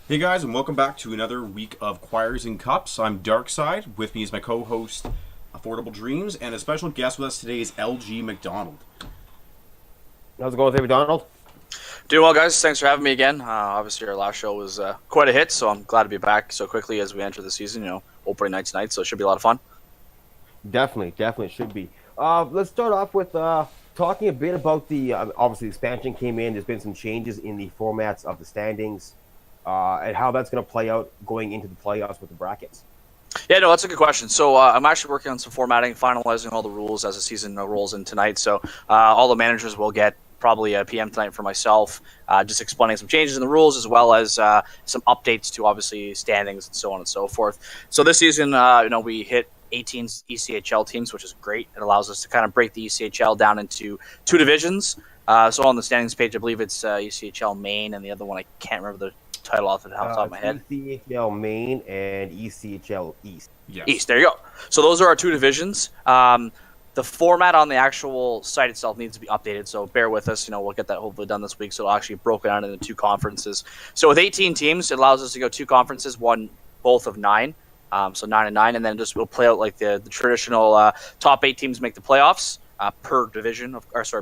Hey guys, and welcome back to another week of Choirs and Cups. I'm Darkside. With me is my co-host, Affordable Dreams, and a special guest with us today is LG McDonald. How's it going, David Donald? Doing well, guys. Thanks for having me again. Obviously, our last show was quite a hit, so I'm glad to be back so quickly as we enter the season. Opening night tonight, so it should be a lot of fun. Definitely should be. Let's start off with talking a bit about the obviously the expansion came in. There's been some changes in the formats of the standings and how that's going to play out going into the playoffs with the brackets. Yeah, no, that's a good question. So I'm actually working on some formatting, finalizing all the rules as the season rolls in tonight. So all the managers will get probably a PM tonight for myself, just explaining some changes in the rules as well as some updates to obviously standings and so on and so forth. So this season, we hit 18 ECHL teams, which is great. It allows us to kind of break the ECHL down into two divisions. So on the standings page, I believe it's ECHL Main, and the other one I can't remember the title off the top of my head. ECHL Main and ECHL East. Yes. East, there you go. So those are our two divisions. The format on the actual site itself needs to be updated, so bear with us. We'll get that hopefully done this week, so it'll actually be broken out into two conferences. So with 18 teams, it allows us to go two conferences, both of 9. So 9 and 9, and then we'll play out like the traditional top 8 teams make the playoffs per division,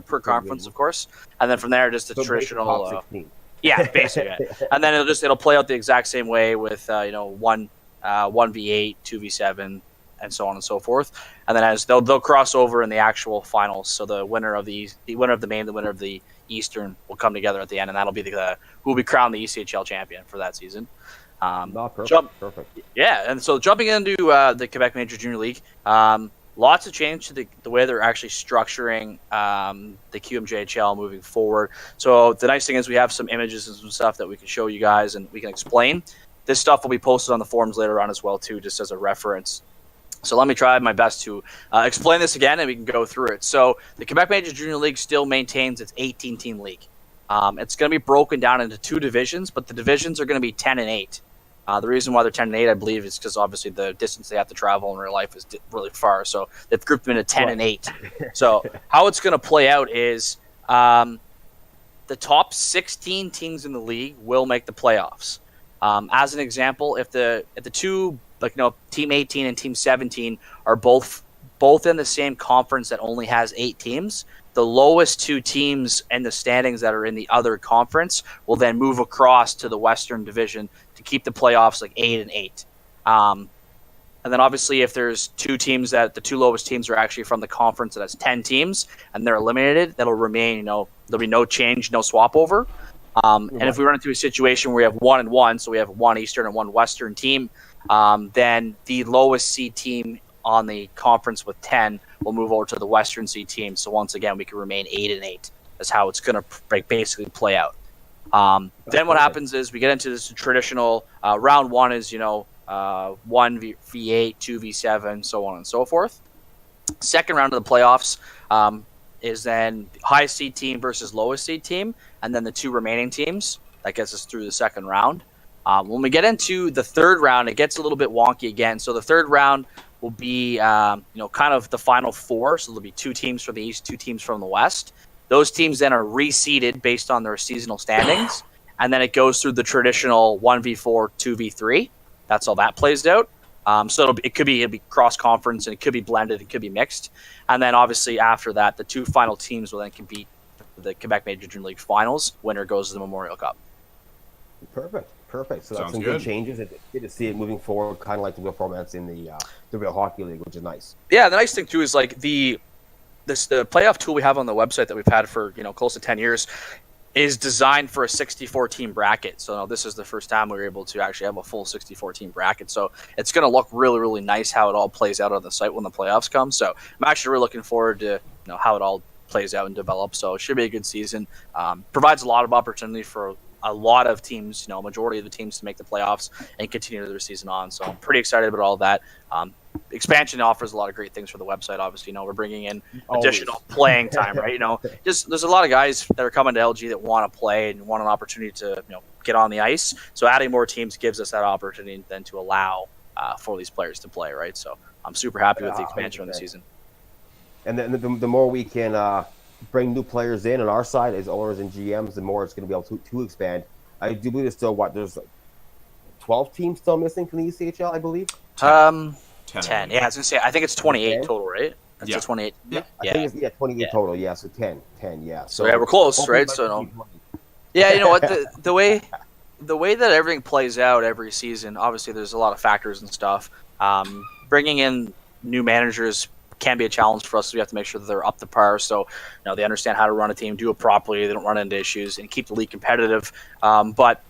per conference, of course. And then from there, just the traditional. Yeah, basically. Yeah. And then it'll play out the exact same way with 1v8, 2v7, and so on and so forth. And then as they'll cross over in the actual finals. So the winner of the winner of the main, the winner of the Eastern will come together at the end, and that'll be who will be crowned the ECHL champion for that season. Perfect. Yeah, and so jumping into the Quebec Major Junior League, lots of change to the way they're actually structuring the QMJHL moving forward. So the nice thing is we have some images and some stuff that we can show you guys and we can explain. This stuff will be posted on the forums later on as well too, just as a reference. So let me try my best to explain this again, and we can go through it. So the Quebec Major Junior League still maintains its 18-team league. It's going to be broken down into two divisions, but the divisions are going to be 10 and 8. The reason why they're 10 and 8, I believe, is because obviously the distance they have to travel in real life is really far. So they've grouped them into 10 and 8. So how it's going to play out is the top 16 teams in the league will make the playoffs. As an example, if the two, Team 18 and Team 17 are both in the same conference that only has 8 teams, the lowest 2 teams in the standings that are in the other conference will then move across to the Western Division to keep the playoffs 8 and 8. And then obviously if there's 2 teams that the 2 lowest teams are actually from the conference that has 10 teams and they're eliminated, that'll remain, there'll be no change, no swap over. And if we run into a situation where we have 1 and 1, so we have 1 Eastern and 1 Western team, then the lowest seed team on the conference with 10 will move over to the Western seed team. So once again, we can remain 8 and 8. That's how it's going to basically play out. Then what happens is we get into this traditional round 1 is 1v8, 2v7, so on and so forth. Second round of the playoffs is then highest seed team versus lowest seed team, and then the 2 remaining teams. That gets us through the second round. When we get into the third round, it gets a little bit wonky again. So the third round will be kind of the final 4. So there'll be 2 teams from the East, 2 teams from the West. Those teams then are reseeded based on their seasonal standings, and then it goes through the traditional 1v4, 2v3. That's how that plays out. So it'll be cross-conference, and it could be blended, it could be mixed. And then obviously after that, the 2 final teams will then compete for the Quebec Major Junior League Finals. Winner goes to the Memorial Cup. Perfect. So that's Sounds some good. good changes. It's good to see it moving forward, kind of like the real formats in the Real Hockey League, which is nice. Yeah, the nice thing too is the playoff tool we have on the website that we've had for close to 10 years is designed for a 64 team bracket. So this is the first time we were able to actually have a full 64 team bracket. So it's going to look really, really nice how it all plays out on the site when the playoffs come. So I'm actually really looking forward to how it all plays out and develops. So it should be a good season. Provides a lot of opportunity for a lot of teams, majority of the teams to make the playoffs and continue their season on. So I'm pretty excited about all that. Expansion offers a lot of great things for the website. Obviously, we're bringing in additional playing time, right? Just there's a lot of guys that are coming to LG that want to play and want an opportunity to, get on the ice. So adding more teams gives us that opportunity then to allow for these players to play, right? So I'm super happy with the expansion of the season. And then the more we can bring new players in on our side as owners and GMs, the more it's going to be able to expand. I do believe there's still 12 teams still missing from the ECHL, I believe. 10. 10. Yeah, I was gonna say. I think it's 28 10? total, right? That's Yeah. 28. Yeah. I think it's 28 Yeah. total. Yeah, so 10, yeah. So yeah, we're close, hopefully right? by So no. 2020. Yeah, you know what? The way that everything plays out every season, obviously there's a lot of factors and stuff. Bringing in new managers can be a challenge for us. So we have to make sure that they're up to par. So they understand how to run a team, do it properly. They don't run into issues and keep the league competitive. But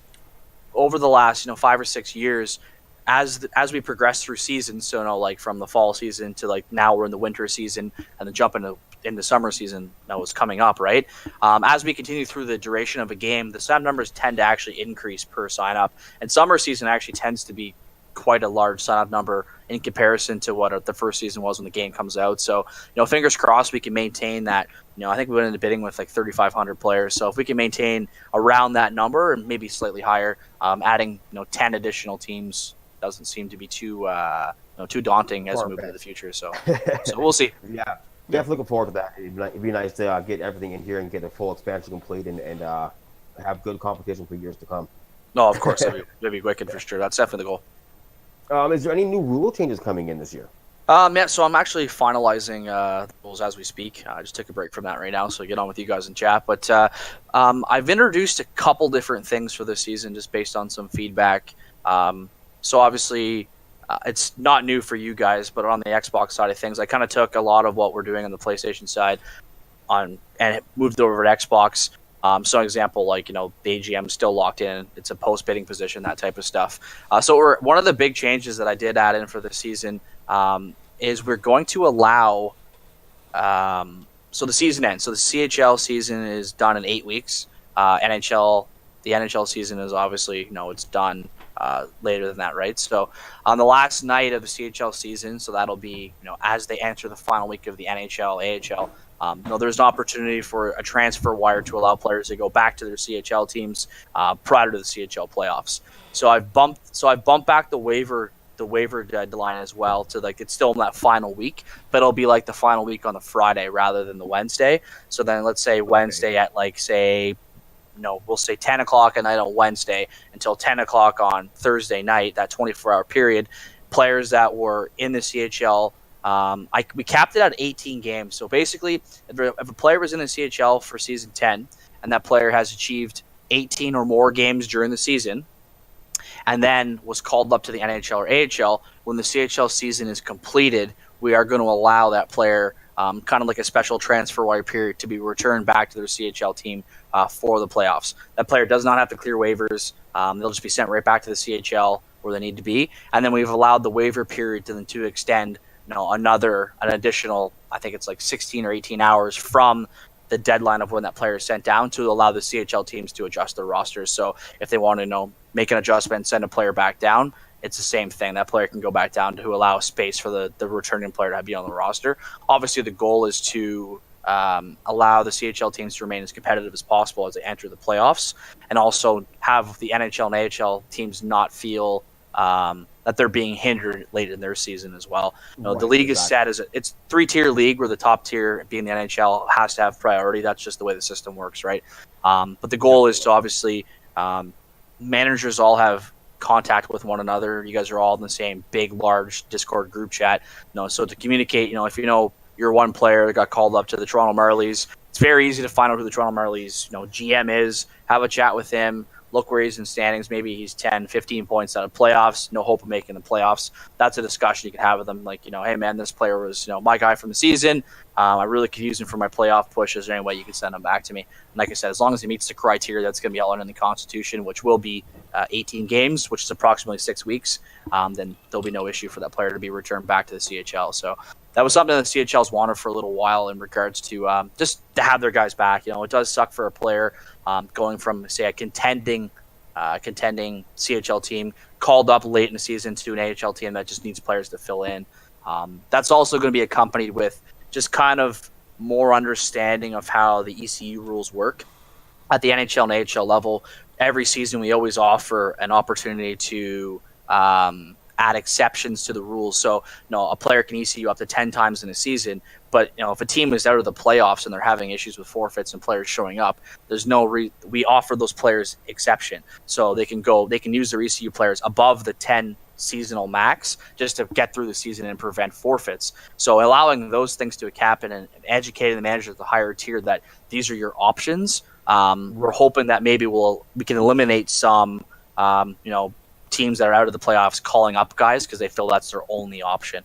over the last 5 or 6 years, as we progress through seasons, so like from the fall season to like now we're in the winter season and then jump into summer season that was coming up, right? As we continue through the duration of a game, the sign-up numbers tend to actually increase per sign-up, and summer season actually tends to be quite a large sign-up number in comparison to what the first season was when the game comes out. So, fingers crossed we can maintain that. I think we went into bidding with like 3,500 players. So if we can maintain around that number and maybe slightly higher, adding 10 additional teams doesn't seem to be too daunting as we move into the future. So we'll see. Yeah, definitely looking forward to that. It'd be nice to get everything in here and get a full expansion complete and have good competition for years to come. No, of course, that'd be wicked for sure. That's definitely the goal. Is there any new rule changes coming in this year? Yeah, so I'm actually finalizing the rules as we speak. I just took a break from that right now, so get on with you guys in chat. But I've introduced a couple different things for this season just based on some feedback. So obviously, it's not new for you guys, but on the Xbox side of things, I kind of took a lot of what we're doing on the PlayStation side and it moved over to Xbox. So, an example, like, the AGM still locked in. It's a post-bidding position, that type of stuff. So one of the big changes that I did add in for this season is we're going to allow so the season ends. So the CHL season is done in 8 weeks. The NHL season is obviously, it's done later than that, right? So on the last night of the CHL season, so that'll be, as they enter the final week of the NHL, AHL, there's an opportunity for a transfer wire to allow players to go back to their CHL teams prior to the CHL playoffs. So I've bumped back the waiver deadline as well to like it's still in that final week, but it'll be like the final week on the Friday rather than the Wednesday. So then let's say Wednesday at like we'll say 10 o'clock at night on Wednesday until 10 o'clock on Thursday night, that 24-hour period, players that were in the CHL, we capped it at 18 games. So basically, if a player was in the CHL for season 10 and that player has achieved 18 or more games during the season and then was called up to the NHL or AHL, when the CHL season is completed, we are going to allow that player kind of like a special transfer wire period to be returned back to their CHL team for the playoffs. That player does not have to clear waivers. They'll just be sent right back to the CHL where they need to be. And then we've allowed the waiver period to extend an additional, I think it's like 16 or 18 hours from the deadline of when that player is sent down to allow the CHL teams to adjust their rosters. So if they want to make an adjustment and send a player back down, it's the same thing. That player can go back down to allow space for the returning player to be on the roster. Obviously, the goal is to allow the CHL teams to remain as competitive as possible as they enter the playoffs, and also have the NHL and AHL teams not feel that they're being hindered late in their season as well. Right, the league is exactly. set as it's 3-tier league where the top tier, being the NHL, has to have priority. That's just the way the system works, right? But the goal is to obviously managers all have contact with one another. You guys are all in the same big, large Discord group chat. So to communicate, if you're one player that got called up to the Toronto Marlies, it's very easy to find out who the Toronto Marlies GM is, have a chat with him, look where he's in standings. Maybe he's 10, 15 points out of playoffs, no hope of making the playoffs. That's a discussion you can have with them. Like, hey man, this player was, my guy from the season. I really could use him for my playoff push. Is there any way you can send him back to me? And like I said, as long as he meets the criteria that's going to be outlined in the Constitution, which will be 18 games, which is approximately 6 weeks, then there'll be no issue for that player to be returned back to the CHL. So that was something that the CHL's wanted for a little while in regards to just to have their guys back. It does suck for a player going from, say, a contending CHL team called up late in the season to an AHL team that just needs players to fill in. That's also going to be accompanied with just kind of more understanding of how the ECU rules work. At the NHL and AHL level, every season we always offer an opportunity to add exceptions to the rules. So, a player can ECU up to 10 times in a season. But, if a team is out of the playoffs and they're having issues with forfeits and players showing up, there's we offer those players exception. So they can use their ECU players above the 10 seasonal max just to get through the season and prevent forfeits. So allowing those things to happen and educating the managers at the higher tier that these are your options. We're hoping that maybe we can eliminate some, teams that are out of the playoffs calling up guys because they feel that's their only option.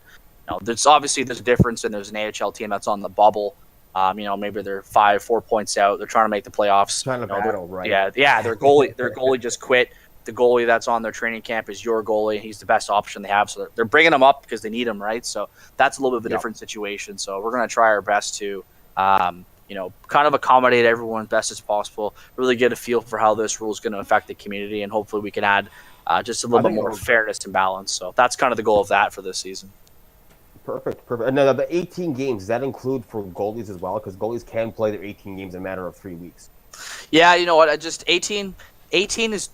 There's a difference, and there's an AHL team that's on the bubble. Maybe they're 4 points out. They're trying to make the playoffs. Trying to battle, right? Yeah. Their goalie just quit. The goalie that's on their training camp is your goalie. He's the best option they have. So they're bringing him up because they need him, right? So that's a little bit of a different situation. So we're going to try our best to, kind of accommodate everyone best as possible, really get a feel for how this rule is going to affect the community, and hopefully we can add just a little bit more fairness and balance. So that's kind of the goal of that for this season. Perfect. And now the 18 games, does that include for goalies as well? Because goalies can play their 18 games in a matter of 3 weeks. Yeah, you know what? 18 is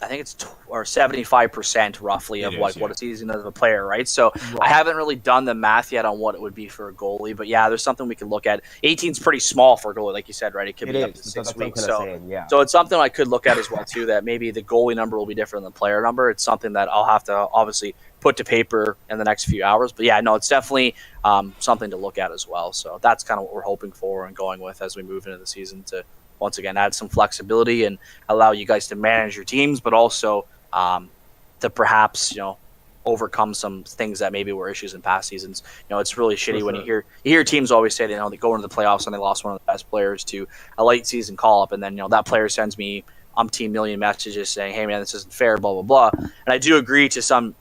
I think it's 75% roughly of what a season of a player, right? So I haven't really done the math yet on what it would be for a goalie, but yeah, there's something we can look at. 18 is pretty small for a goalie, like you said, right? It could be up to 6 weeks. So it's something I could look at as well too. That maybe the goalie number will be different than the player number. It's something that I'll have to obviously put to paper in the next few hours. But yeah, no, it's definitely something to look at as well. So that's kind of what we're hoping for and going with as we move into the season to once again add some flexibility and allow you guys to manage your teams, but also to perhaps overcome some things that maybe were issues in past seasons. It's really shitty when you hear teams always say they go into the playoffs and they lost one of the best players to a late season call up, and then that player sends me umpteen million messages saying, "Hey man, this isn't fair," blah blah blah. And I do agree to some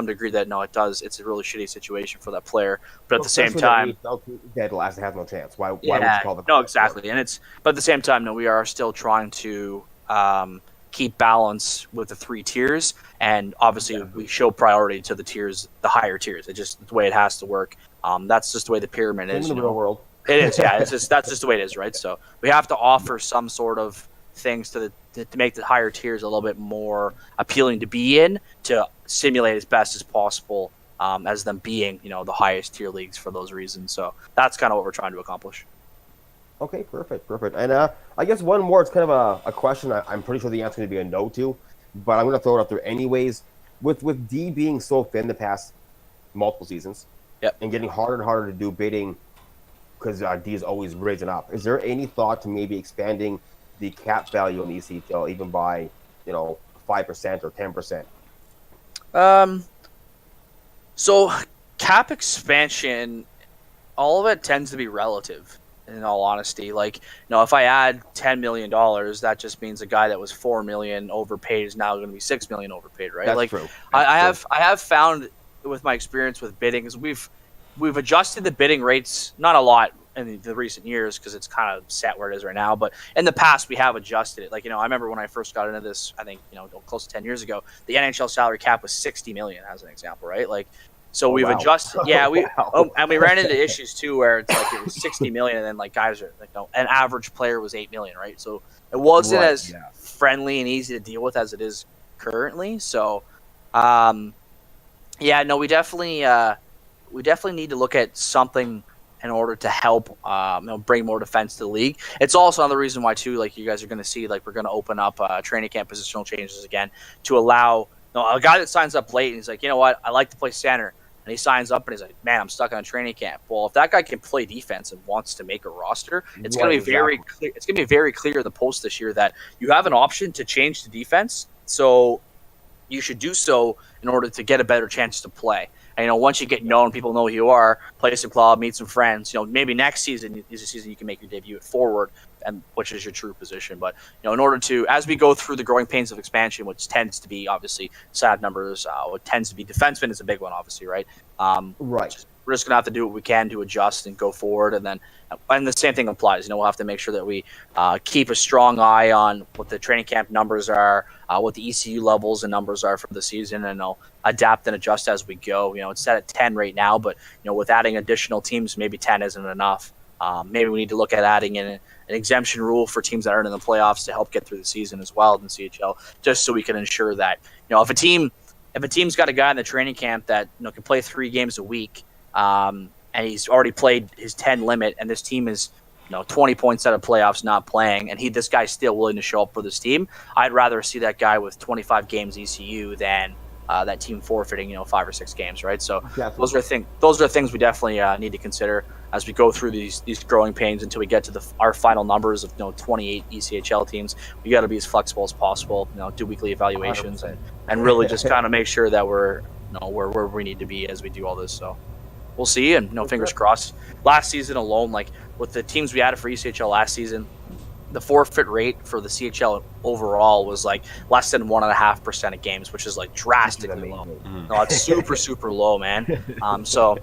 degree that it's a really shitty situation for that player, but at the same time, dead last has no chance. Why would you call the exactly? And but at the same time, we are still trying to keep balance with the 3 tiers, and obviously we show priority to the higher tiers. It's just the way it has to work. That's just the way the pyramid is. In the real world, it is. Yeah, that's just the way it is, right? So we have to offer some sort of things to make the higher tiers a little bit more appealing to be in, to simulate as best as possible as them being the highest tier leagues for those reasons. So that's kind of what we're trying to accomplish. Okay, perfect. And I guess one more, it's kind of a question I'm pretty sure the answer is going to be a no to, but I'm going to throw it out there anyways. With D being so thin the past multiple seasons, and getting harder and harder to do bidding because D is always raising up, is there any thought to maybe expanding the cap value on the ECHL even by 5% or 10%? So cap expansion, all of it tends to be relative, in all honesty. Like, if I add $10 million, that just means a guy that was $4 million overpaid is now going to be $6 million overpaid, right? That's like true. I have found with my experience with bidding is we've adjusted the bidding rates, not a lot in the recent years because it's kind of set where it is right now, but in the past we have adjusted it. Like, I remember when I first got into this, I think close to 10 years ago, the NHL salary cap was 60 million as an example, right? Like, so we've adjusted. Yeah, and we ran into issues too where it's like it was 60 million and then like guys are like, an average player was 8 million, right? So it wasn't as friendly and easy to deal with as it is currently. So we definitely need to look at something in order to help bring more defense to the league. It's also another reason why too, like you guys are going to see, like we're going to open up training camp positional changes again to allow a guy that signs up late and he's like, you know what, I like to play center, and he signs up and he's like, man, I'm stuck on a training camp. Well, if that guy can play defense and wants to make a roster, it's going to be very clear. It's going to be very clear in the post this year that you have an option to change to defense. So you should do so in order to get a better chance to play. And, once you get known, people know who you are, play some club, meet some friends, maybe next season is a season you can make your debut at forward, and which is your true position. But, in order to, as we go through the growing pains of expansion, which tends to be obviously sad numbers, what tends to be defenseman is a big one, obviously, right? Right. We're just going to have to do what we can to adjust and go forward. And the same thing applies. We'll have to make sure that we keep a strong eye on what the training camp numbers are, what the ECU levels and numbers are for the season, and adapt and adjust as we go. It's set at 10 right now, but, with adding additional teams, maybe 10 isn't enough. Maybe we need to look at adding in an exemption rule for teams that aren't in the playoffs to help get through the season as well in the CHL, just so we can ensure that, if a team if a team's got a guy in the training camp that can play 3 games a week, and he's already played his 10 limit, and this team is 20 points out of playoffs not playing, and this guy's still willing to show up for this team, I'd rather see that guy with 25 games ECU than that team forfeiting 5 or 6 games, right? So those are things we definitely need to consider as we go through these growing pains until we get to our final numbers of 28 ECHL teams. We got to be as flexible as possible, do weekly evaluations and really just kind of make sure that we're where we need to be as we do all this. So we'll see, and fingers crossed. Last season alone, like with the teams we added for ECHL last season, the forfeit rate for the CHL overall was like less than 1.5% of games, which is like drastically low. No, it's super low, man. So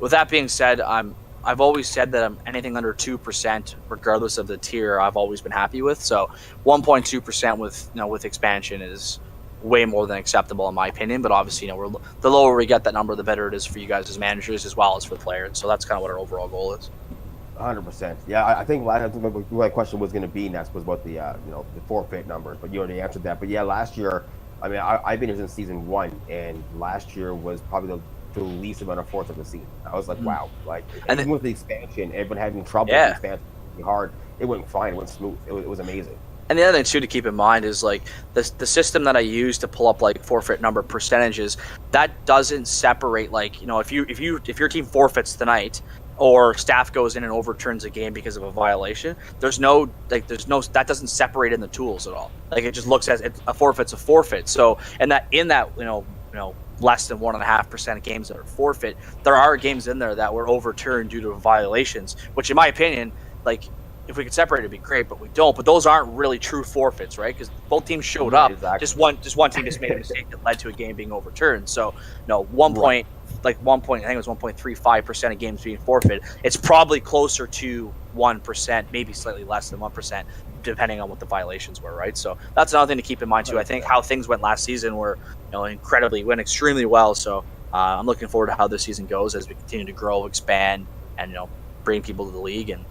with that being said, I've always said that anything under 2%, regardless of the tier, I've always been happy with. So 1.2% with expansion is way more than acceptable in my opinion. But obviously, the lower we get that number, the better it is for you guys as managers as well as for players. So that's kind of what our overall goal is. 100%. Yeah, I think my question was going to be next was about the the forfeit numbers, but you already answered that. But yeah, last year, I mean, I've been here since season 1, and last year was probably the least amount of force of the season. I was like, wow, like, and even with the expansion, everyone having trouble with the expansion, hard. It went fine, it went smooth. It was amazing. And the other thing too to keep in mind is like the system that I use to pull up like forfeit number percentages, that doesn't separate like if your team forfeits tonight, or staff goes in and overturns a game because of a violation, there's no that doesn't separate in the tools at all. Like it just looks as a forfeit's a forfeit. So in that less than 1.5% of games that are forfeit, there are games in there that were overturned due to violations, which in my opinion, like if we could separate it'd be great, but we don't. But those aren't really true forfeits, right? Because both teams showed up. Exactly. Just one team just made a mistake that led to a game being overturned. So I think it was 1.35% of games being forfeit. It's probably closer to 1%, maybe slightly less than 1%, depending on what the violations were, right? So that's another thing to keep in mind too. I think how things went last season went extremely well. So I'm looking forward to how this season goes as we continue to grow, expand, and bring people to the league. And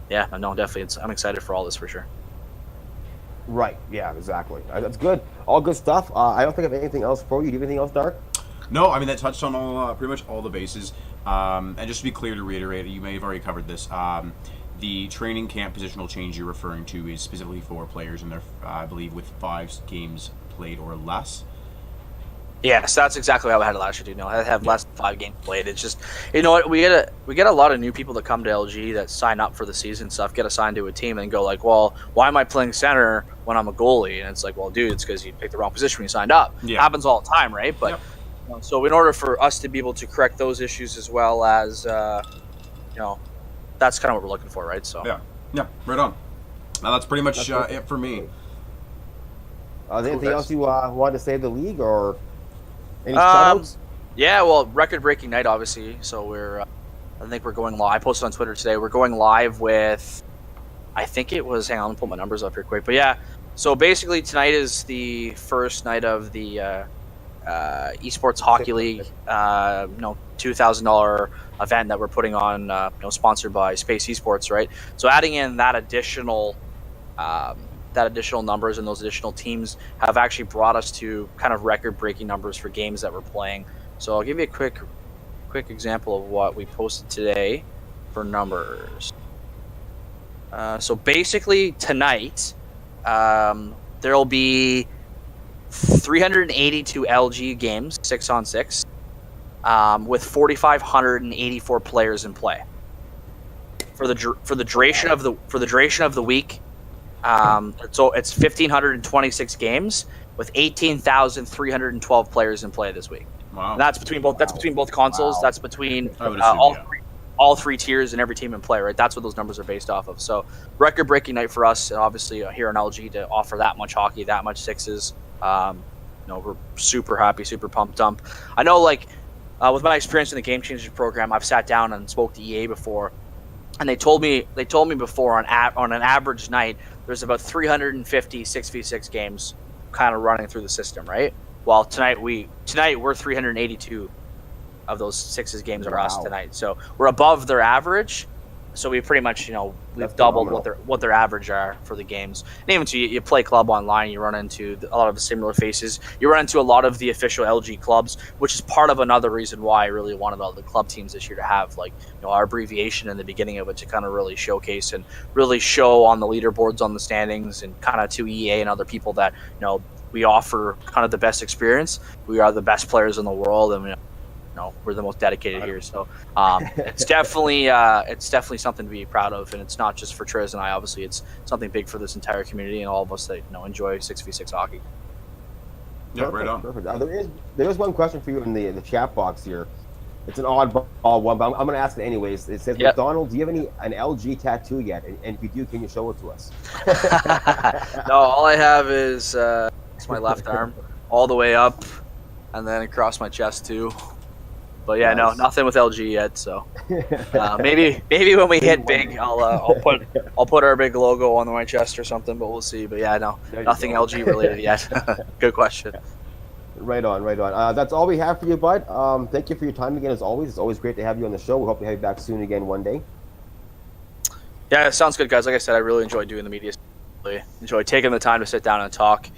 yeah, no, definitely, I'm excited for all this for sure. Right. Yeah. Exactly. That's good. All good stuff. I don't think I have anything else for you. Do you have anything else, Dark? No, I mean, that touched on pretty much all the bases. And just to be clear, to reiterate, you may have already covered this. The training camp positional change you're referring to is specifically for players in their, I believe, with 5 games played or less. Yes, that's exactly how I had it last year. I have less than 5 games played. It's just, what we get a lot of new people that come to LG that sign up for the season stuff, get assigned to a team, and go like, well, why am I playing center when I'm a goalie? And it's like, well, dude, it's because you picked the wrong position when you signed up. Yeah. It happens all the time, right? But so in order for us to be able to correct those issues as well as, that's kind of what we're looking for, right? So yeah, right on. Now that's pretty much it for me. Anything else you wanted to say of the league or any shoutouts? Yeah, well, record-breaking night, obviously. So I think we're going live. I posted on Twitter today. We're going live with, I think it was. Hang on, let me pull my numbers up here quick. But yeah, so basically tonight is the first night of the Esports Hockey League, $2,000 event that we're putting on, sponsored by Space Esports, right? So adding in that additional numbers and those additional teams have actually brought us to kind of record-breaking numbers for games that we're playing. So I'll give you a quick example of what we posted today for numbers. So basically tonight, there'll be 382 LG games, 6-on-6, with 4,584 players in play. For the duration of the week, so it's 1,526 games with 18,312 players in play this week. Wow. And that's between both. That's between both consoles. Wow. That's between all three tiers and every team in play. Right. That's what those numbers are based off of. So record-breaking night for us, and obviously here in LG to offer that much hockey, that much sixes. We're super happy, super pumped up. I know, with my experience in the Game Changers program, I've sat down and spoke to EA before, and they told me before on an average night, there's about 350 6v6 games kind of running through the system, right? Well, tonight we're 382 of those sixes games are us tonight, so we're above their average. So we pretty much, we've That's doubled phenomenal. what their average are for the games. And even so, you play club online, you run into a lot of the similar faces. You run into a lot of the official LG clubs, which is part of another reason why I really wanted all the club teams this year to have our abbreviation in the beginning of it to kind of really showcase and really show on the leaderboards, on the standings, and kind of to EA and other people that we offer kind of the best experience. We are the best players in the world, and we're the most dedicated here. So it's definitely something to be proud of, and it's not just for Triz and I. Obviously, it's something big for this entire community and all of us that enjoy 6v6 hockey. Yeah, right on. Perfect. There is one question for you in the chat box here. It's an oddball one, but I'm going to ask it anyways. It says, Yep. McDonald, do you have an LG tattoo yet? And if you do, can you show it to us? No, all I have is it's my left arm all the way up, and then across my chest too. But yeah, Nice. no, nothing with LG yet. So maybe when we hit big, I'll put our big logo on my chest or something. But we'll see. But yeah, no, There you nothing go. LG related yet. Good question. Right on. That's all we have for you, bud. Thank you for your time again, as always. It's always great to have you on the show. We hope to have you back soon again one day. Yeah, it sounds good, guys. Like I said, I really enjoy doing the media. Really enjoy taking the time to sit down and talk.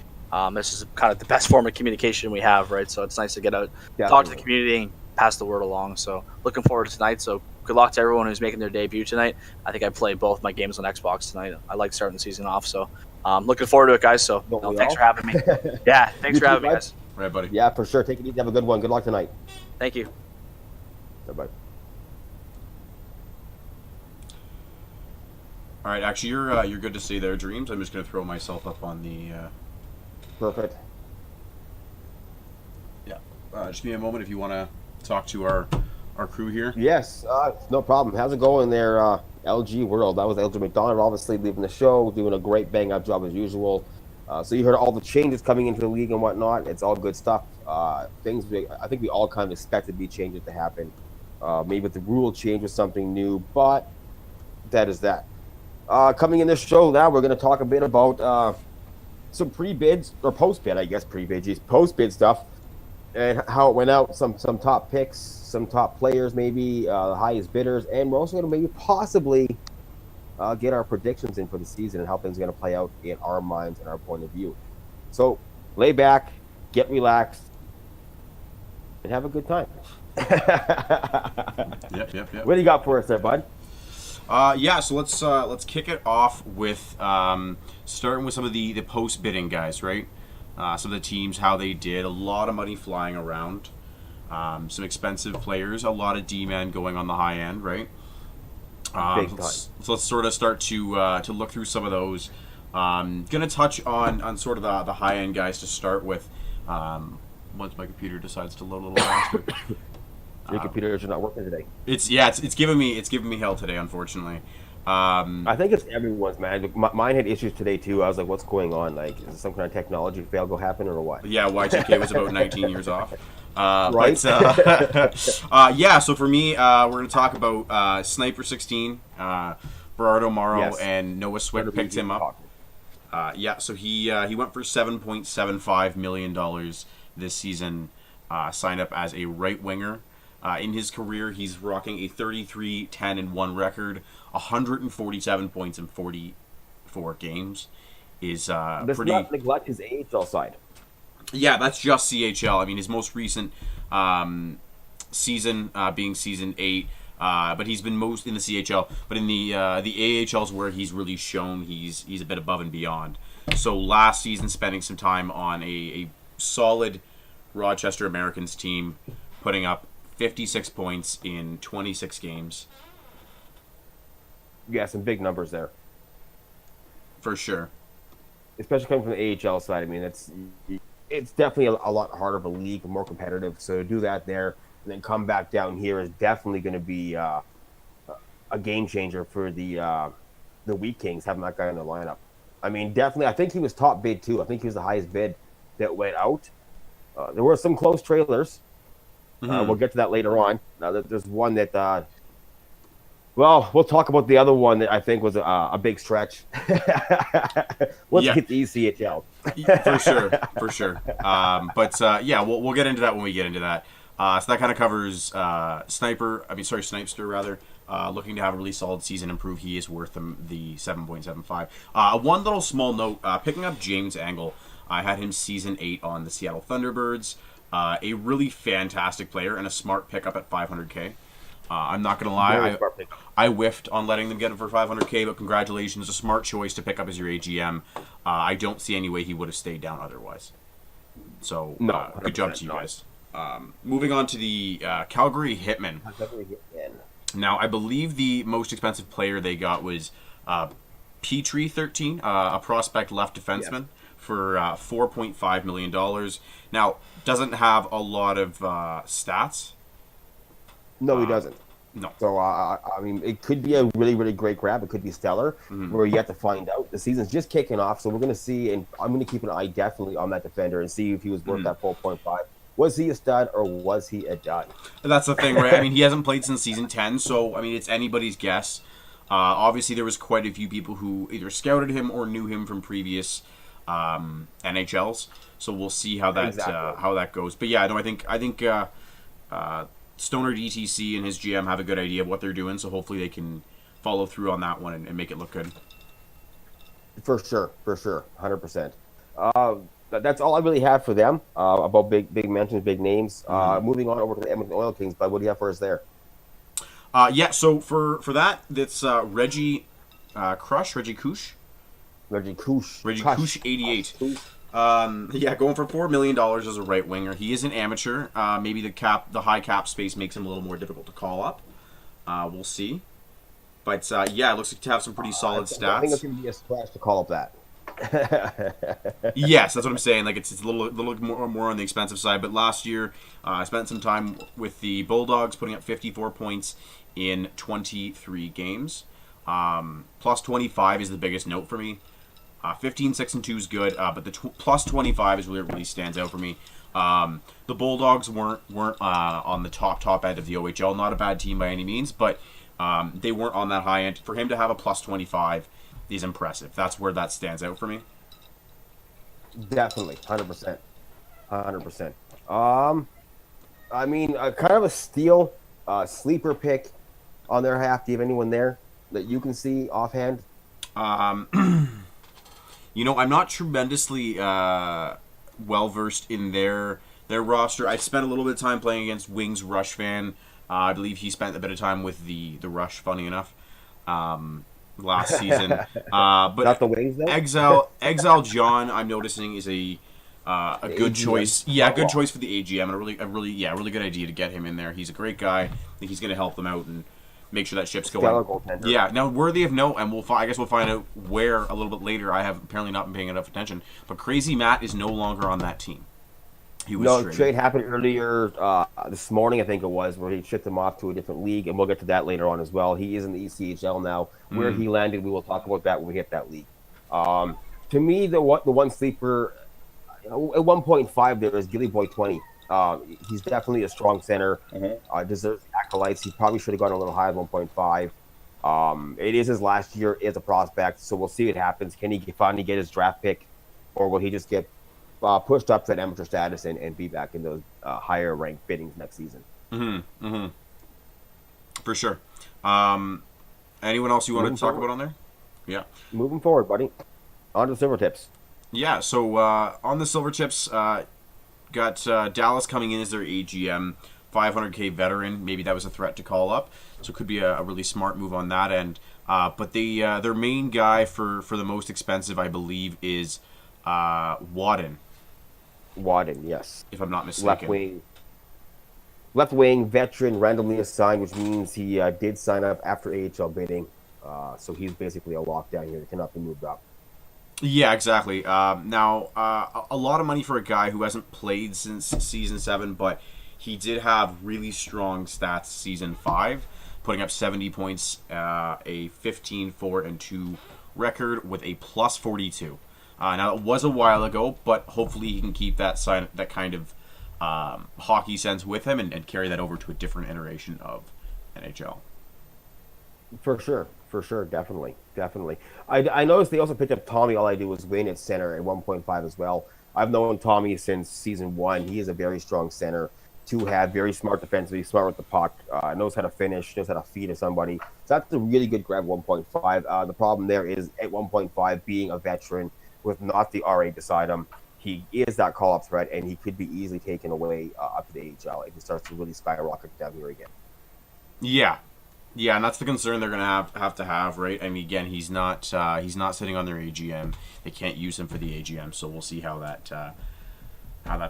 This is kind of the best form of communication we have, right? So it's nice to get out, talk to the community, and pass the word along. So looking forward to tonight. So good luck to everyone who's making their debut tonight. I think I play both my games on Xbox tonight. I like starting the season off. So looking forward to it, guys. So Don't we thanks all? for having me. Yeah, thanks You for too, having me, bud. guys. Right, buddy. Yeah, for sure. Take it easy. Have a good one. Good luck tonight. Thank you. Bye-bye. All right, actually, you're good to see there, Dreams. I'm just gonna throw myself up on the. Perfect. Just give me a moment if you want to talk to our crew here. Yes, no problem. How's it going there, LG World? That was LG McDonald, obviously leaving the show, doing a great bang-up job as usual. So you heard all the changes coming into the league and whatnot. It's all good stuff. I think we all kind of expected the changes to happen. Maybe the rule change was something new, but that is that. Coming in this show now, we're going to talk a bit about some pre-bids, or post-bid, I guess, post-bid stuff, and how it went out, some top picks, some top players maybe, the highest bidders, and we're also going to maybe possibly get our predictions in for the season and how things are going to play out in our minds and our point of view. So lay back, get relaxed, and have a good time. Yep. What do you got for us there, bud? Yeah, so let's kick it off with starting with some of the post bidding guys, right? Some of the teams, how they did. A lot of money flying around. Some expensive players. A lot of D-man going on the high end, right? Big time. So let's sort of start to look through some of those. Gonna touch on sort of the high end guys to start with. Once my computer decides to load a little faster. Your computers are not working today. It's giving me hell today, unfortunately. I think it's everyone's, man. Mine had issues today too. I was like, "What's going on? Like, is some kind of technology fail go happen or what?" Yeah, Y2K was about 19 years off. Right. But, yeah, so for me, we're going to talk about Sniper 16, Gerardo Morrow, Yes. and Noah Swick picked him up. Yeah, so he went for $7.75 million this season, signed up as a right winger. In his career, he's rocking a 33-10-1 record, 147 points in 44 games. Let's Pretty. not neglect his AHL side. Yeah, that's just CHL. I mean, his most recent season being season 8, but he's been most in the CHL. But in the AHL's where he's really shown he's a bit above and beyond. So last season, spending some time on a solid Rochester Americans team, putting up 56 points in 26 games. Yeah, some big numbers there, For sure. especially coming from the AHL side. I mean, it's definitely a lot harder of a league, more competitive. So to do that there and then come back down here is definitely going to be a game changer for the Wheat Kings having that guy in the lineup. I mean, definitely, I think he was top bid too. I think he was the highest bid that went out. There were some close trailers. We'll get to that later on. There's one that, well, we'll talk about the other one that I think was a big stretch. Let's Yeah. get the ECHL. For sure. But yeah, we'll get into that when we get into that. So that kind of covers Snipester rather. Looking to have a really solid season and prove he is worth the 7.75. One little small note, picking up James Angle. I had him season 8 on the Seattle Thunderbirds. A really fantastic player and a smart pickup at 500K. I'm not going to lie, I whiffed on letting them get him for 500K, but congratulations, a smart choice to pick up as your AGM. I don't see any way he would have stayed down otherwise. So, No, good job to you 100% guys. Moving on to the Calgary Hitmen. Now, I believe the most expensive player they got was Petrie 13, a prospect left defenseman, for $4.5 million. Now, doesn't have a lot of stats. No, he doesn't. No. So, I mean, it could be a really, really great grab. It could be stellar. We're yet to find out. The season's just kicking off, so we're going to see, and I'm going to keep an eye definitely on that defender and see if he was worth that 4.5. Was he a stud or was he a dud? That's the thing, right? I mean, he hasn't played since season 10, so, I mean, it's anybody's guess. Obviously, there was quite a few people who either scouted him or knew him from previous NHLs, so we'll see how that goes. But yeah, no, I think Stoner DTC and his GM have a good idea of what they're doing, so hopefully they can follow through on that one and make it look good. For sure, 100%. That's all I really have for them about big mentions, big names. Moving on over to the Edmonton Oil Kings, but what do you have for us there? So for that, that's Reggie Koosh. Reggie Koosh, 88. Going for $4 million as a right winger. He is an amateur. Maybe the high cap space makes him a little more difficult to call up. We'll see. But it looks like to have some pretty solid stats. I think it's going to be a splash to call up that. Yes, that's what I'm saying. Like it's a little more on the expensive side. But last year, I spent some time with the Bulldogs, putting up 54 points in 23 games. Plus 25 is the biggest note for me. 15, 6, and 2 is good, but the plus 25 is where it really stands out for me. The Bulldogs weren't on the top end of the OHL. Not a bad team by any means, but they weren't on that high end. For him to have a plus 25 is impressive. That's where that stands out for me. Definitely, 100%. I mean, kind of a steal, sleeper pick on their half. Do you have anyone there that you can see offhand? You know, I'm not tremendously well versed in their roster. I spent a little bit of time playing against Wings Rush Fan. I believe he spent a bit of time with the Rush, funny enough, last season. But Not the Wings, though? Exile John, I'm noticing, is a good choice. Yeah, good choice for the AGM, and a really good idea to get him in there. He's a great guy. I think he's going to help them out and make sure that ship's going. Yeah, now worthy of note, and I guess we'll find out where a little bit later. I have apparently not been paying enough attention, but Crazy Matt is no longer on that team. He was trade happened earlier this morning, I think it was, where he shipped him off to a different league, and we'll get to that later on as well. He is in the ECHL now. Where he landed, we will talk about that when we hit that league. To me, the one sleeper at 1.5 there is Gilly Boy 20. He's definitely a strong center. Deserves accolades. He probably should have gone a little higher at 1.5. It is his last year as a prospect, so we'll see what happens. Can he finally get his draft pick, or will he just get pushed up to that amateur status and be back in those higher ranked biddings next season? For sure. Anyone else you want to talk about on there? Yeah. Moving forward, buddy. On to the Silver Tips. Yeah, so on the Silver Tips, got Dallas coming in as their AGM, 500K veteran. Maybe that was a threat to call up, so it could be a really smart move on that end. But their main guy for the most expensive, I believe, is Wadden. Wadden, yes. If I'm not mistaken. Left wing veteran, randomly assigned, which means he did sign up after AHL bidding. So he's basically a lockdown here that cannot be moved up. Yeah, exactly. Now, a lot of money for a guy who hasn't played since Season 7, but he did have really strong stats Season 5, putting up 70 points, a 15-4-2 record with a plus 42. Now, it was a while ago, but hopefully he can keep that kind of hockey sense with him and carry that over to a different iteration of NHL. For sure, definitely. I noticed they also picked up Tommy All I Do Was Win at center at 1.5 as well. I've known Tommy since Season 1. He is a very strong center. to have very smart defensively, smart with the puck, knows how to finish, knows how to feed to somebody. So that's a really good grab. 1.5. The problem there is at 1.5 being a veteran with not the RA beside him. He is that call-up threat, and he could be easily taken away up to the AHL if he starts to really skyrocket down here again. Yeah, yeah, and that's the concern they're gonna have, right? I mean, again, he's not sitting on their AGM. They can't use him for the AGM, so we'll see how that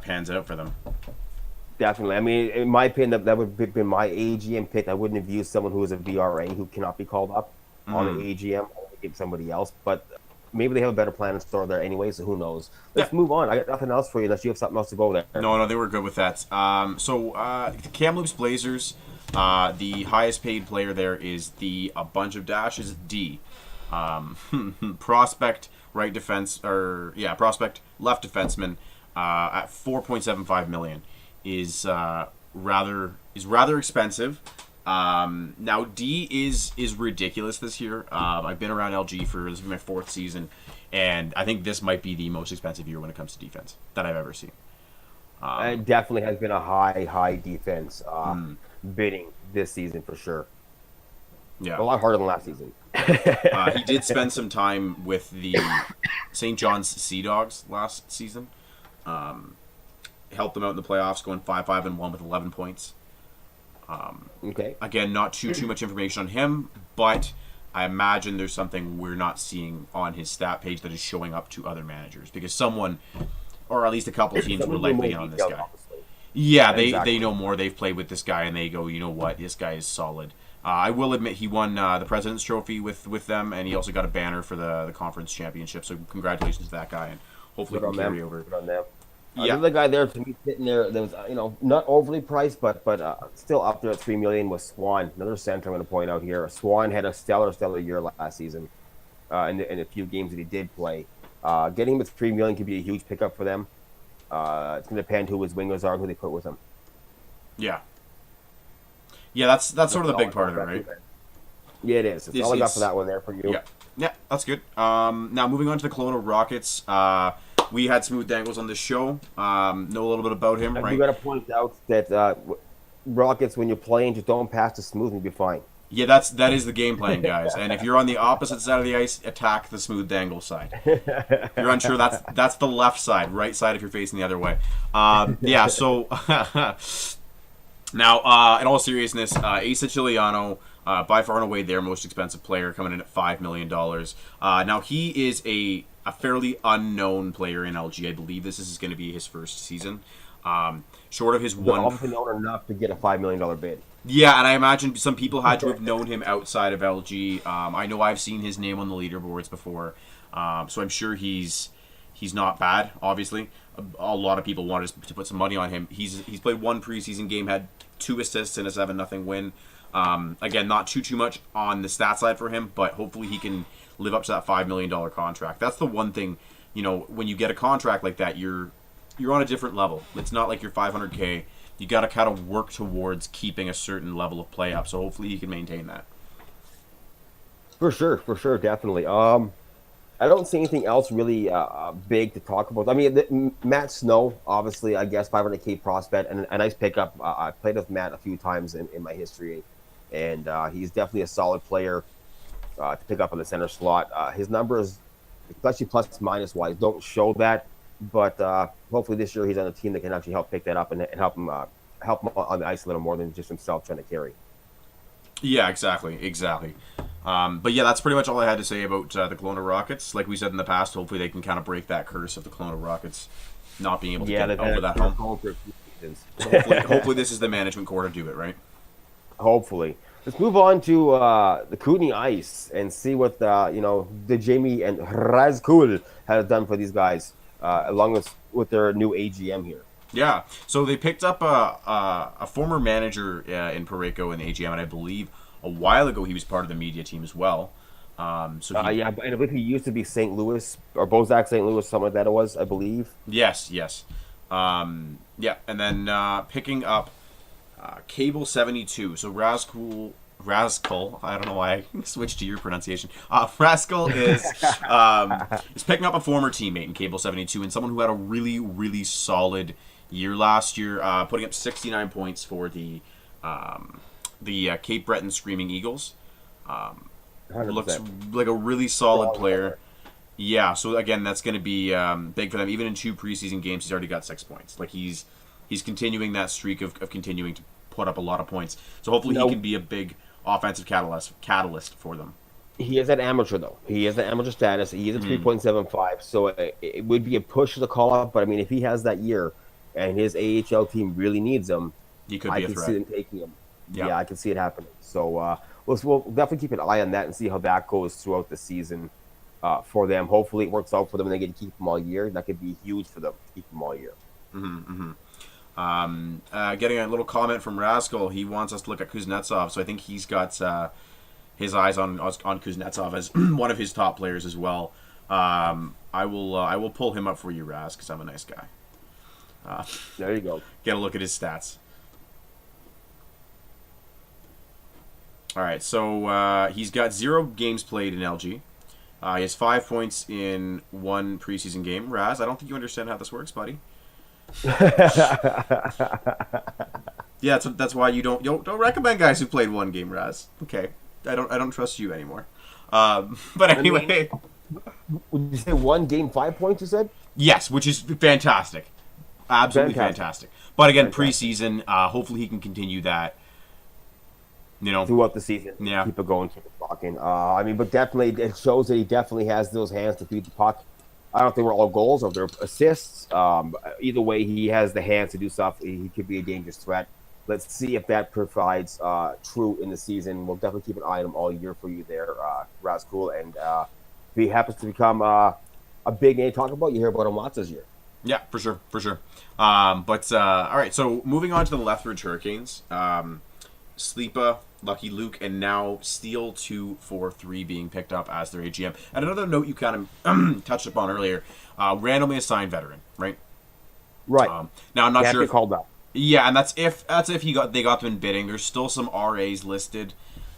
pans out for them. Definitely. I mean, in my opinion, that would have been my AGM pick. I wouldn't have used someone who is a VRA who cannot be called up on the AGM. I would give somebody else, but maybe they have a better plan in store there anyway, so who knows. Let's move on. I got nothing else for you unless you have something else to go there. No, they were good with that. The Kamloops Blazers, the highest paid player there is a bunch of dashes D. Prospect left defenseman at $4.75 million is rather expensive. Now D is ridiculous this year. I've been around LG this is my 4th season, and I think this might be the most expensive year when it comes to defense that I've ever seen. It definitely has been a high defense bidding this season for sure. Yeah, a lot harder than last season. He did spend some time with the St. John's Sea Dogs last season. Helped them out in the playoffs, going 5-5-1 with 11 points. Okay. Again, not too much information on him, but I imagine there's something we're not seeing on his stat page that is showing up to other managers, because someone, or at least a couple teams, were likely in on this guy. Obviously. Yeah, they know more. They've played with this guy, and they go, you know what, this guy is solid. I will admit he won the President's Trophy with them, and he also got a banner for the conference championship. So congratulations to that guy, and hopefully he can carry over. Good on them. Yeah, the guy there to me sitting there that was not overly priced, but still up there at $3 million was Swan, another center I'm going to point out here. Swan had a stellar year last season, in a few games that he did play. Getting him at $3 million could be a huge pickup for them. It's going to depend who his wingers are and who they put with him. Yeah, that's sort of the big part of it, right? Yeah, it is. That's all I got for that one there for you. Yeah, that's good. Now moving on to the Kelowna Rockets. We had Smooth Dangles on this show. Know a little bit about him, right? You got to point out that Rockets, when you're playing, just don't pass to Smooth and you'll be fine. Yeah, that is the game plan, guys. And if you're on the opposite side of the ice, attack the Smooth Dangle side. If you're unsure, that's the left side. Right side if you're facing the other way. So now, in all seriousness, Asa Chiliano, by far and away their most expensive player, coming in at $5 million. Now, he is a fairly unknown player in LG. I believe this is going to be his first season. Short of his one... obviously known enough to get a $5 million bid. Yeah, and I imagine some people had to have known him outside of LG. I know I've seen his name on the leaderboards before, so I'm sure he's not bad, obviously. A lot of people wanted to put some money on him. He's played one preseason game, had 2 assists and a 7-0 win. Again, not too much on the stat side for him, but hopefully he can live up to that $5 million contract. That's the one thing, when you get a contract like that, you're on a different level. It's not like you're $500K. You got to kind of work towards keeping a certain level of play up. So hopefully he can maintain that. For sure, definitely. I don't see anything else really big to talk about. I mean, Matt Snow, obviously, I guess 500K prospect and a nice pickup. I played with Matt a few times in my history, and he's definitely a solid player to pick up on the center slot. His numbers, especially plus minus wise, don't show that, but hopefully this year he's on a team that can actually help pick that up and help him on the ice a little more than just himself trying to carry. Yeah, exactly. But yeah, that's pretty much all I had to say about the Kelowna Rockets. Like we said in the past, hopefully they can kind of break that curse of the Kelowna Rockets not being able to get over that hump. Hopefully this is the management core to do it, right? Hopefully. Let's move on to the Kootenay Ice and see what the Jamie and Razkul has done for these guys, along with their new AGM here. Yeah, so they picked up a former manager in Parayko in the AGM, and I believe a while ago he was part of the media team as well. And I believe he used to be St. Louis or Bozak St. Louis, something like that it was, I believe. Yes. And then picking up Cable 72. So Razkul, I don't know why I switched to your pronunciation. Razkul is picking up a former teammate in Cable 72 and someone who had a really, really solid year last year, putting up 69 points for the Cape Breton Screaming Eagles. 100%. Looks like a really solid Solid player. player. Yeah, so again, that's going to be big for them. Even in 2 preseason games, he's already got 6 points. Like he's continuing that streak of continuing to put up a lot of points. So hopefully he can be a big offensive catalyst for them. He is an amateur, though. He is an amateur status. He is a 3.75, so it would be a push to call up. But I mean, if he has that year, and his AHL team really needs him, He could I be a can threat. see them taking him. Yeah. Yeah, I can see it happening. So we'll definitely keep an eye on that and see how that goes throughout the season for them. Hopefully, it works out for them and they get to keep him all year. That could be huge for them to keep him all year. Getting a little comment from Rascal. He wants us to look at Kuznetsov, so I think he's got his eyes on Kuznetsov as one of his top players as well. I will pull him up for you, Raz, because I'm a nice guy. There you go. Get a look at his stats. All right, so he's got 0 games played in LG. He has 5 points in 1 preseason game. Raz, I don't think you understand how this works, buddy. Yeah, that's why you don't recommend guys who played 1 game, Raz. Okay, I don't trust you anymore. But anyway, Would you say 1 game, 5 points? You said. yes, which is fantastic, absolutely fantastic. But again, Fantastic. preseason, hopefully he can continue that. You know, Throughout the season, Yeah. keep it going, keep it talking. I mean, but definitely, it shows that he definitely has those hands to feed the puck. I don't think we're all goals or they're assists. Either way, he has the hands to do stuff. He could be a dangerous threat. Let's see if that provides true in the season. We'll definitely keep an eye on him all year for you there, Razkul. And if he happens to become a big name to talk about, you hear about him lots this year. yeah, for sure. All right, so moving on to the Lethbridge Hurricanes. Sleepa, Lucky Luke, and now Steel 243 being picked up as their AGM. And another note you kind of touched upon earlier, randomly assigned veteran, right? Right. Now I'm not Can't sure. get called up. Yeah, and that's if they got them in bidding. There's still some RAs listed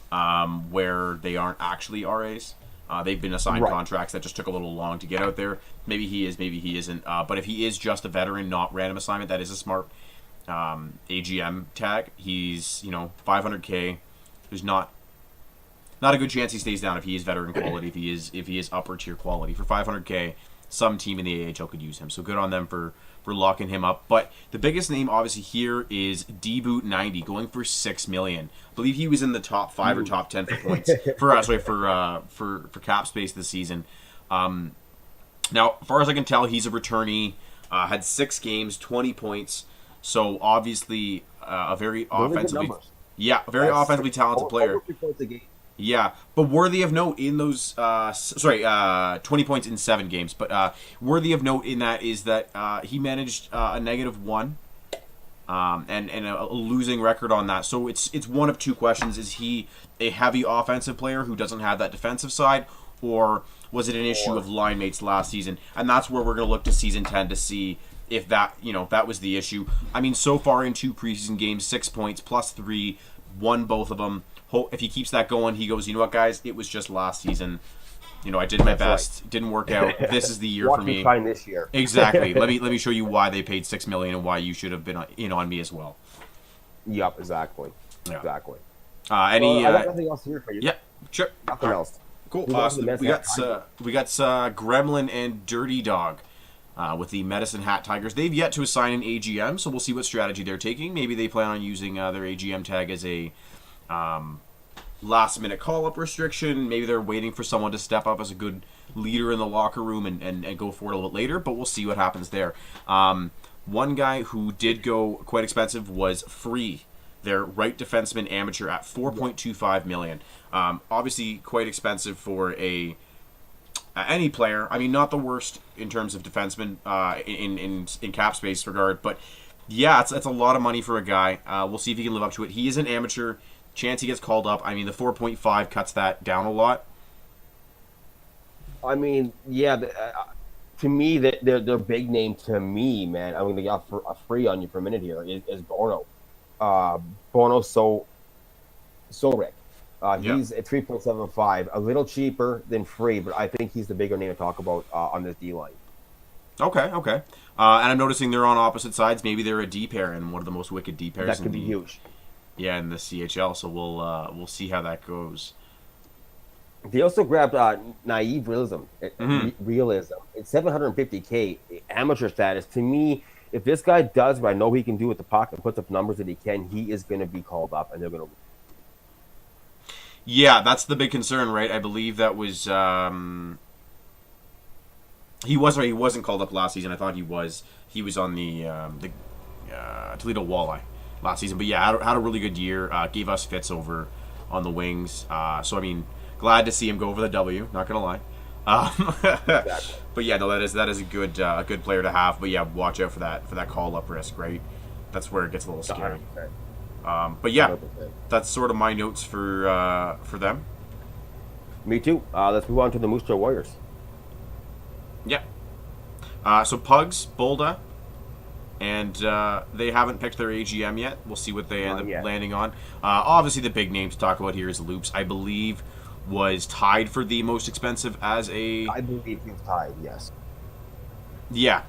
where they aren't actually RAs. They've been assigned Right. contracts that just took a little long to get out there. Maybe he is, maybe he isn't. But if he is just a veteran, not random assignment, that is a smart AGM tag. He's 500K. There's not a good chance he stays down if he is veteran quality. If he is upper tier quality for 500K, some team in the AHL could use him. So good on them for locking him up. But the biggest name obviously here is D-Boot 90 going for $6 million. I believe he was in the top 5 or top 10 for points for cap space this season. Now, as far as I can tell, he's a returnee. Had 6 games, 20 points. So obviously a very Those are good offensively, numbers. very That's offensively talented player. Over 3 points a game. Yeah, but worthy of note in those 20 points in 7 games. But worthy of note in that is that he managed a -1 and a losing record on that. So it's one of 2 questions: is he a heavy offensive player who doesn't have that defensive side, or was it an issue of line mates last season? And that's where we're going to look to season 10 to see if that that was the issue. I mean, so far in 2 preseason games, 6 points plus 3, won both of them. If he keeps that going, he goes, you know what, guys, it was just last season. I did my best. Didn't work out. This is the year Watch for me me. shine this year. Exactly. Let me show you why they paid $6 million and why you should have been in on me as well. Yep, exactly. Yeah. Exactly. I got nothing else here for you. yeah, sure. Nothing All right. else. Cool. Move on to the So men's we got hat. Gremlin and Dirty Dog with the Medicine Hat Tigers. They've yet to assign an AGM, so we'll see what strategy they're taking. Maybe they plan on using their AGM tag as a last-minute call-up restriction. Maybe they're waiting for someone to step up as a good leader in the locker room and go for it a little bit later, but we'll see what happens there. One guy who did go quite expensive was Free, their right defenseman amateur at $4.25 million. Obviously quite expensive for any player. I mean, not the worst in terms of defenseman in cap space regard, but yeah, it's a lot of money for a guy. We'll see if he can live up to it. He is an amateur. Chance he gets called up. I mean, the 4.5 cuts that down a lot. I mean, yeah. To me, their big name to me, man. I'm going to get a free on you for a minute here. Is Bono, Bono Sorek. He's at 3.75, a little cheaper than Free, but I think he's the bigger name to talk about on this D line. Okay, okay. And I'm noticing they're on opposite sides. Maybe they're a D pair and one of the most wicked D pairs That in could be the huge. in the CHL. So we'll see how that goes. They also grabbed Naive Mhm. Realism. It's 750K amateur status. To me, if this guy does what I know he can do with the puck and puts up numbers that he can, he is going to be called up, and they're going to. Yeah, that's the big concern, right? I believe that was he was he wasn't called up last season. I thought he was. He was on the Toledo Walleye last season. But yeah, had a really good year. Gave us fits over on the wings. So I mean, glad to see him go over the W. Not gonna lie. Exactly. But yeah, no, that is a good player to have. But yeah, watch out for that call up risk, right? That's where it gets a little scary. 100%. But yeah, 100%. that's sort of my notes for them. Me too. Let's move on to the Moose Jaw Warriors. Yeah. So Pugs, Bolda, and they haven't picked their AGM yet. We'll see what they end Not up yet. landing on. Obviously, the big name to talk about here is Loops. I believe was tied for the most expensive as a I believe he's tied. Yes. yeah.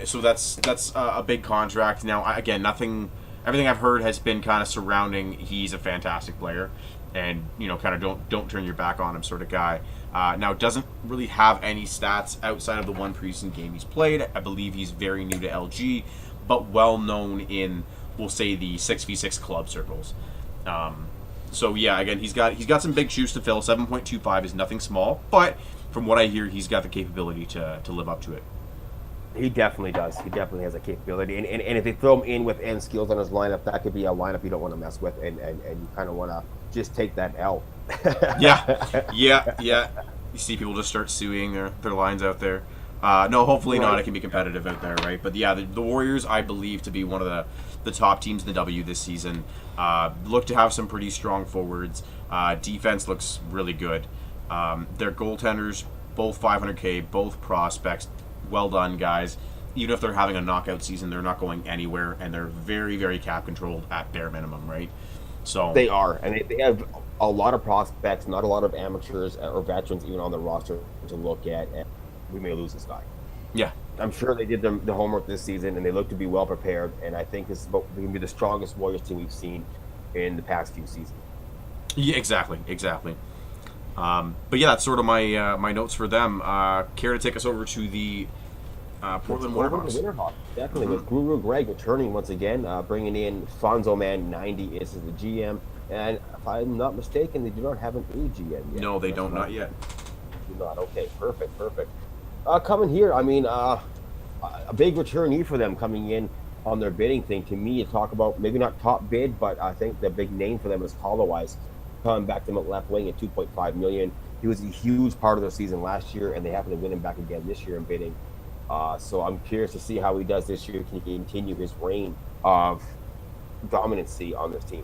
So that's a big contract. Now again, nothing. Everything I've heard has been kind of surrounding. He's a fantastic player, and kind of don't turn your back on him sort of guy. Now doesn't really have any stats outside of the one preseason game he's played. I believe he's very new to LG, but well known in we'll say the 6v6 club circles. So yeah, again he's got some big shoes to fill. 7.25 is nothing small, but from what I hear, he's got the capability to live up to it. He definitely does. He definitely has a capability. And if they throw him in with end skills on his lineup, that could be a lineup you don't want to mess with, and you kind of want to just take that L. Yeah, yeah. You see people just start suing their lines out there. No, hopefully not. Right. It can be competitive out there, right? But yeah, the Warriors, I believe, to be one of the top teams in the W this season. Look to have some pretty strong forwards. Defense looks really good. Their goaltenders, both 500K, both prospects. Well done, guys. Even if they're having a knockout season, they're not going anywhere, and they're very, very cap controlled at bare minimum, right? So They are, and they have a lot of prospects, not a lot of amateurs or veterans even on the roster to look at. And we may lose this guy. yeah, I'm sure they did the homework this season, and they look to be well prepared. And I think this is going to be the strongest Warriors team we've seen in the past few seasons. yeah, exactly. But yeah, that's sort of my notes for them. Care to take us over to the Portland Winterhawks? Winterhawks, definitely with Guru Greg returning once again, bringing in Fonzo Man 90 is the GM, and if I'm not mistaken, they do not have an AGM yet. No, they That's don't. not- Not yet. do not. Okay, perfect. Coming here, I mean, a big returnee for them coming in on their bidding thing. To me, to talk about maybe not top bid, but I think the big name for them is Hollowise coming back to them at left wing at 2.5 million. He was a huge part of their season last year, and they happen to win him back again this year in bidding. So I'm curious to see how he does this year. Can he continue his reign of dominancy on this team?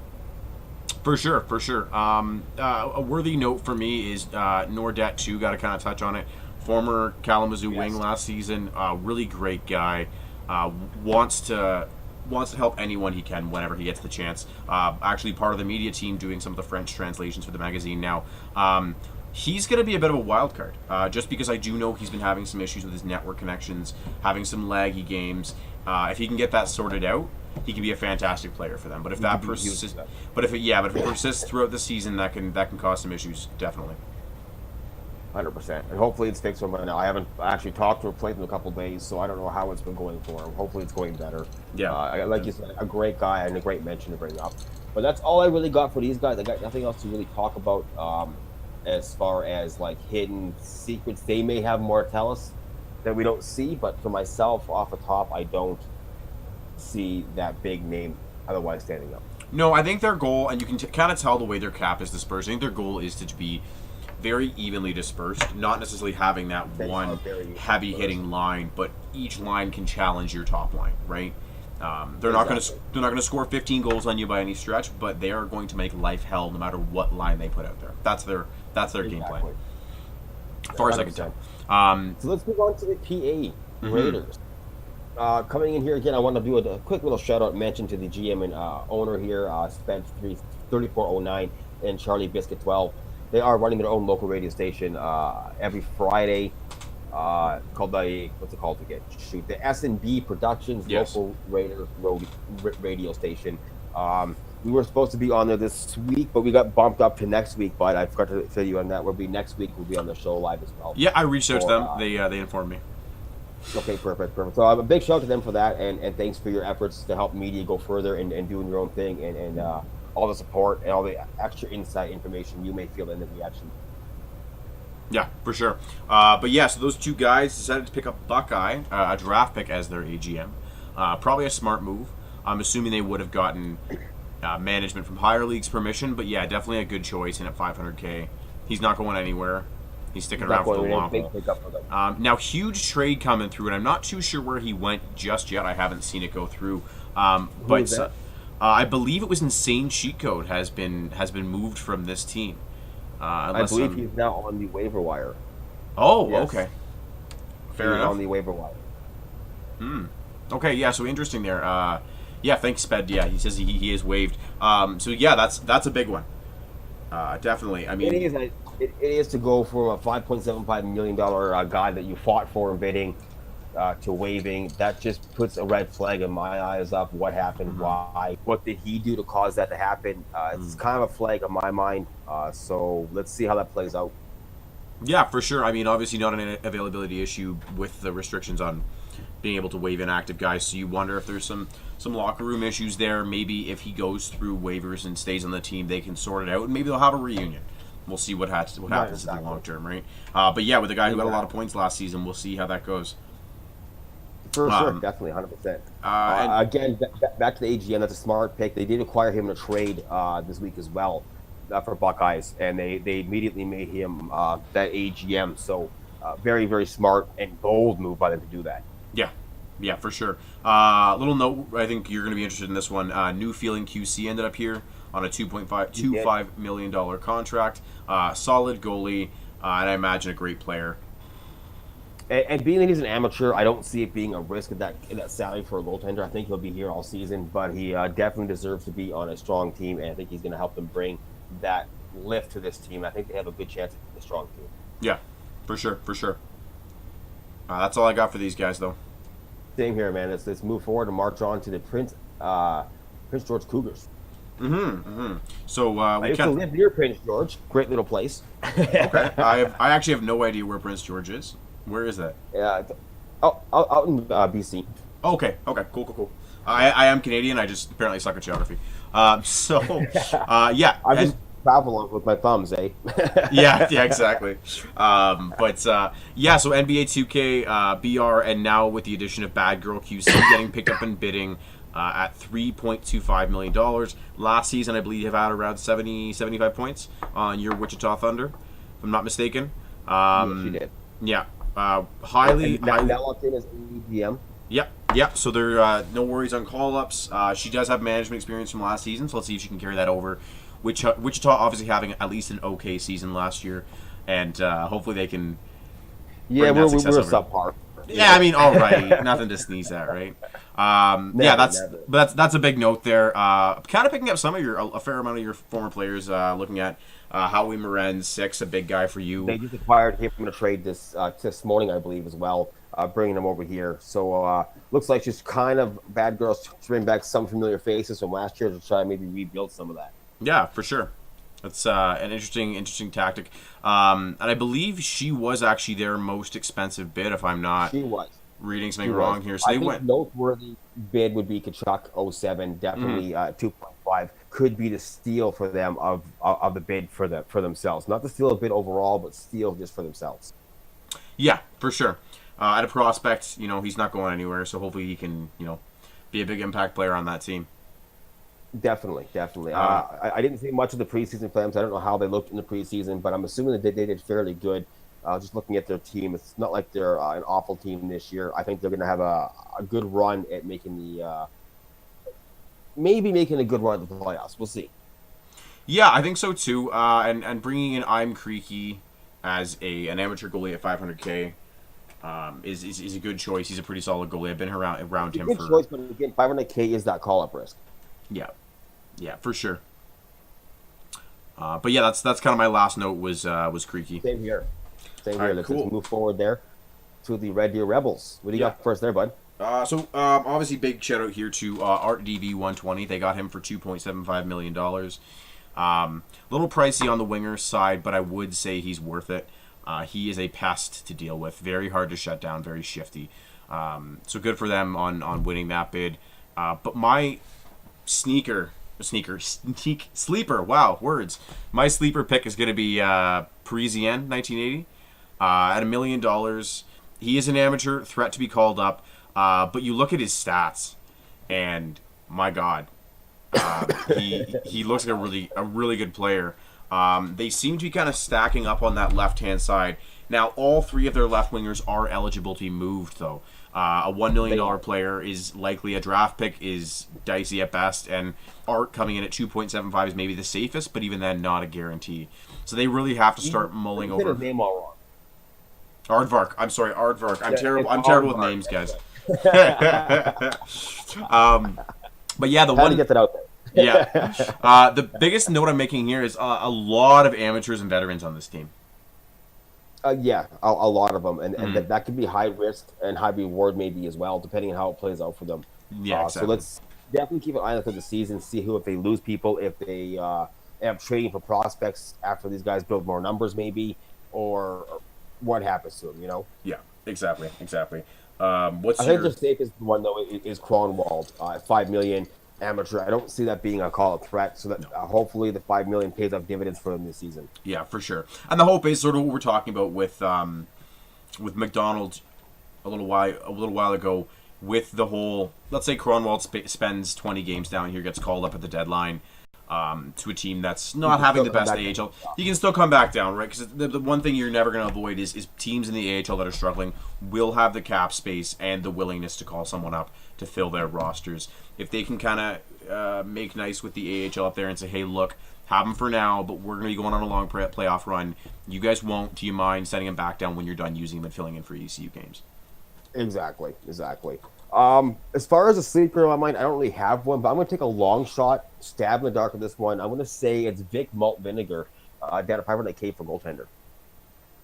For sure. A worthy note for me is Nordet too. Got to kind of touch on it. Former Kalamazoo Yes. wing last season. Really great guy. Wants to help anyone he can whenever he gets the chance. Actually, part of the media team doing some of the French translations for the magazine now. He's going to be a bit of a wild card, just because I do know he's been having some issues with his network connections, having some laggy games. If he can get that sorted out, he can be a fantastic player for them. But if that could be huge persists, for them. but if it persists throughout the season, that can cause some issues, definitely. 100%. And hopefully it's fixed for him now. I haven't actually talked to or played in a couple days, so I don't know how it's been going for him. Hopefully it's going better. Yeah. Like you said, a great guy and a great mention to bring up. But that's all I really got for these guys. I got nothing else to really talk about as far as like hidden secrets. They may have more to tell us that we don't see, but for myself, off the top, I don't see that big name otherwise standing up. No, I think their goal, and you can kind of tell the way their cap is dispersed. I think their goal is to be very evenly dispersed, not necessarily having that They are one very heavy hitting line, but each line can challenge your top line, right? They're not going to Exactly. they're not going to score 15 goals on you by any stretch, but they are going to make life hell no matter what line they put out there. That's their game plan, Exactly. as far as I can tell. 100%. So let's move on to the PA Raiders. Coming in here again, I want to do a quick little shout out mention to the GM and owner here, Spence 3409 and Charlie Biscuit 12. They are running their own local radio station every Friday called the what's it called again? Shoot, the S&B Productions Yes. local radio station. We were supposed to be on there this week, but we got bumped up to next week. But I forgot to fill you on that. We'll be next week. We'll be on the show live as well. Yeah, I reached out to Or, them. They informed me. Okay, perfect. So a big shout out to them for that, and thanks for your efforts to help media go further and doing your own thing, and all the support and all the extra insight information you may feel in the reaction. Yeah, for sure. But yeah, so those two guys decided to pick up Buckeye, a draft pick as their AGM. Probably a smart move. I'm assuming they would have gotten management from higher leagues permission, but yeah, definitely a good choice. And at 500K, he's not going anywhere. He's sticking around for the long haul. Now, huge trade coming through, and I'm not too sure where he went just yet. I haven't seen it go through. But I believe it was Insane Cheat Code has been moved from this team. I believe he's now on the waiver wire. Oh, Yes. okay. Fair He's enough. on the waiver wire. Okay, yeah, so interesting there. Yeah, thanks, Sped. Yeah, he says he is waived. So yeah, that's a big one. Definitely. I mean, It is to go from a $5.75 million guy that you fought for in bidding to waiving. That just puts a red flag in my eyes of what happened, why, what did he do to cause that to happen. It's kind of a flag in my mind. So let's see how that plays out. yeah, for sure. I mean, obviously not an availability issue with the restrictions on being able to waive inactive guys. So you wonder if there's some locker room issues there. Maybe if he goes through waivers and stays on the team, they can sort it out, and maybe they'll have a reunion. We'll see what happens in the long term, right? But yeah, with a guy who got a lot of points last season, we'll see how that goes. For sure, definitely, 100%. Again, back to the AGM, that's a smart pick. They did acquire him in a trade this week as well for Buckeyes, and they immediately made him that AGM. So very, very smart and bold move by them to do that. Yeah, for sure. Little note, I think you're going to be interested in this one. New Feeling QC ended up here on a $2.5 million contract. Solid goalie, and I imagine a great player. And being that he's an amateur, I don't see it being a risk of that salary for a goaltender. I think he'll be here all season, but he definitely deserves to be on a strong team, and I think he's going to help them bring that lift to this team. I think they have a good chance at a strong team. Yeah, for sure. That's all I got for these guys, though. Same here, man. Let's move forward and march on to the Prince George Cougars. So I used to live near Prince George. Great little place. Okay. I actually have no idea where Prince George is. Where is that? Yeah, out in BC. Okay. Cool. I am Canadian. I just apparently suck at geography. Yeah. I just travel with my thumbs, eh? yeah, exactly. Yeah, so NBA 2K, BR, and now with the addition of Bad Girl QC getting picked up and bidding at $3.25 million. Last season, I believe, you have had around 75 points on your Wichita Thunder, if I'm not mistaken. Yes, you did. Yeah. Highly. Now locked in as AGM. Yep. So there no worries on call-ups. She does have management experience from last season, so let's see if she can carry that over. Wichita obviously having at least an okay season last year, and hopefully they can. Yeah, we're subpar. Yeah, I mean, all right, nothing to sneeze at, right? That's a big note there. Kind of picking up a fair amount of your former players. Looking at Howie Morenz, 6, a big guy for you. They just acquired him in a trade this morning, I believe, as well, bringing him over here. So looks like she's kind of Bad Girls to bring back some familiar faces from last year to try and maybe rebuild some of that. Yeah, for sure. That's an interesting tactic. And I believe she was actually their most expensive bid, if I'm not reading something wrong here. So they went. Noteworthy bid would be Kachuk 07, definitely 2.5. Could be the steal for them of the bid for themselves. Not the steal a bid overall, but steal just for themselves. Yeah, for sure. At a prospect, he's not going anywhere, so hopefully he can, be a big impact player on that team. Definitely. I didn't see much of the preseason plans. I don't know how they looked in the preseason, but I'm assuming that they did fairly good. Just looking at their team, it's not like they're an awful team this year. I think they're going to have a good run at making maybe making a good run at the playoffs. We'll see. Yeah, I think so too. And bringing in I'm Creaky as an amateur goalie at 500K is a good choice. He's a pretty solid goalie. I've been around him for. Choice, but again, 500K is that call-up risk. Yeah, for sure. But yeah, that's kind of my last note was Creaky. Same here. Right, Let's cool. move forward there. to the Red Deer Rebels. What do you got first there, bud? Obviously, big shout out here to Art DV 120. They got him for $2.75 million. Little pricey on the winger side, but I would say he's worth it. He is a pest to deal with. Very hard to shut down. Very shifty. So good for them on winning that bid. But my sleeper. Wow, words. My sleeper pick is going to be Parisienne, 1980, at $1 million. He is an amateur, threat to be called up. But you look at his stats, and my God, he looks like a really good player. They seem to be kind of stacking up on that left hand side. Now, all three of their left wingers are eligible to be moved, though. A $1 million player is likely a draft pick, is dicey at best, and Art coming in at 2.75 is maybe the safest, but even then, not a guarantee. So they really have to start mulling over. His name all wrong. Aardvark. I'm sorry, Aardvark. I'm Yeah, terrible. it's I'm terrible with Aardvark. names, guys. But yeah, the Had to one. get that out there. Yeah. The biggest note I'm making here is a lot of amateurs and veterans on this team. Yeah, a lot of them, and Mhm. that could be high risk and high reward maybe as well, depending on how it plays out for them. Yeah, exactly. So let's definitely keep an eye on the season, see who if they lose people, if they end up trading for prospects after these guys build more numbers, maybe, or what happens to them. You know, Yeah, exactly. What's I think your? the safest one though is Cronwald at $5 million amateur. I don't see that being a call of threat, so that hopefully the $5 million pays off dividends for them this season. Yeah, for sure. And the hope is sort of what we're talking about with McDonald a little while ago with the whole. Let's say Cronwald spends 20 games down here, gets called up at the deadline. To a team that's not having the best AHL, he can still come back down, right? Because the one thing you're never going to avoid is teams in the AHL that are struggling will have the cap space and the willingness to call someone up to fill their rosters. If they can kind of make nice with the AHL up there and say, hey, look, have him for now, but we're going to be going on a long playoff run. You guys won't. Do you mind sending him back down when you're done using him and filling in for ECU games? Exactly. As far as a sleeper in my mind, I don't really have one, but I'm going to take a long shot, stab in the dark with this one. I'm going to say it's Vic Malt Vinegar, down at 500K for goaltender.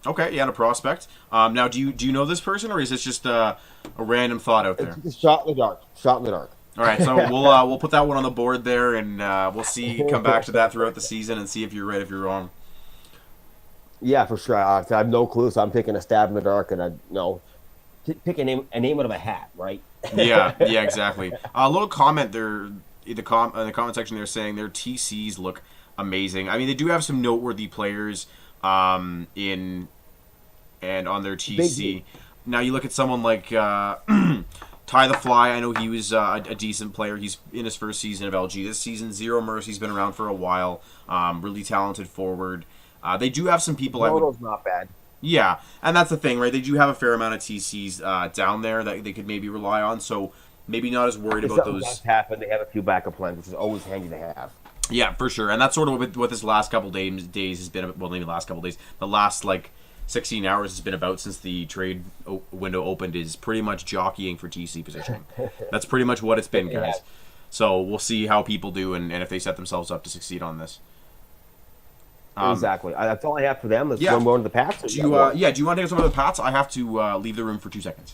Okay, yeah, and a prospect. Now, do you know this person, or is this just a random thought out there? It's just shot in the dark. All right, so we'll put that one on the board there, and we'll come back to that throughout the season and see if you're right, if you're wrong. Yeah, for sure. I have no clue, so I'm taking a stab in the dark, and pick a name out of a hat, right? Yeah, exactly. A little comment there in the comment section. They're saying their TCs look amazing. I mean, they do have some noteworthy players in and on their TC. Now you look at someone like Ty the Fly. I know he was a decent player. He's in his first season of LG this season. Zero Mercy. He's been around for a while. Really talented forward. They do have some people. Photo's not bad. Yeah, and that's the thing, right? They do have a fair amount of TCs down there that they could maybe rely on, so maybe not as worried about those. Does happen. They have a few backup plans, which is always handy to have. Yeah, for sure, and that's sort of what this last couple days has been. Well, maybe the last couple days, the last 16 hours has been about since the trade window opened is pretty much jockeying for TC positioning. That's pretty much what it's been, guys. Yeah. So we'll see how people do and if they set themselves up to succeed on this. Exactly. That's all I have for them. Let's yeah. go more to the Pats. Do you want to take us over to the Pats? I have to leave the room for 2 seconds.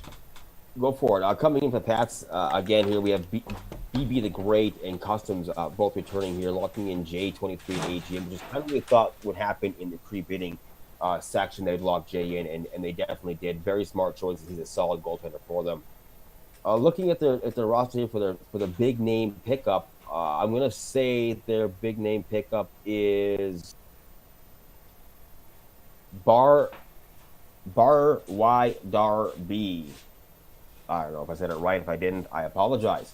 Go for it. Coming in for the Pats, again, here we have BB the Great and Customs both returning here, locking in J23 and AGM, which is kind of what we thought would happen in the pre-bidding section. They'd lock Jay in, and they definitely did. Very smart choices. He's a solid goaltender for them. Looking at their roster here for their big name pickup, I'm going to say their big name pickup is Bar Y Dar B. I don't know if I said it right. If I didn't, I apologize.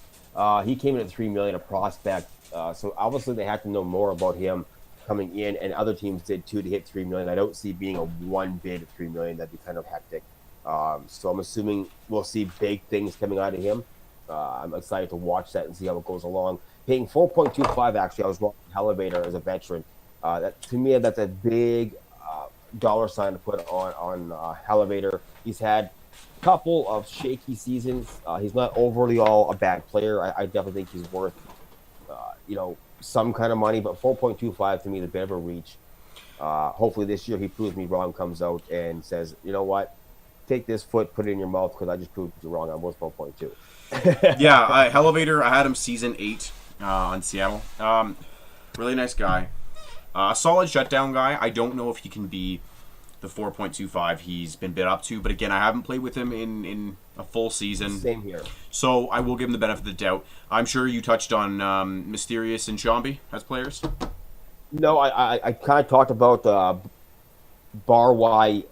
He came in at $3 million, a prospect. So obviously they had to know more about him coming in, and other teams did too to hit $3 million. I don't see being a one bid at $3 million. That'd be kind of hectic. So I'm assuming we'll see big things coming out of him. I'm excited to watch that and see how it goes along. Paying 4.25, actually, I was wrong. Elevator as a veteran. That to me, that's a big dollar sign to put on Elevator. He's had a couple of shaky seasons. He's not overly all a bad player. I definitely think he's worth some kind of money, but 4.25 to me is a bit of a reach. Hopefully this year he proves me wrong, comes out and says, you know what, take this foot, put it in your mouth because I just proved you wrong on 4.2. Yeah, Elevator, I had him season 8 on Seattle. Really nice guy. A solid shutdown guy. I don't know if he can be the 4.25 he's been bid up to, but again, I haven't played with him in a full season. Same here. So I will give him the benefit of the doubt. I'm sure you touched on Mysterious and Shambi as players. No, I kind of talked about Bar Y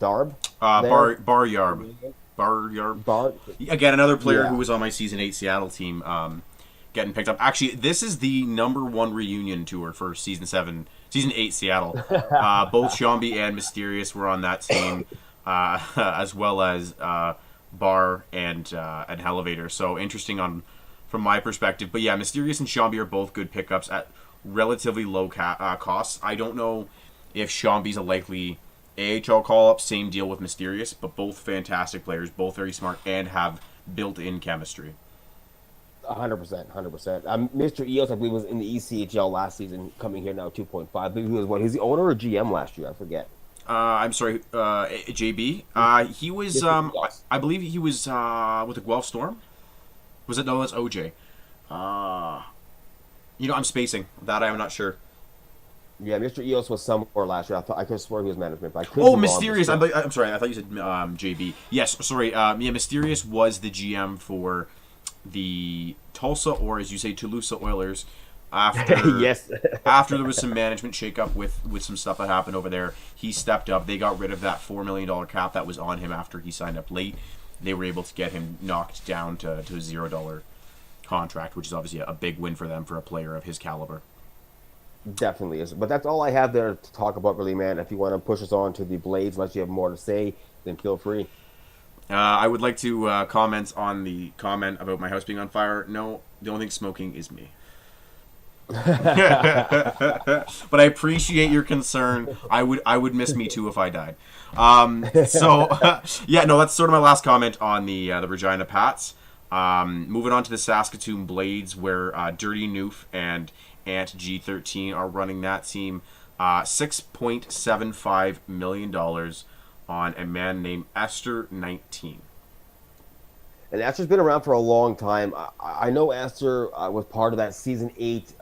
Darb. Bar Yarb. Bar Yarb. Bar. Again, another player Yeah. who was on my season 8 Seattle team getting picked up. Actually, this is the #1 reunion tour for season 8 Seattle. Both Shambi and Mysterious were on that team, as well as Bar and Elevator. So interesting from my perspective. But yeah, Mysterious and Shambi are both good pickups at relatively low costs. I don't know if Shambi's a likely AHL call-up. Same deal with Mysterious, but both fantastic players, both very smart, and have built-in chemistry. 100%. Mr. Eos, I believe, was in the ECHL last season, coming here now 2.5. I believe he was what? He's the owner or GM last year? I forget. I'm sorry, JB. He was, I believe he was with the Guelph Storm. Was it? No, that's OJ. I'm spacing. That I'm not sure. Yeah, Mr. Eos was somewhere last year. I could swear he was management, but I couldn't. Mysterious. I'm sorry. I thought you said JB. Yes, sorry. Mysterious was the GM for the Tulsa, or as you say, Toulouse Oilers. After yes, after there was some management shakeup with some stuff that happened over there, he stepped up. They got rid of that $4 million cap that was on him after he signed up late. They were able to get him knocked down to a $0 contract, which is obviously a big win for them for a player of his caliber. definitely is. But that's all I have there to talk about, really, man. If you want to push us on to the Blades, unless you have more to say, then feel free. I would like to comment on the comment about my house being on fire. No, the only thing smoking is me. But I appreciate your concern. I would miss me too if I died. That's sort of my last comment on the Regina Pats. Moving on to the Saskatoon Blades, where Dirty Noof and Ant G13 are running that team. $6.75 million on a man named Esther 19. And Esther's been around for a long time. I know Esther was part of that season 8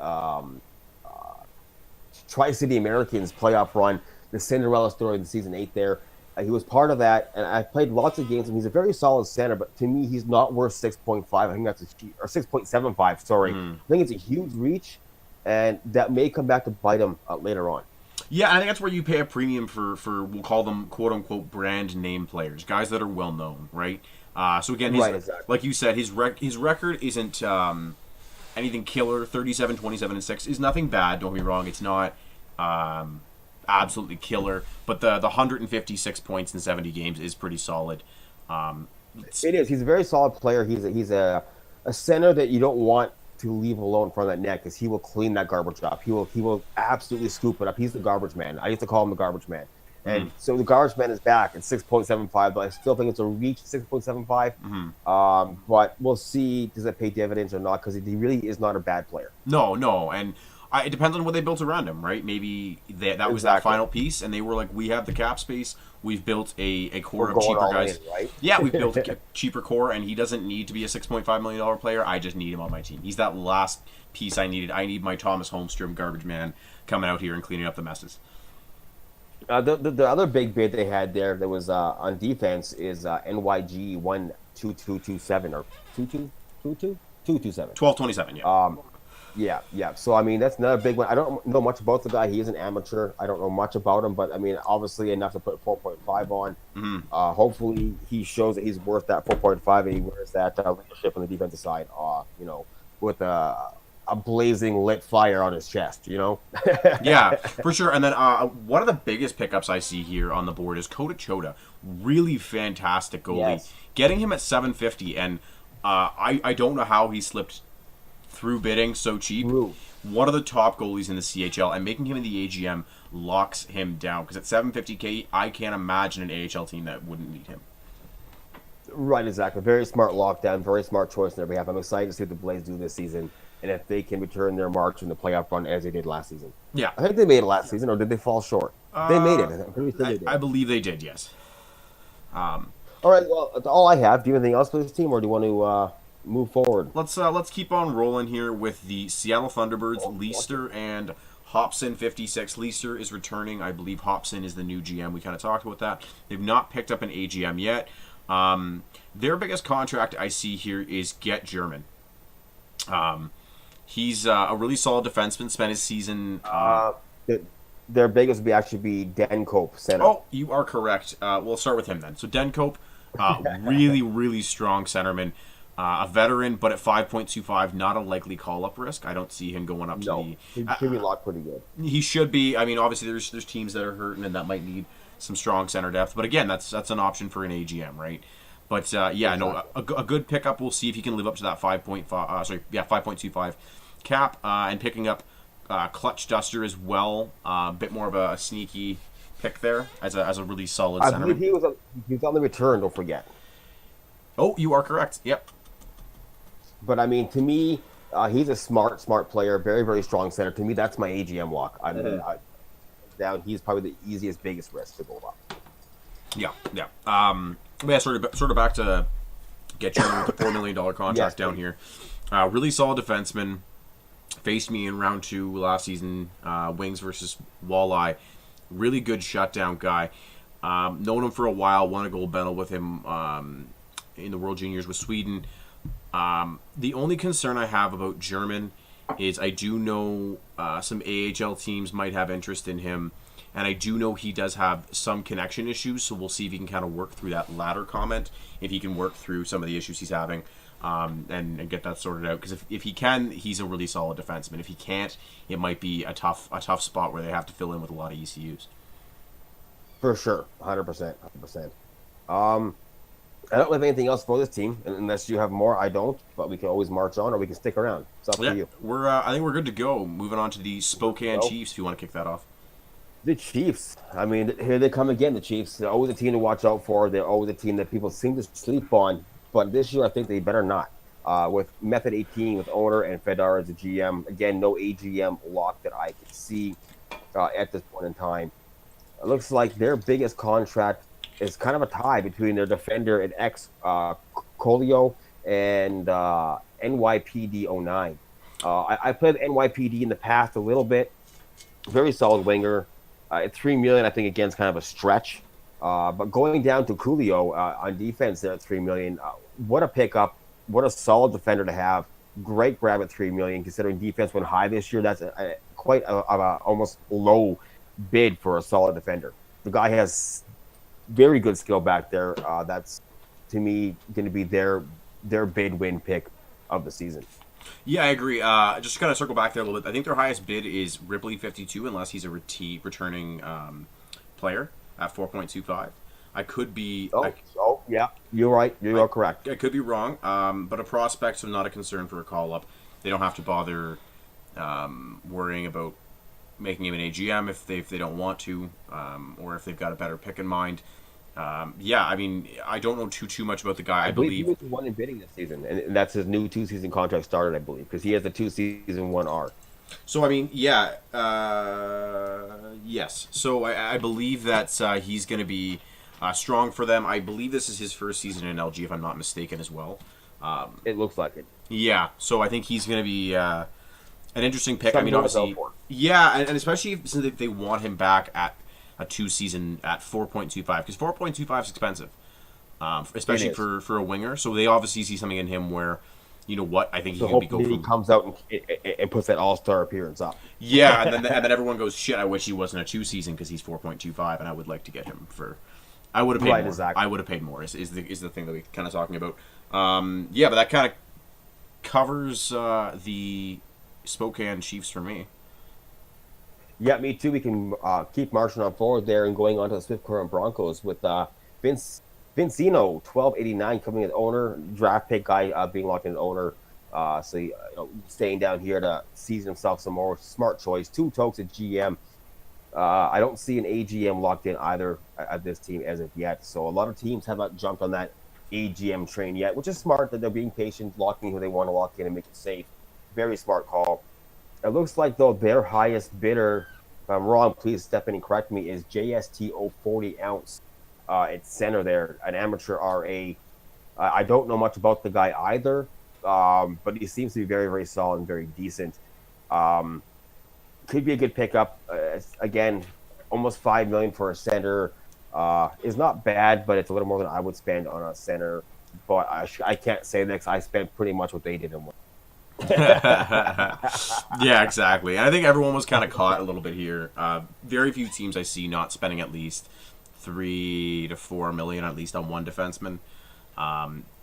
Tri-City Americans playoff run, the Cinderella story in season 8 there. He was part of that, and I played lots of games, and he's a very solid center, but to me, he's not worth 6.5. I think that's or 6.75, sorry. I think it's a huge reach, and that may come back to bite him later on. Yeah, I think that's where you pay a premium for we'll call them quote-unquote brand name players, guys that are well-known, right? So again, exactly. Like you said, his record isn't anything killer. 37, 27, and 6 is nothing bad, don't get me wrong. It's not absolutely killer, but the 156 points in 70 games is pretty solid. It is. He's a very solid player. He's a center that you don't want to leave alone in front of that net because he will clean that garbage up. He will absolutely scoop it up. He's the garbage man. I used to call him the garbage man. And so the garbage man is back at 6.75, but I still think it's a reach 6.75. But we'll see, does it pay dividends or not, because he really is not a bad player. No, and it depends on what they built around him, right? Maybe that was that final piece, and they were like, we have the cap space, we've built a core of cheaper guys. Right? Yeah, we've built a cheaper core, and he doesn't need to be a $6.5 million player. I just need him on my team. He's that last piece I needed. I need my Thomas Holmstrom garbage man coming out here and cleaning up the messes. The other big bid they had there that was on defense is NYG 12227 or 227. 1227, yeah. Yeah. So, I mean, that's another big one. I don't know much about the guy. He is an amateur. I don't know much about him, but, I mean, obviously enough to put 4.5 on. Hopefully he shows that he's worth that 4.5 and he wears that leadership on the defensive side, with a blazing lit fire on his chest, Yeah, for sure. And then one of the biggest pickups I see here on the board is Kota Chota. Really fantastic goalie. Yes. Getting him at 750, and I don't know how he slipped through bidding so cheap. One of the top goalies in the CHL, and making him in the AGM locks him down, because at 750K, I can't imagine an AHL team that wouldn't need him. Right, exactly. Very smart lockdown, very smart choice on their behalf. I'm excited to see what the Blades do this season, and if they can return their march in the playoff run as they did last season. Yeah. I think they made it last season, or did they fall short? They made it. I'm pretty sure they did. I believe they did, yes. All right, well, that's all I have. Do you have anything else for this team, or do you want to move forward? Let's keep on rolling here with the Seattle Thunderbirds, Leister and Hobson 56. Leister is returning. I believe Hobson is the new GM. We kind of talked about that. They've not picked up an AGM yet. Their biggest contract I see here is Get German. He's a really solid defenseman. Spent his season. Their biggest would actually be Dan Cope, center. Oh, you are correct. We'll start with him then. So Den Cope, really, really strong centerman. A veteran, but at 5.25, not a likely call-up risk. I don't see him going up to No, the... he should be locked pretty good. He should be. I mean, obviously, there's teams that are hurting and that might need some strong center depth. But again, that's an option for an AGM, right? But yeah, no, a good pickup. We'll see if he can live up to that 5.25 cap, and picking up Clutch Duster as well. A bit more of a sneaky pick there as a really solid I centerman. believe he was on the return. Don't forget. Oh, you are correct. Yep. But I mean, to me, he's a smart player, very, very strong center. To me, that's my AGM lock. I mean, down, he's probably the easiest, biggest risk to go up. Yeah. Yeah, sort of back to Get German with the $4 million contract Yes, down here. Really solid defenseman. Faced me in round 2 last season, Wings versus Walleye. Really good shutdown guy. Known him for a while. Won a gold medal with him in the World Juniors with Sweden. The only concern I have about German is I do know some AHL teams might have interest in him, and I do know he does have some connection issues, so we'll see if he can kind of work through that latter comment, if he can work through some of the issues he's having, and get that sorted out. Because if he can, he's a really solid defenseman. If he can't, it might be a tough spot where they have to fill in with a lot of ECUs. For sure, 100%. I don't have anything else for this team, unless you have more. I don't, but we can always march on, or we can stick around. It's up to you. I think we're good to go. Moving on to the Spokane Go. Chiefs, if you want to kick that off. The Chiefs. I mean, here they come again, the Chiefs. They're always a team to watch out for. They're always a team that people seem to sleep on. But this year, I think they better not. With Method 18, with owner and Fedor as a GM. Again, no AGM lock that I can see at this point in time. It looks like their biggest contract is kind of a tie between their defender and Colio and NYPD 09. I played NYPD in the past a little bit. Very solid winger. At $3 million, I think again is kind of a stretch. But going down to Coolio on defense there at $3 million, what a pickup! What a solid defender to have. Great grab at $3 million, considering defense went high this year. That's quite a almost low bid for a solid defender. The guy has very good skill back there. That's to me going to be their bid win pick of the season. Yeah, I agree. Just to kind of circle back there a little bit, I think their highest bid is Ripley 52, unless he's a returning player at 4.25. I could be. Yeah, you're right. You are correct. I could be wrong, but a prospect, so not a concern for a call up. They don't have to bother worrying about making him an AGM if they don't want to, or if they've got a better pick in mind. Yeah, I mean, I don't know too much about the guy. I believe he was the one in bidding this season, and that's his new 2-season contract started, I believe, because he has the 2-season 1R. So I mean, yeah, yes. So I believe that he's going to be strong for them. I believe this is his first season in LG, if I'm not mistaken, as well. It looks like it. Yeah, so I think he's going to be an interesting pick. Something I mean, to look obviously, out for. yeah, and especially since they want him back at a 2-season at 4.25, because 4.25 is expensive, especially It is. for a winger. So they obviously see something in him where, you know what, I think he So can go hopefully he from. comes out and puts that all-star appearance up. Yeah, and then everyone goes, shit, I wish he wasn't a 2-season because he's 4.25, and I would like to get him for. I would have paid Right, more. exactly. I would have paid more. Is the thing that we're kind of talking about. Yeah, but that kind of covers the Spokane Chiefs for me. Yeah, me too. We can keep marching on forward there and going on to the Swift Current Broncos with Vincino, 1289 coming as owner, draft pick guy being locked in owner. Staying down here to season himself some more. Smart choice. 2 tokes at GM. I don't see an AGM locked in either at this team as of yet. So a lot of teams have not jumped on that AGM train yet, which is smart that they're being patient, locking who they want to lock in and make it safe. Very smart call. It looks like, though, their highest bidder, if I'm wrong, please step in and correct me, is JST 040 ounce. at center there, an amateur RA. I don't know much about the guy either, but he seems to be very, very solid and very decent. Could be a good pickup. Again, almost $5 million for a center is not bad, but it's a little more than I would spend on a center. But I can't say that 'cause I spent pretty much what they did in one. Yeah, exactly. And I think everyone was kind of caught a little bit here. Very few teams I see not spending at least $3 to $4 million at least on one defenseman.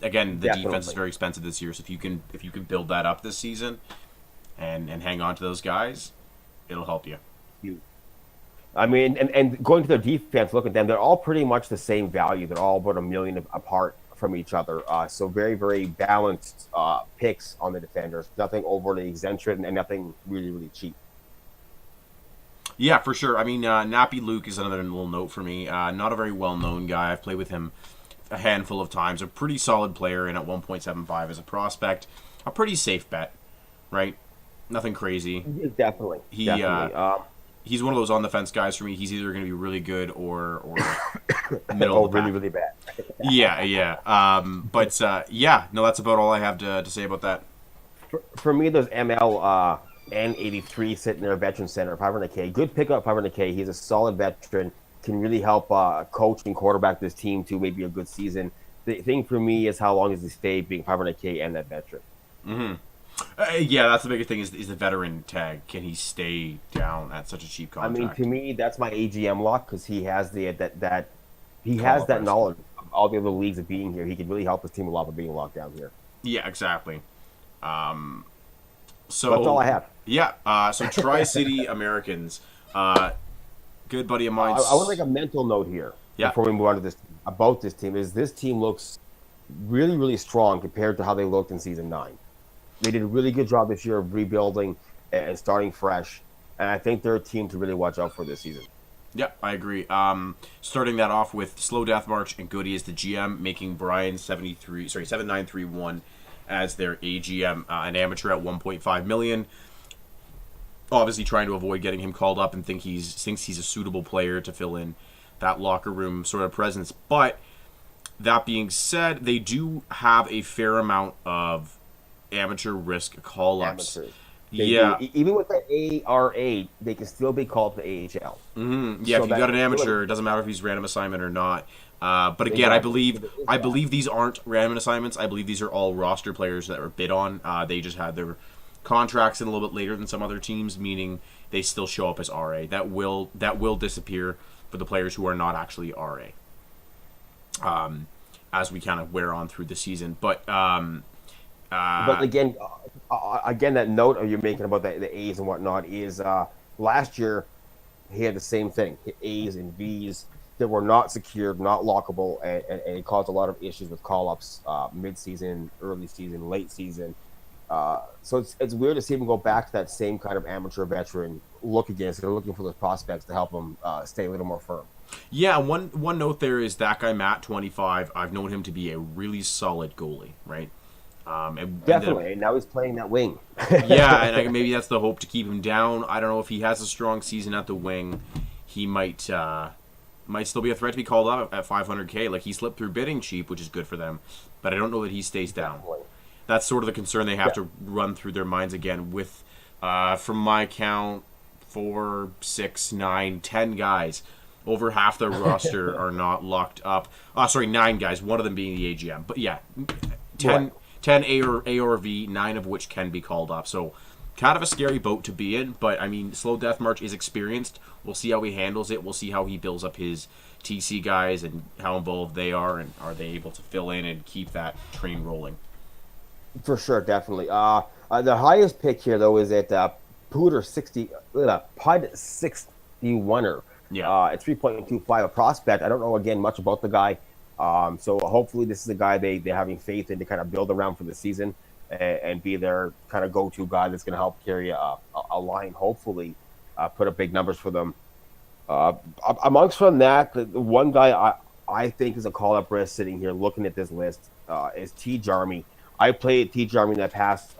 Again, the defense is very expensive this year, so if you can build that up this season and hang on to those guys, it'll help you. I mean, and going to their defense, look at them. They're all pretty much the same value. They're all about $1 million apart from each other. So very, very balanced picks on the defenders. Nothing overly eccentric and nothing really, really cheap. Yeah, for sure. I mean, Nappy Luke is another little note for me. Not a very well-known guy. I've played with him a handful of times. A pretty solid player, and at 1.75 as a prospect, a pretty safe bet, right? Nothing crazy. Definitely. He's one of those on-the-fence guys for me. He's either going to be really good or middle of the pack. Really, really bad. Yeah. No, that's about all I have to say about that. For me, there's ML N83 sitting there, veteran center, 500K. Good pickup, 500K. He's a solid veteran. Can really help coach and quarterback this team to maybe a good season. The thing for me is how long does he stay being 500K and that veteran? Mm-hmm. Yeah, that's the biggest thing is the veteran tag. Can he stay down at such a cheap contract? I mean, to me, that's my AGM lock because he has that knowledge of all the other leagues of being here. He could really help his team a lot by being locked down here. Yeah, exactly. So that's all I have. Yeah. So Tri-City Americans, good buddy of mine. I want to make a mental note here before we move on to this about this team. Is this team looks really, really strong compared to how they looked in season 9. They did a really good job this year of rebuilding and starting fresh, and I think they're a team to really watch out for this season. Yeah, I agree. Starting that off with Slow Death March and Goody as the GM, making Brian 7931 as their AGM, an amateur at $1.5 million. Obviously, trying to avoid getting him called up and thinks he's a suitable player to fill in that locker room sort of presence. But that being said, they do have a fair amount of amateur risk call-ups. Yeah. Even with the ARA, they can still be called to AHL. Mm-hmm. Yeah, so if you got an amateur, it doesn't matter if he's random assignment or not. But again, I believe these aren't random assignments. I believe these are all roster players that were bid on. They just had their contracts in a little bit later than some other teams, meaning they still show up as RA. That will disappear for the players who are not actually RA. As we kind of wear on through the season, but again, that note you're making about the A's and whatnot is last year he had the same thing. A's and V's that were not secured, not lockable, and it caused a lot of issues with call-ups mid-season, early season, late season. So it's weird to see him go back to that same kind of amateur veteran look again. So they're looking for those prospects to help them stay a little more firm. Yeah, one note there is that guy Matt 25. I've known him to be a really solid goalie, right? Definitely, and now he's playing that wing. Yeah, and maybe that's the hope to keep him down. I don't know if he has a strong season at the wing. He might still be a threat to be called up at 500K. Like, he slipped through bidding cheap, which is good for them, but I don't know that he stays down. That's sort of the concern they have to run through their minds again with, from my count, 4, 6, 9, 10 guys. Over half their roster are not locked up. 9 guys, one of them being the AGM. But yeah, 10 A or V, 9 of which can be called up. So kind of a scary boat to be in. But, I mean, Slow Death March is experienced. We'll see how he handles it. We'll see how he builds up his TC guys and how involved they are. And are they able to fill in and keep that train rolling? For sure, definitely. The highest pick here, though, is at Pud 61er. Yeah. It's 3.25 a prospect. I don't know, again, much about the guy. So hopefully this is a guy they're having faith in to kind of build around for the season and be their kind of go-to guy that's going to help carry a line, hopefully, put up big numbers for them. Amongst from that, the one guy I think is a call-up risk sitting here looking at this list is T. Jarmy. I played T. Jarmy in the past,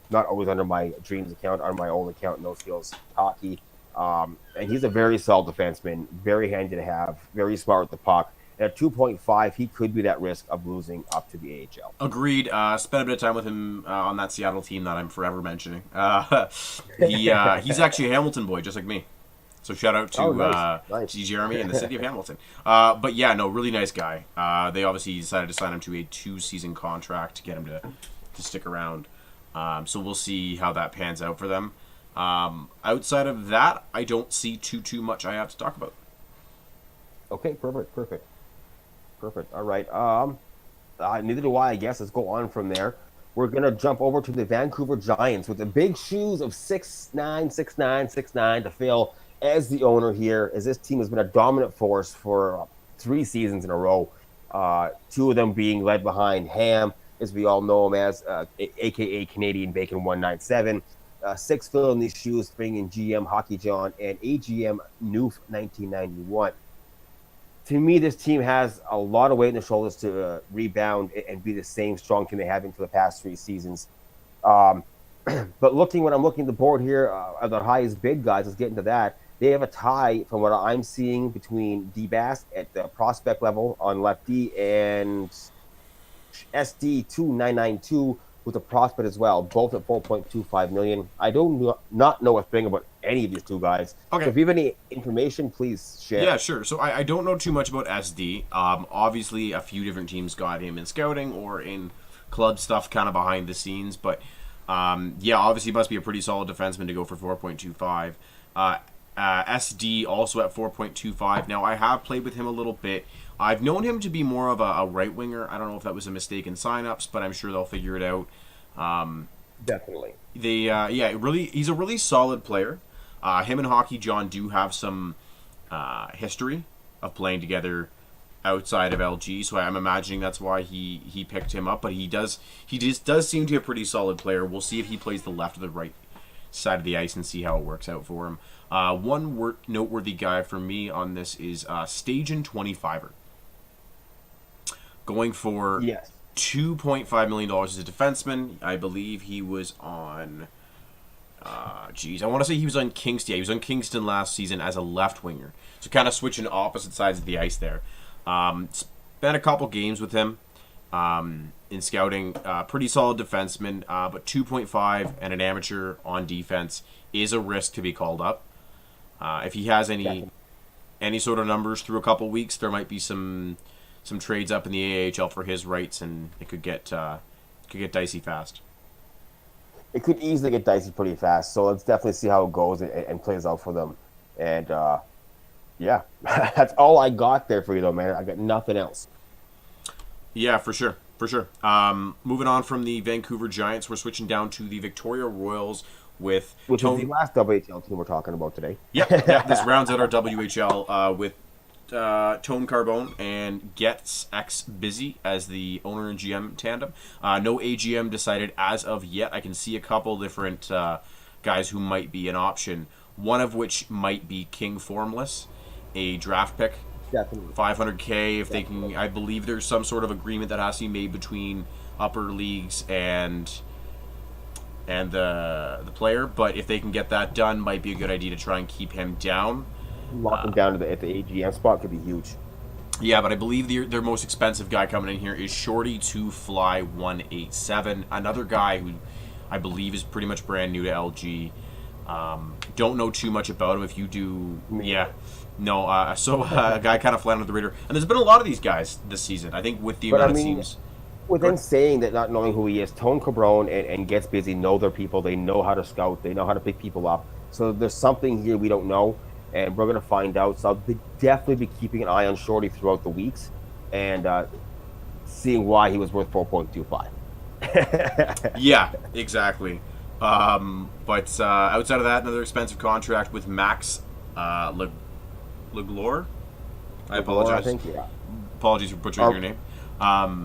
not always under my Dreams account, on my own account, No Skills Hockey. And he's a very solid defenseman, very handy to have, very smart with the puck. At 2.5, he could be that risk of losing up to the AHL. Agreed. Spent a bit of time with him on that Seattle team that I'm forever mentioning. He's actually a Hamilton boy, just like me. So shout out to nice. to Jeremy and the city of Hamilton. But yeah, no, really nice guy. They obviously decided to sign him to a 2-season contract to get him to stick around. So we'll see how that pans out for them. Outside of that, I don't see too much I have to talk about. Okay, perfect. All right. Neither do I guess. Let's go on from there. We're going to jump over to the Vancouver Giants with the big shoes of 6'9" to fill as the owner here, as this team has been a dominant force for 3 seasons in a row. 2 of them being led behind Ham, as we all know him as, a.k.a. Canadian Bacon 197. 6 filling these shoes, bringing GM Hockey John and AGM Noof 1991. To me, this team has a lot of weight in the shoulders to rebound and be the same strong team they have been for the past 3 seasons. But when I'm looking at the board here, of the highest bid guys, let's get into that. They have a tie from what I'm seeing between D-Bass at the prospect level on left D and SD2992 with a prospect as well, both at $4.25 million. I do not know a thing about any of these 2 guys. Okay. So if you have any information, please share. Yeah, sure. So I don't know too much about SD. Obviously, a few different teams got him in scouting or in club stuff kind of behind the scenes. But, yeah, obviously he must be a pretty solid defenseman to go for 4.25. SD also at 4.25. Now, I have played with him a little bit. I've known him to be more of a right winger. I don't know if that was a mistake in signups, but I'm sure they'll figure it out. Definitely. He's a really solid player. Him and Hockey John do have some history of playing together outside of LG, so I'm imagining that's why he picked him up. But he just does seem to be a pretty solid player. We'll see if he plays the left or the right side of the ice and see how it works out for him. One noteworthy guy for me on this is Stajan 25er. Going for $2.5 million as a defenseman. I believe he was on... I want to say he was on Kingston. Yeah, he was on Kingston last season as a left winger. So kind of switching opposite sides of the ice there. Spent a couple games with him in scouting. Pretty solid defenseman, but 2.5 and an amateur on defense is a risk to be called up. If he has any sort of numbers through a couple weeks, there might be some trades up in the AHL for his rights, and it could get dicey fast. It could easily get dicey pretty fast, so let's definitely see how it goes and plays out for them. And, yeah, that's all I got there for you, though, man. I got nothing else. Yeah, for sure. Moving on from the Vancouver Giants, we're switching down to the Victoria Royals with... Which is the last WHL team we're talking about today. Yep, this rounds out our WHL with Tone Carbone and Getz X Busy as the owner and GM tandem. No AGM decided as of yet. I can see a couple different guys who might be an option. One of which might be King Formless, a draft pick. Definitely. $500K if they can. I believe there's some sort of agreement that has to be made between upper leagues and the player. But if they can get that done, might be a good idea to try and keep him down. Lock him down at the AGM spot could be huge. Yeah, but I believe their most expensive guy coming in here is Shorty 2 Fly 187, another guy who I believe is pretty much brand new to LG. Don't know too much about him. If you do, yeah, no. So a guy kind of flying under the radar, and there's been a lot of these guys this season. I think with the amount of teams. Within saying that, not knowing who he is, Tone Cabron and Gets Busy know their people. They know how to scout. They know how to pick people up. So there's something here we don't know, and we're going to find out. So I'll definitely be keeping an eye on Shorty throughout the weeks and seeing why he was worth 4.25. Yeah, exactly. But outside of that, another expensive contract with Max Leglore. I apologize. I think, yeah. Apologies for butchering your name.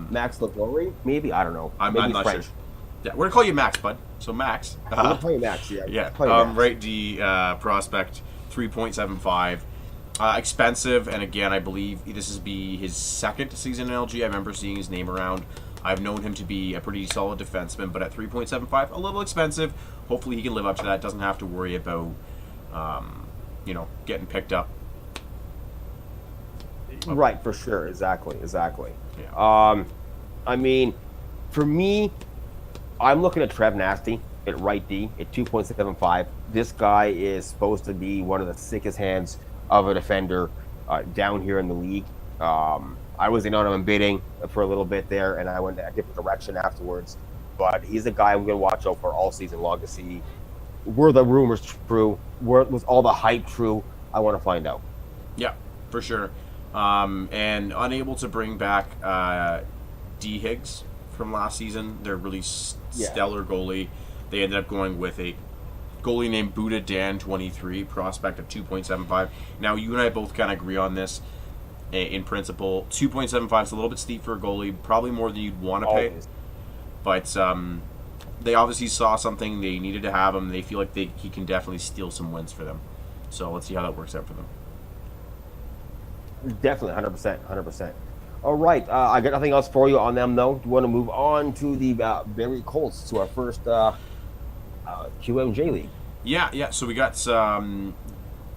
Max Leglore? Maybe, I don't know. I'm Maybe not French. sure. Yeah, we're gonna call you Max, bud. So Max. We're gonna call you Max. Yeah. Yeah. Max. Right. The prospect 3.75. Expensive, and again, I believe this is be his second season in LG. I remember seeing his name around. I've known him to be a pretty solid defenseman, but at 3.75, a little expensive. Hopefully, he can live up to that. Doesn't have to worry about, getting picked up. Right, for sure. Exactly. Yeah. I mean, for me, I'm looking at Trev Nasty at right D at 2.75. This guy is supposed to be one of the sickest hands of a defender down here in the league. I was in on him bidding for a little bit there, and I went a different direction afterwards. But he's a guy I'm going to watch out for all season long to see were the rumors true, was all the hype true. I want to find out. Yeah, for sure. And unable to bring back D. Higgs from last season, their really stellar goalie. They ended up going with a goalie named Buddha Dan 23, prospect of 2.75. Now, you and I both kind of agree on this in principle. 2.75 is a little bit steep for a goalie, probably more than you'd want to pay. Always. But they obviously saw something. They needed to have him. They feel like he can definitely steal some wins for them. So let's see how that works out for them. Definitely, 100%. All right, I got nothing else for you on them, though. Do you want to move on to the Barrie Colts, to our first QMJ League? Yeah. So we got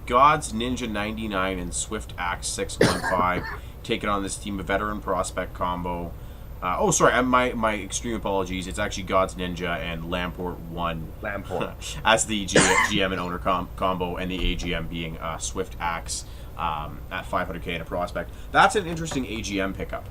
God's Ninja 99 and Swift Axe 615 taking on this team, a veteran prospect combo. My extreme apologies. It's actually God's Ninja and Lamport 1 as the GM and owner combo, and the AGM being Swift Axe at 500K and a prospect. That's an interesting AGM pickup.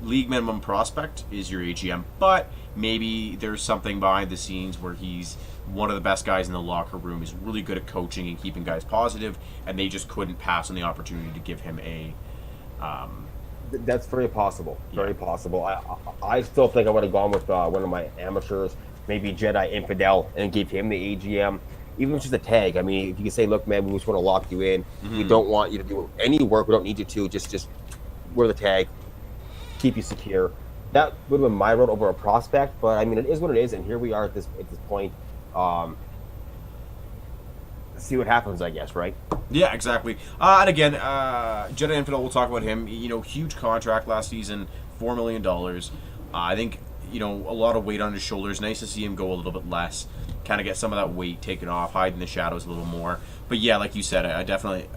League minimum prospect is your AGM, but maybe there's something behind the scenes where he's one of the best guys in the locker room. He's really good at coaching and keeping guys positive, and they just couldn't pass on the opportunity to give him a That's very possible. Very possible. I still think I would have gone with one of my amateurs, maybe Jedi Infidel, and give him the AGM. Even if it's just a tag. I mean, if you can say, look, man, we just want to lock you in. We don't want you to do any work. We don't need you to. Just wear the tag. Keep you secure. That would have been my road over a prospect. But, I mean, it is what it is. And here we are at this point. See what happens, I guess, right? Yeah, exactly. And again, Jedi Infidel, we'll talk about him. Huge contract last season, $4 million. I think, a lot of weight on his shoulders. Nice to see him go a little bit less, kind of get some of that weight taken off, hide in the shadows a little more. But yeah, like you said, I definitely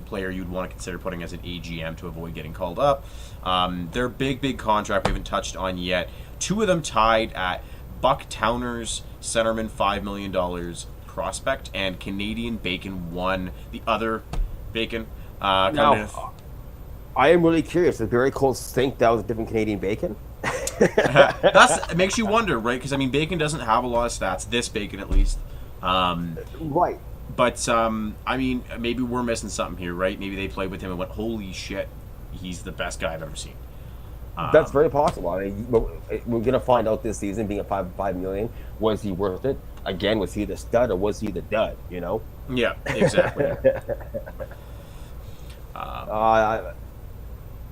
player you'd want to consider putting as an AGM to avoid getting called up. Their big contract we haven't touched on yet. Two of them tied at Buck Towner's centerman, $5 million prospect, and Canadian Bacon won the other Bacon. Now, I am really curious. Did Barrie Colts think that was a different Canadian Bacon? It makes you wonder, right? Because, Bacon doesn't have a lot of stats. This Bacon, at least. Right. But, maybe we're missing something here, right? Maybe they played with him and went, holy shit, he's the best guy I've ever seen. That's very possible. We're going to find out this season, being at $5 million, was he worth it? Again, was he the stud or was he the dud, Yeah, exactly.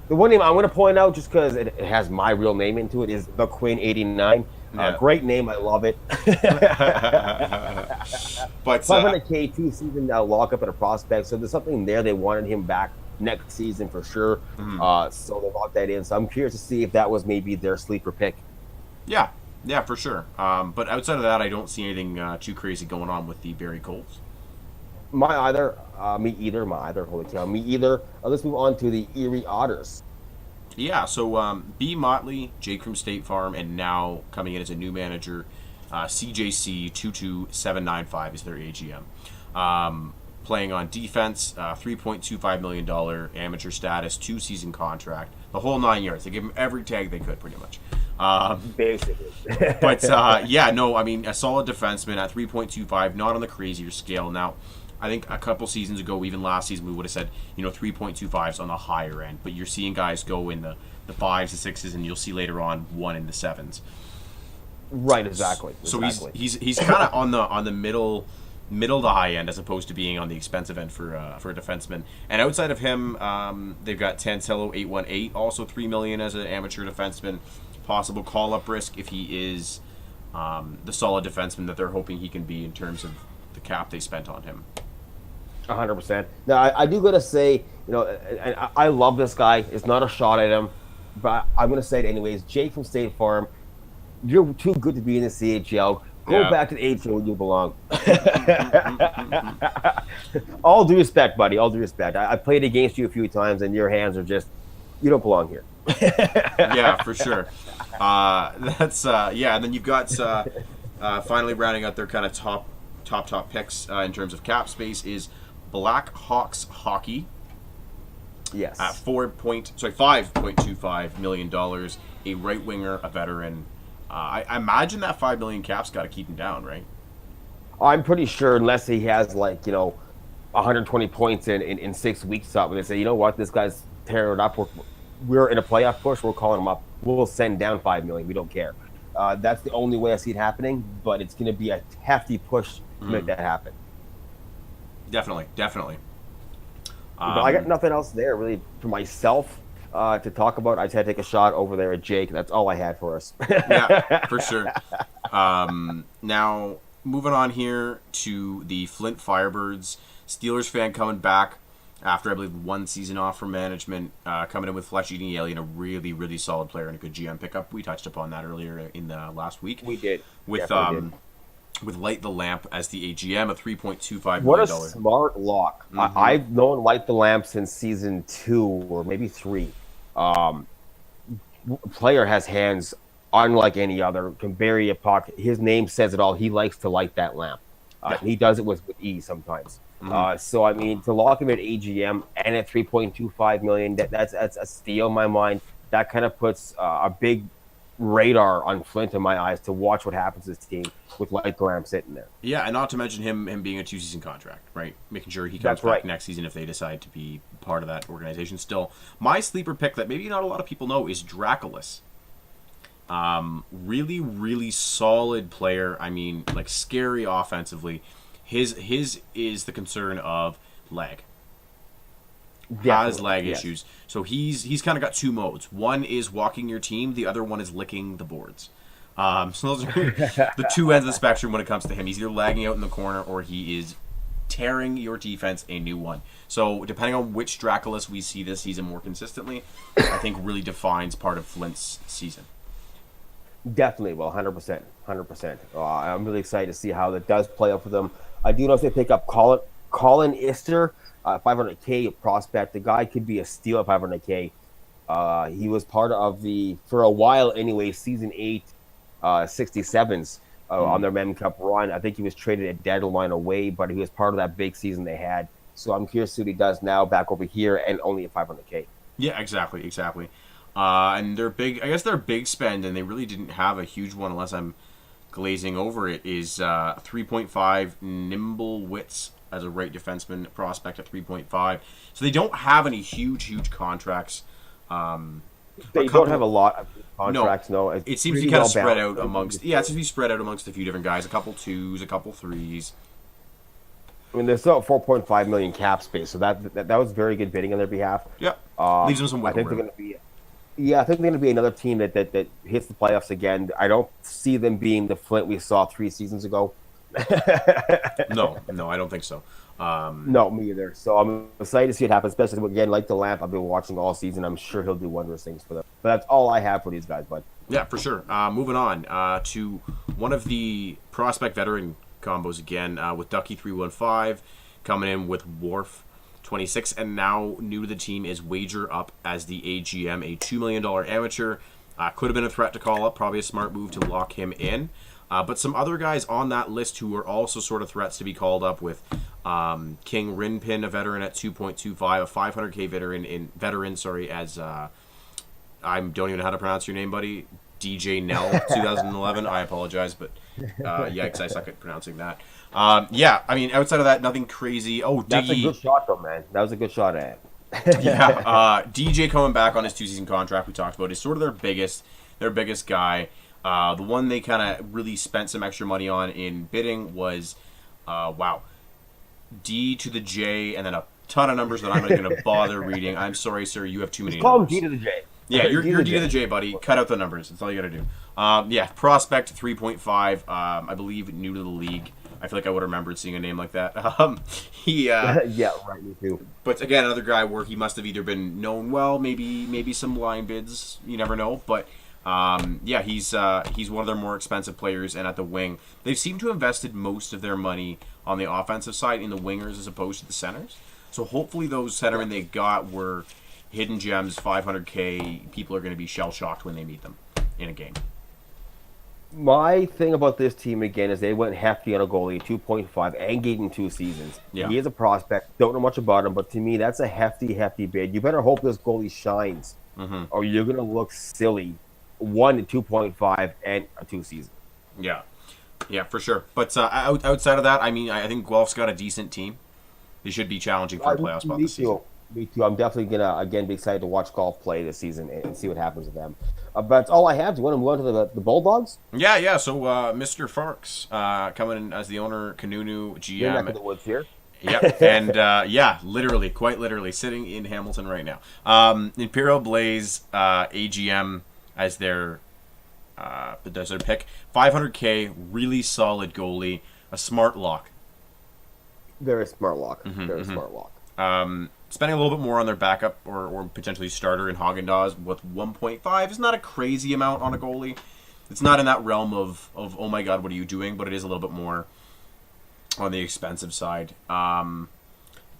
The one name I'm going to point out, just because it has my real name into it, is The Queen 89. Yeah. Great name. I love it. But 500K 2 season lockup at a prospect. So there's something there. They wanted him back next season for sure. So they locked that in. So I'm curious to see if that was maybe their sleeper pick. Yeah, for sure. But outside of that, I don't see anything too crazy going on with the Barrie Colts. Me either. Holy cow, me either. Let's move on to the Erie Otters. Yeah, so B. Motley, Jake from State Farm, and now coming in as a new manager, CJC 22795 is their AGM. Playing on defense, $3.25 million amateur status, 2-season contract, the whole 9 yards. They gave him every tag they could, pretty much. Basically. But, a solid defenseman at 3.25, not on the crazier scale. Now, I think a couple seasons ago, even last season, we would have said, 3.25 is on the higher end. But you're seeing guys go in the 5s, the 6s, and you'll see later on 1 in the 7s. Right, exactly. So he's kind of on the middle to high end, as opposed to being on the expensive end for a defenseman. And outside of him, they've got Tancello 818, also $3 million as an amateur defenseman. Possible call-up risk if he is the solid defenseman that they're hoping he can be in terms of the cap they spent on him. 100%. Now, I do got to say, and I love this guy. It's not a shot at him, but I'm going to say it anyways. Jake from State Farm, you're too good to be in the CHL. Go Yeah. back to the age where you belong. All due respect, buddy. All due respect. I played against you a few times, and your hands are just, you don't belong here. Yeah, for sure. That's yeah. And then you've got finally rounding out their kind of top picks in terms of cap space is Black Hawks Hockey Yes. at $5.25 million. A right winger, a veteran. I imagine that $5 million cap's got to keep him down, right? I'm pretty sure unless he has 120 points in 6 weeks up, and they say, you know what, this guy's tearing it up. We're in a playoff push. We're calling him up. We'll send down $5 million. We don't care. That's the only way I see it happening. But it's going to be a hefty push to make that happen. Definitely. But I got nothing else there really for myself to talk about. I just had to take a shot over there at Jake. That's all I had for us. Yeah, for sure. Now, moving on here to the Flint Firebirds. Steelers fan coming back after, I believe, 1 season off from management, coming in with flesh-eating alien, a really, really solid player and a good GM pickup. We touched upon that earlier in the last week. We did. With Definitely did. with Light the Lamp as the AGM, a $3.25 million. What a smart lock. Mhm. I've known Light the Lamp since season 2 or maybe 3. Player has hands unlike any other, can bury a puck. His name says it all. He likes to light that lamp. He does it with ease sometimes. So, I mean, to lock him at AGM and at $3.25 million, that's a steal in my mind. That kind of puts a big radar on Flint in my eyes to watch what happens to this team with Light the Lamp sitting there. Yeah, and not to mention him being a 2-season contract, right? Making sure he comes That's back right. next season if they decide to be part of that organization still. My sleeper pick that maybe not a lot of people know is Draculus. Really, really solid player. I mean, like, scary offensively. His is the concern of lag. Has Definitely, lag yes. issues. So he's kind of got 2 modes. One is walking your team. The other one is licking the boards. So those are the 2 ends of the spectrum when it comes to him. He's either lagging out in the corner or he is tearing your defense a new one. So depending on which Draculus we see this season more consistently, I think really defines part of Flint's season. Definitely, well, 100%. 100%. I'm really excited to see how that does play out for them. I do know if they pick up Colin Ister, 500K prospect. The guy could be a steal at 500K. He was part of for a while anyway, season 8 67s on their Mem Cup run. I think he was traded at deadline away, but he was part of that big season they had. So I'm curious to see what he does now back over here and only at 500K. Yeah, exactly. And their big spend, and they really didn't have a huge one unless I'm glazing over it, is 3.5 Nimble Wits as a right defenseman prospect at 3.5. So they don't have any huge contracts. They don't have a lot of contracts, no. It seems to be kind of spread out amongst. Yeah, it seems to be spread out amongst a few different guys. A couple 2s, a couple 3s. I mean, there's still 4.5 million cap space, so that was very good bidding on their behalf. Yeah, leaves them some I wiggle think room. they're going to be. Yeah, I think they're going to be another team that hits the playoffs again. I don't see them being the Flint we saw 3 seasons ago. No, I don't think so. No, me either. So I'm excited to see it happen, especially again, like the Lamp. I've been watching all season. I'm sure he'll do wondrous things for them. But that's all I have for these guys, bud. Yeah, for sure. Moving on to one of the prospect veteran combos again with Ducky 315 coming in with Wharf 26, and now new to the team is Wager Up as the AGM, a $2 million amateur. Could have been a threat to call up, probably a smart move to lock him in. But some other guys on that list who are also sort of threats to be called up with King Rinpin, a veteran at 2.25, a 500K veteran, as I don't even know how to pronounce your name, buddy. DJ Nell 2011. I apologize, but yikes, I suck at pronouncing that. Yeah, I mean, outside of that, nothing crazy. Oh, That's Diggy. a good shot, though, man. That was a good shot at. Yeah, DJ coming back on his 2-season contract we talked about is sort of their biggest guy. The one they kind of really spent some extra money on in bidding was, D to the J, and then a ton of numbers that I'm not going to bother reading. I'm sorry, sir, you have too many Call him numbers. D to the J. Yeah, you're D to the J, buddy. Cut out the numbers. That's all you got to do. Yeah, prospect 3.5. I believe new to the league. I feel like I would have remembered seeing a name like that. Yeah, right, me too. But again, another guy where he must have either been known well, maybe some line bids. You never know. But Yeah, he's one of their more expensive players, and at the wing, they seem to have invested most of their money on the offensive side in the wingers as opposed to the centers. So hopefully those centermen they got were hidden gems, 500K. People are going to be shell shocked when they meet them in a game. My thing about this team again is they went hefty on a goalie, 2.5, and gave him 2 seasons. Yeah. He is a prospect. Don't know much about him, but to me, that's a hefty bid. You better hope this goalie shines, or you're going to look silly. 1 to 2.5 and a 2 season. Yeah, yeah, for sure. But outside of that, I mean, I think Guelph's got a decent team. They should be challenging for a playoff spot this season. Me too. I'm definitely gonna again be excited to watch golf play this season and see what happens with them. But that's all I have. Do you want to move on to the Bulldogs? Yeah. So Mr. Farks coming in as the owner, Kanunu You're neck GM. of the woods here. Yep, and literally, quite literally, sitting in Hamilton right now. Imperial Blaze AGM as their pick. 500K, really solid goalie, a smart lock. Very smart lock. Very smart lock. Spending a little bit more on their backup or potentially starter in Haagen-Dazs with 1.5 is not a crazy amount on a goalie. It's not in that realm of oh my god, what are you doing? But it is a little bit more on the expensive side. Trying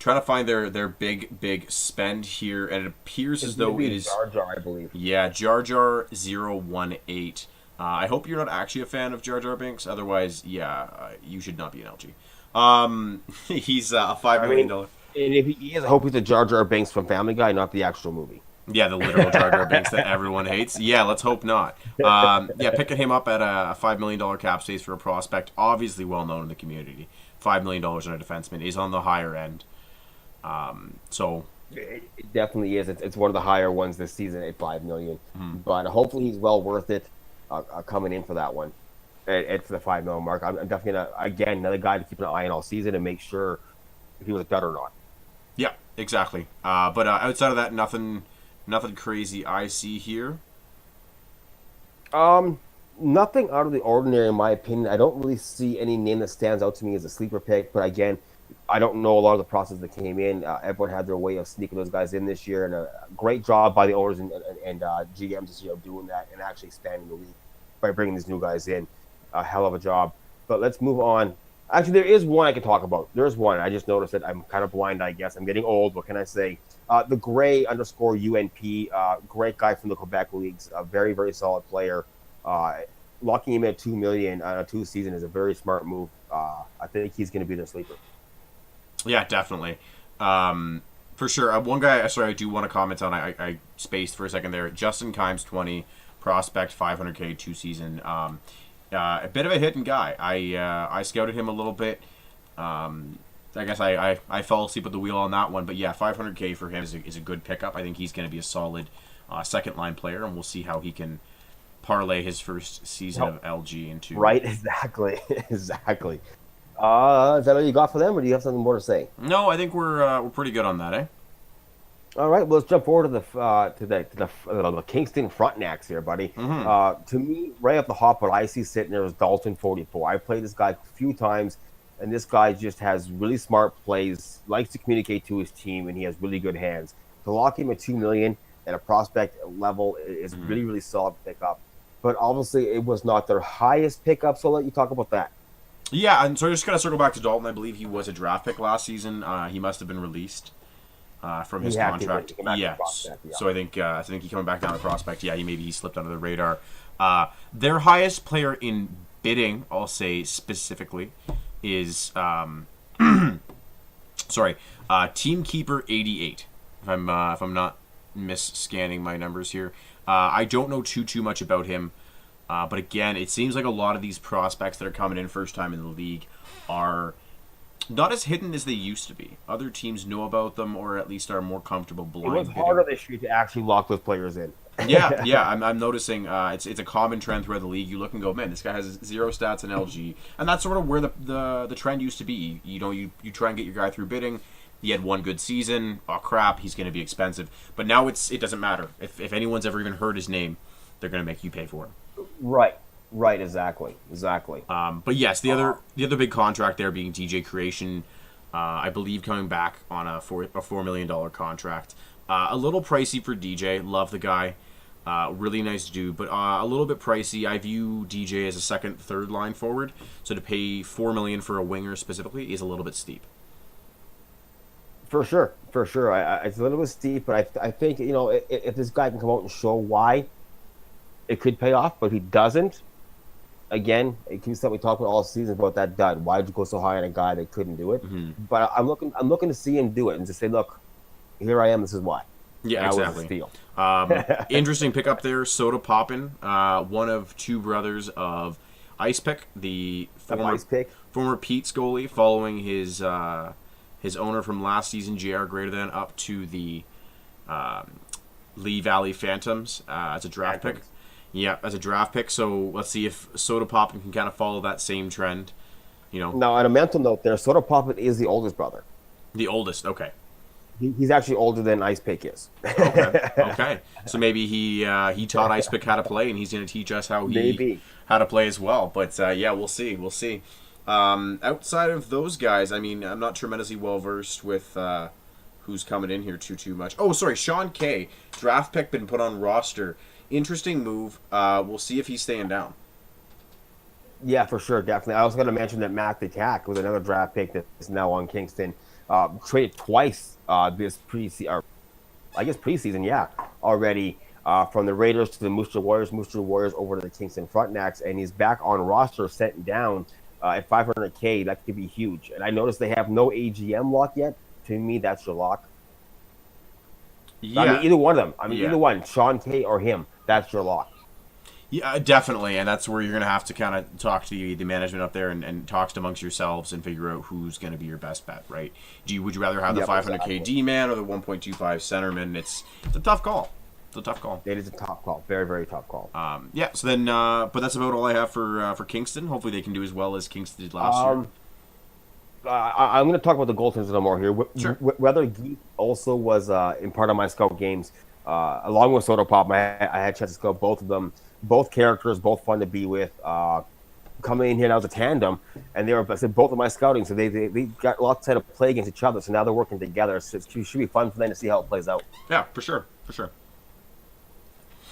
to find their big spend here, and it appears as though it is Jar Jar, I believe. Yeah, Jar Jar 018. I hope you're not actually a fan of Jar Jar Binks. Otherwise, you should not be an LG. He's a $5 million. And if he is, I hope he's a Jar Jar Binks from Family Guy, not the actual movie. Yeah, the literal Jar Jar Binks that everyone hates. Yeah, let's hope not. Picking him up at a $5 million cap space for a prospect, obviously well known in the community. $5 million on a defenseman is on the higher end. So it definitely is. It's one of the higher ones this season at $5 million. But hopefully he's well worth it coming in for that one. It's the $5 million mark. I'm definitely gonna again another guy to keep an eye on all season and make sure if he was better or not. Yeah, exactly. But outside of that, nothing crazy I see here. Nothing out of the ordinary in my opinion. I don't really see any name that stands out to me as a sleeper pick. But again, I don't know a lot of the process that came in. Everyone had their way of sneaking those guys in this year, and a great job by the owners and GMs this year of doing that and actually expanding the league by bringing these new guys in. A hell of a job. But let's move on. Actually, there is one I can talk about. There's one. I just noticed it. I'm kind of blind, I guess. I'm getting old. What can I say? The Gray _UNP, great guy from the Quebec leagues, a very, very solid player. Locking him at $2 million on a 2 season is a very smart move. I think he's going to be their sleeper. Yeah, definitely. For sure. One guy, I do want to comment on. I spaced for a second there. Justin Kimes, 20, prospect, 500K, 2 season. A bit of a hidden guy. I scouted him a little bit. I guess I fell asleep at the wheel on that one. But yeah, 500K for him is a good pickup. I think he's going to be a solid second line player, and we'll see how he can parlay his first season of LG into. Right, exactly. Exactly. Is that all you got for them, or do you have something more to say? No, I think we're pretty good on that, eh? All right, well, let's jump forward to the Kingston Frontenacs here, buddy. To me, right off the hop, what I see sitting there is Dalton 44. I played this guy a few times, and this guy just has really smart plays, likes to communicate to his team, and he has really good hands. To lock him at $2 million at a prospect level is really, really solid pickup. But obviously, it was not their highest pickup, so I'll let you talk about that. Yeah, and so I'm just going to circle back to Dalton. I believe he was a draft pick last season. He must have been released from his contract. Yeah. So I think he coming back down to prospect. Yeah, he slipped under the radar. Their highest player in bidding, I'll say specifically, is Team Keeper 88. If I'm not mis-scanning my numbers here. I don't know too much about him. But again, it seems like a lot of these prospects that are coming in first time in the league are not as hidden as they used to be. Other teams know about them, or at least are more comfortable blind bidding. It was harder this year to actually lock those players in. Yeah. I'm noticing it's a common trend throughout the league. You look and go, man, this guy has 0 stats in LG, and that's sort of where the trend used to be. You try and get your guy through bidding. He had one good season. Oh crap, he's going to be expensive. But now it doesn't matter if anyone's ever even heard his name, they're going to make you pay for him. Right, exactly. But yes, the other big contract there being DJ Creation, I believe coming back on a $4 million contract. A little pricey for DJ. Love the guy. Really nice dude, but a little bit pricey. I view DJ as a second, third line forward, so to pay $4 million for a winger specifically is a little bit steep. For sure, for sure. It's a little bit steep, but I think if this guy can come out and show why, it could pay off. But if he doesn't, again, it keeps something we talked about all season about that dud. Why did you go so high on a guy that couldn't do it? Mm-hmm. But I'm looking to see him do it and just say, look, here I am. This is why. Yeah, That was a exactly. steal. Interesting pickup there. Soda Poppin, one of two brothers of Ice Pick, the Ice Pick. former Pete's goalie, following his owner from last season, JR Greater Than, up to the Lee Valley Phantoms as a draft pick. Phantoms. Yeah, as a draft pick. So let's see if Soda Poppin can kind of follow that same trend. Now, on a mental note, there, Soda Poppin is the oldest brother. The oldest. Okay. He's actually older than Ice Pick is. Okay. So maybe he taught Ice Pick how to play, and he's going to teach us how to play as well. But yeah, we'll see. We'll see. Outside of those guys, I mean, I'm not tremendously well versed with who's coming in here too much. Oh, sorry, Sean Kay, draft pick, been put on roster. Interesting move. We'll see if he's staying down. Yeah, for sure, definitely. I was going to mention that Mac the Cat was another draft pick that's now on Kingston. Traded twice this preseason, yeah, already from the Raiders to the Moose Jaw Warriors over to the Kingston Frontenacs, and he's back on roster, sent down at $500K. That could be huge. And I noticed they have no AGM lock yet. To me, that's your lock. Yeah. I mean, either one of them. Yeah. Either one, Sean Kay or him. That's your lock. Yeah, definitely, and that's where you're going to have to kind of talk to the management up there and talk amongst yourselves and figure out who's going to be your best bet, right? Would you rather have the 500K exactly. D-man or the 1.25 centerman? It's a tough call. It's a tough call. It is a top call. Very, very tough call. Yeah, so then, but that's about all I have for Kingston. Hopefully they can do as well as Kingston did last year. I'm going to talk about the goaltenders a little more here. Sure. Whether Geek also was in part of my scout games, along with Soda Pop, I had a chance to scout both of them. Both characters, both fun to be with. Coming in here now as a tandem, and they were both of my scouting, so they got lots of play against each other. So now they're working together. So it should be fun for them to see how it plays out. Yeah, for sure.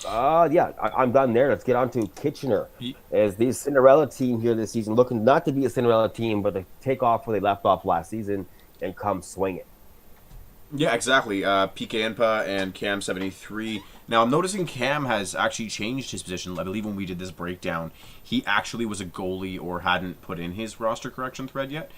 Yeah, I'm done there. Let's get on to Kitchener. As the Cinderella team here this season, looking not to be a Cinderella team, but to take off where they left off last season and come swinging. Yeah, exactly. PK Enpa and Cam 73. Now, I'm noticing Cam has actually changed his position. I believe when we did this breakdown, he actually was a goalie or hadn't put in his roster correction thread yet.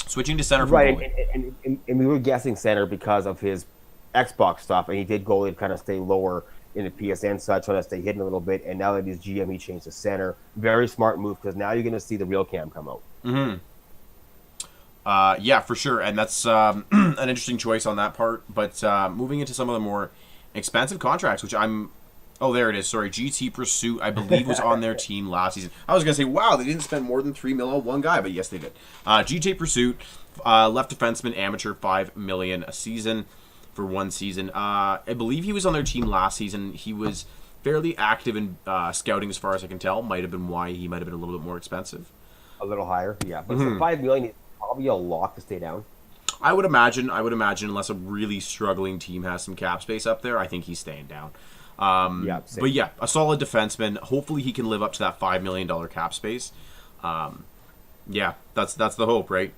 Switching to center from Right, goalie. and we were guessing center because of his Xbox stuff, and he did goalie to kind of stay lower in the PSN side, trying to stay hidden a little bit. And now that he's GM, he changed to center. Very smart move, because now you're going to see the real Cam come out. Mm-hmm. Yeah, for sure, and that's an interesting choice on that part. But moving into some of the more expensive contracts, which oh, there it is. Sorry, GT Pursuit, I believe, was on their team last season. I was gonna say, wow, they didn't spend more than $3 million on one guy, but yes, they did. GT Pursuit, left defenseman, amateur, $5 million a season for one season. I believe he was on their team last season. He was fairly active in scouting, as far as I can tell. Might have been why he might have been a little bit more expensive. A little higher, yeah. But for $5 million, it's probably a lock to stay down. I would imagine, unless a really struggling team has some cap space up there, I think he's staying down. Yeah, same. But yeah, a solid defenseman. Hopefully he can live up to that $5 million cap space. Yeah, that's the hope, right?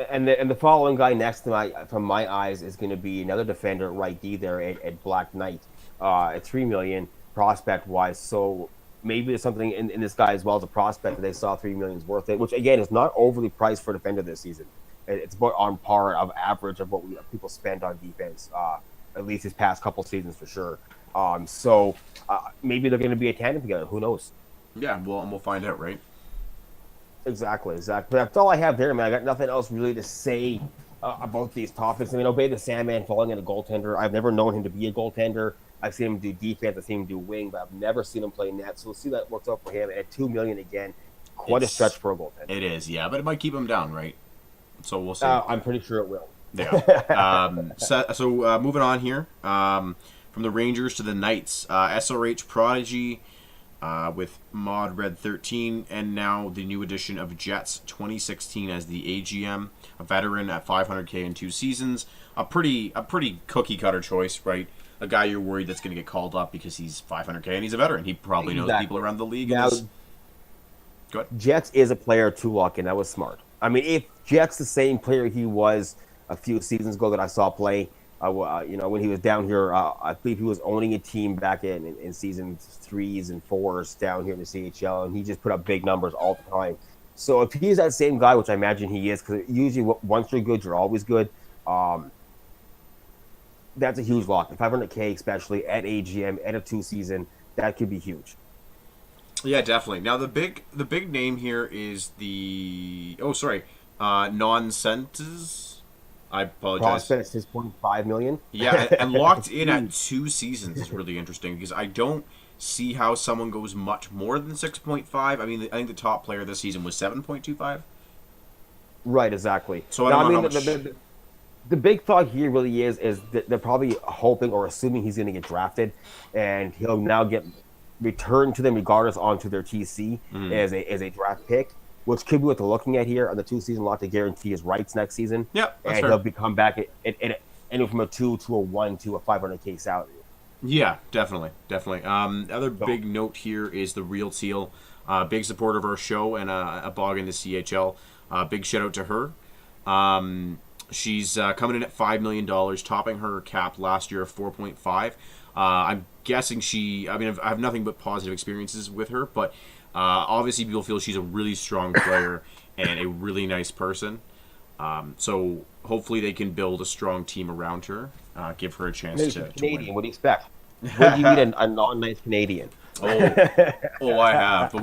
And the following guy next to from my eyes, is going to be another defender at right D there at Black Knight at $3 million prospect wise. So maybe there's something in this guy as well as a prospect that they saw $3 million is worth it, which again is not overly priced for a defender this season. It's about on par of average of what people spend on defense, at least his past couple seasons for sure. So maybe they're going to be a tandem together. Who knows? Yeah, we'll find out, right? Exactly. That's all I have there, man. I got nothing else really to say about these topics. I mean, Obey the Sandman falling in a goaltender. I've never known him to be a goaltender. I've seen him do defense. I've seen him do wing, but I've never seen him play net. So we'll see that works out for him. And at $2 million again, quite a stretch for a goaltender. It is, yeah, but it might keep him down, right? So we'll see. I'm pretty sure it will. Yeah. So moving on here, from the Rangers to the Knights, SRH Prodigy with Mod Red 13, and now the new edition of Jets 2016 as the AGM, a veteran at $500K in 2 seasons. A pretty cookie cutter choice, right? a guy you're worried that's going to get called up because he's 500K and he's a veteran. He probably knows Exactly. people around the league. Now, Go ahead. Jets is a player to lock in. That was smart. I mean, if Jets the same player he was a few seasons ago that I saw play, when he was down here, I believe he was owning a team back in season 3s and 4s down here in the CHL, and he just put up big numbers all the time. So if he's that same guy, which I imagine he is, because usually once you're good, you're always good. That's a huge lock. 500K, especially at AGM at a 2 season, that could be huge. Yeah, definitely. Now the big name here is Nonsenses. I apologize. Prospects 6.5 million. Yeah, and locked in at 2 seasons is really interesting because I don't see how someone goes much more than 6.5. I mean, I think the top player this season was 7.25. Right, exactly. So I don't know how much... the big thought here really is that they're probably hoping or assuming he's going to get drafted, and he'll now get returned to them regardless onto their TC as a draft pick, which could be what they're looking at here on the 2 season lock to guarantee his rights next season. Yeah, that's and fair. he'll become back at anywhere from a 2 to a 1 to a 500K salary. Yeah, definitely. Other big note here is the Real Teal, big supporter of our show and a blog in the CHL. Big shout out to her. She's coming in at $5 million, topping her cap last year of 4.5. I'm guessing I have nothing but positive experiences with her, but obviously people feel she's a really strong player and a really nice person. So hopefully they can build a strong team around her, give her a chance to Canadian, win. what do you expect? What do you need a non-nice Canadian? I have. But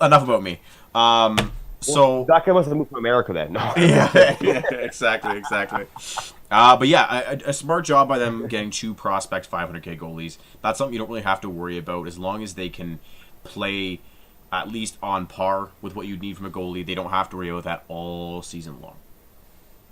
enough about me. So that guy must have moved from America then. No. yeah, exactly. But yeah, a smart job by them getting 2 prospect 500K goalies. That's something you don't really have to worry about as long as they can play at least on par with what you'd need from a goalie. They don't have to worry about that all season long.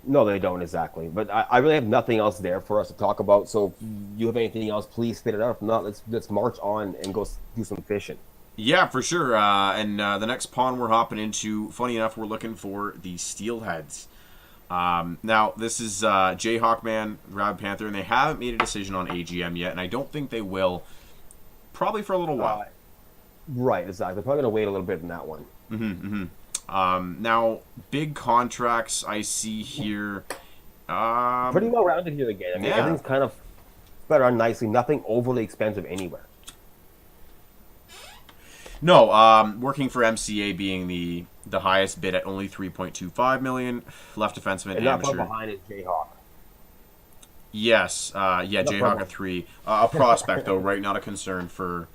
No, they don't exactly. But I really have nothing else there for us to talk about. So if you have anything else, please spit it out. If not, let's march on and go do some fishing. Yeah, for sure. And the next pond we're hopping into, funny enough, we're looking for the Steelheads. Now, this is Jayhawkman, Rad Panther, and they haven't made a decision on AGM yet, and I don't think they will, probably for a little while. Right, exactly. They're probably going to wait a little bit in that one. Now, big contracts I see here. Pretty well rounded here again. I mean, everything's kind of spread around nicely. Nothing overly expensive anywhere. No, working for MCA being the highest bid at only $3.25 million. Left defenseman, And not amateur. far behind is Jayhawk. Yes, Jayhawk a 3. A prospect though, right? Not a concern for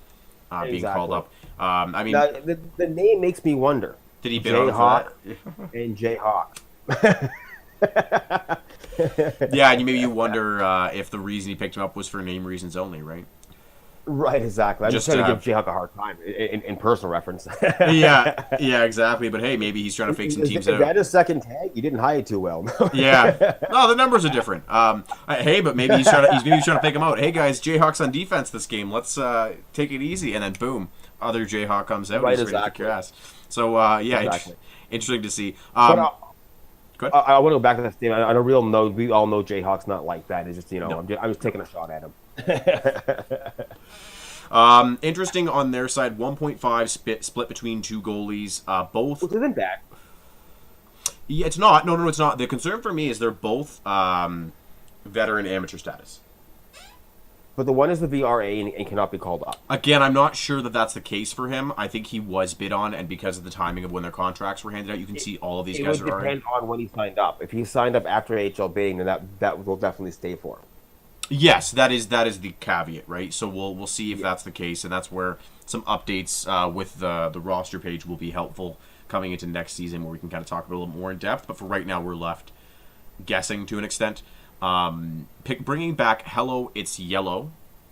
being called up. I mean, now, the name makes me wonder. did he bid on Jayhawk it for and Jayhawk. that? Yeah, and maybe you wonder if the reason he picked him up was for name reasons only, right? Right, exactly. I'm just Just trying to to give Jayhawk a hard time in personal reference. yeah, exactly. But hey, maybe he's trying to fake some teams Is out. that his second tag? You didn't hire too well. Yeah. No, the numbers are different. Hey, but maybe he's trying to fake him out. Hey guys, Jayhawk's on defense this game. Let's take it easy, and then boom, other Jayhawk comes out. Right, He's ready to kick your ass. So Exactly. interesting to see. But, Go ahead. I want to go back to that statement. On a real note, we all know Jayhawk's not like that. It's just I'm just taking a shot at him. Interesting on their side, 1.5 split between 2 goalies. Both. Which isn't bad. Yeah, it's not. No, it's not. The concern for me is they're both veteran amateur status. But the one is the VRA and cannot be called up. Again, I'm not sure that that's the case for him. I think he was bid on, and because of the timing of when their contracts were handed out, you can see all of these guys It would are already. depend on when he signed up. If he signed up after AHL bidding, then that will definitely stay for him. Yes, that is the caveat, right? So we'll see if that's the case, and that's where some updates with the roster page will be helpful coming into next season, where we can kind of talk about it a little more in depth. But for right now, we're left guessing to an extent. Bringing back Hello, It's Yellow,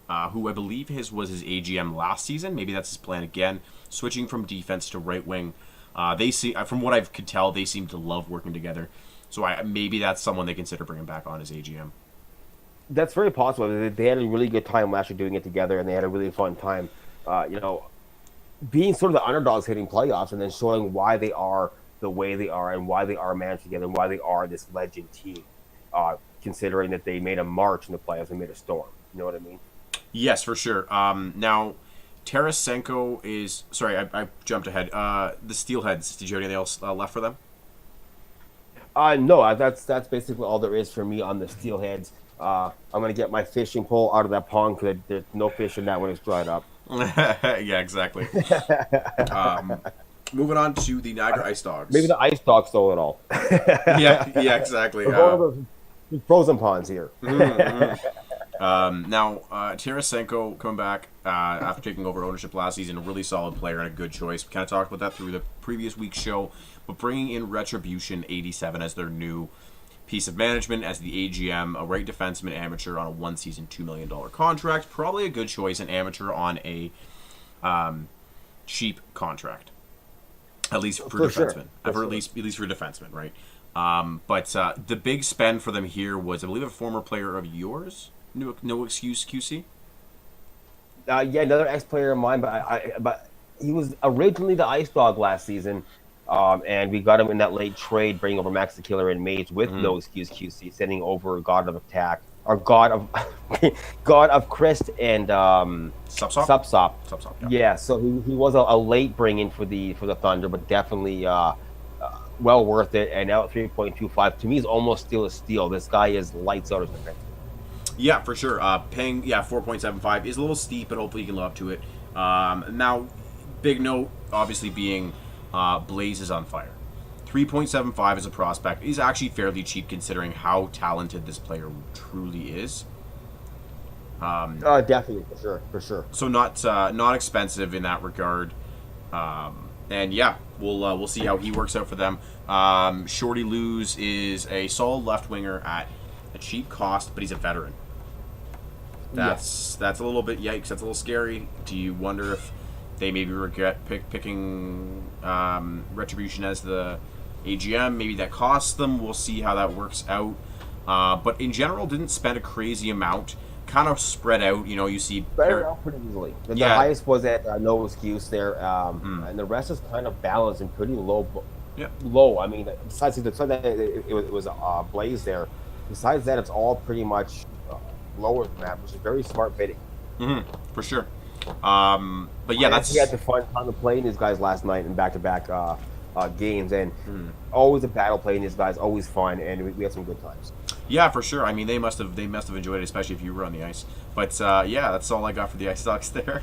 who I believe was his AGM last season. Maybe that's his plan again. Switching from defense to right wing. From what I could tell, they seem to love working together. So maybe that's someone they consider bringing back on as AGM. That's very possible. They had a really good time last year doing it together, and they had a really fun time. Being sort of the underdogs hitting playoffs, and then showing why they are the way they are, and why they are managed together, and why they are this legend team. Considering that they made a march in the playoffs and made a storm. You know what I mean? Yes, for sure. Now, Tarasenko is sorry, I jumped ahead. The Steelheads. Did you have anything else left for them? No, that's basically all there is for me on the steelheads. I'm gonna get my fishing pole out of that pond because there's no fish in that when it's dried up. Yeah, exactly. um, moving on to the Niagara Ice Dogs. Maybe the ice dog stole it all. yeah, exactly. We're going to the frozen ponds here. Now, Tarasenko coming back after taking over ownership last season, a really solid player and a good choice. We kind of talked about that through the previous week's show, but bringing in Retribution 87 as their new piece of management as the AGM, a right defenseman amateur on a one-season, $2 million contract. Probably a good choice, an amateur on a cheap contract, at least for defensemen. Sure. At least for defensemen, right? But the big spend for them here was, I believe, a former player of yours. No excuse, QC. Yeah, another ex-player of mine, but he was originally the Ice Dog last season, and we got him in that late trade, bringing over Max the Killer and Mage with no excuse QC, sending over God of Attack or God of Christ and Supsop. Yeah, so he was a late bring-in for the Thunder, but definitely well worth it. And now at 3.25, to me, is almost still a steal. This guy is lights out as defense. Yeah, for sure. Paying 4.75 is a little steep, but hopefully you can live up to it. Now, big note, obviously being Blaze is on fire. 3.75 as a prospect is actually fairly cheap considering how talented this player truly is. Definitely, for sure. So not expensive in that regard. And yeah, we'll see how he works out for them. Shorty Luz is a solid left winger at a cheap cost, but he's a veteran. That's a little bit yikes. That's a little scary. Do you wonder if they maybe regret picking Retribution as the AGM? Maybe that costs them. We'll see how that works out. But in general, didn't spend a crazy amount. Kind of spread out. You know, you see spread out pretty easily. The highest was at no excuse there, and the rest is kind of balanced and pretty low. Yeah. Low. I mean, besides that, it was Blaze there. Besides that, it's all pretty much lower than that, which is very smart bidding. For sure. But yeah, he had the fun time of playing these guys last night in back-to-back games, and always a battle playing these guys, always fun, and we had some good times. Yeah, for sure. I mean, they must have enjoyed it, especially if you were on the ice. But yeah, that's all I got for the Ice Dogs there.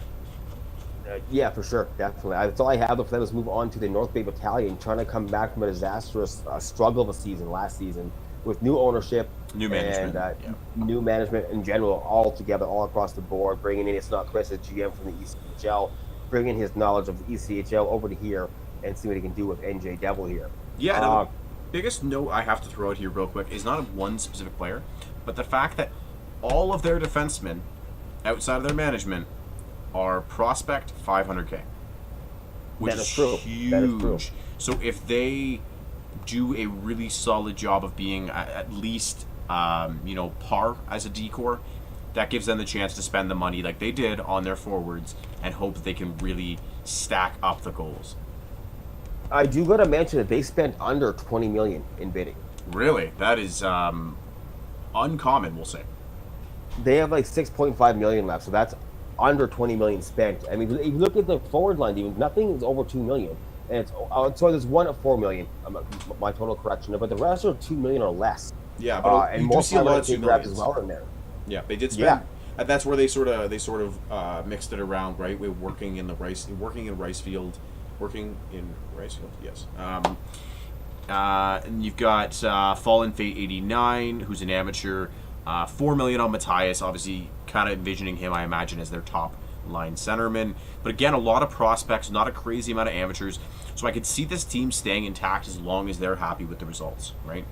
Yeah, for sure, definitely. That's all I have. Let's move on to the North Bay Battalion, trying to come back from a disastrous struggle of a season last season with new ownership, new management, and new management in general, all together, all across the board. Bringing in It's Not Chris as GM from the ECHL, bringing his knowledge of the ECHL over to here, and see what he can do with NJ Devil here. Yeah. The biggest note I have to throw out here real quick is not one specific player, but the fact that all of their defensemen outside of their management are prospect 500K, which is true. Huge. That is true. So if they do a really solid job of being at least par as a decor, that gives them the chance to spend the money like they did on their forwards and hope that they can really stack up the goals. I do got to mention that they spent under $20 million in bidding. Really? That is uncommon, we'll say. They have like $6.5 million left, so that's under $20 million spent. I mean, if you look at the forward line, even nothing is over $2 million. And it's so there's one at $4 million, my total correction, but the rest are $2 million or less. Yeah, but and more see a lot of $2 million as well in there. Yeah, they did spend. Yeah. And that's where they sort of mixed it around, right? We're working in Ricefield, yes. And you've got Fallen Fate 89, who's an amateur. $4 million on Matthias, obviously, kind of envisioning him, I imagine, as their top line centerman. But again, a lot of prospects, not a crazy amount of amateurs. So I could see this team staying intact as long as they're happy with the results, right?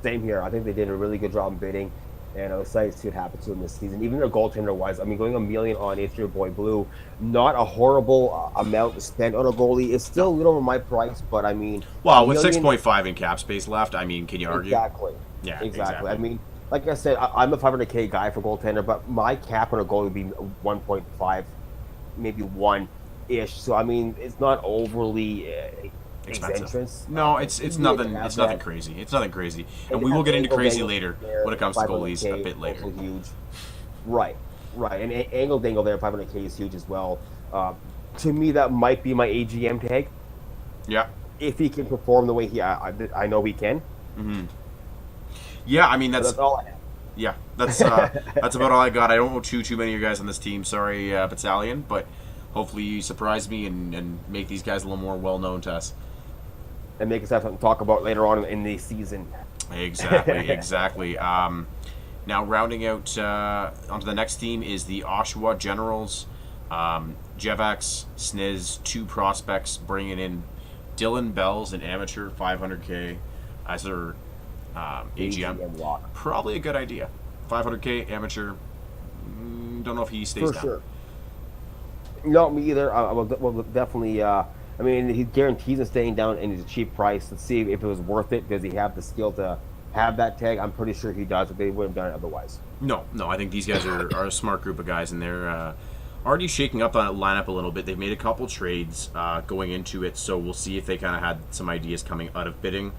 Same here. I think they did a really good job in bidding, and I'm excited to see what happens to them this season. Even their goaltender-wise, I mean, going $1 million on It's Your Boy Blue, not a horrible amount to spend on a goalie. It's still a little over my price, but I mean... Well, with 6.5 in cap space left, I mean, can you argue? Exactly. Yeah, exactly. I mean, like I said, I'm a $500K guy for goaltender, but my cap on a goalie would be 1.5, maybe 1-ish. So, I mean, it's not overly... expensive. No, it's nothing. It's nothing crazy. It's nothing crazy, and we will get into crazy later when it comes to goalies a bit later. Huge, right? Right, and Angle Dangle there, 500K is huge as well. To me, that might be my AGM tag Yeah. if he can perform the way I know he can. Yeah, I mean But that's that's all I have. yeah, that's about all I got. I don't know too many of you guys on this team. Sorry, Battalion, but hopefully you surprise me and make these guys a little more well known to us. And make us have something to talk about later on in the season. Exactly, exactly. Now rounding out onto the next team is the Oshawa Generals. Jevax, Sniz, two prospects, bringing in Dylan Bell's an amateur 500K as their AGM. lock. Probably a good idea. 500K amateur. Don't know if he stays For down. sure. No, me either. I will definitely. I mean, he guarantees him staying down, and he's a cheap price. Let's see if it was worth it. Does he have the skill to have that tag? I'm pretty sure he does, but they wouldn't have done it otherwise. No. I think these guys are a smart group of guys, and they're already shaking up that lineup a little bit. They've made a couple trades going into it, so we'll see if they kind of had some ideas coming out of bidding.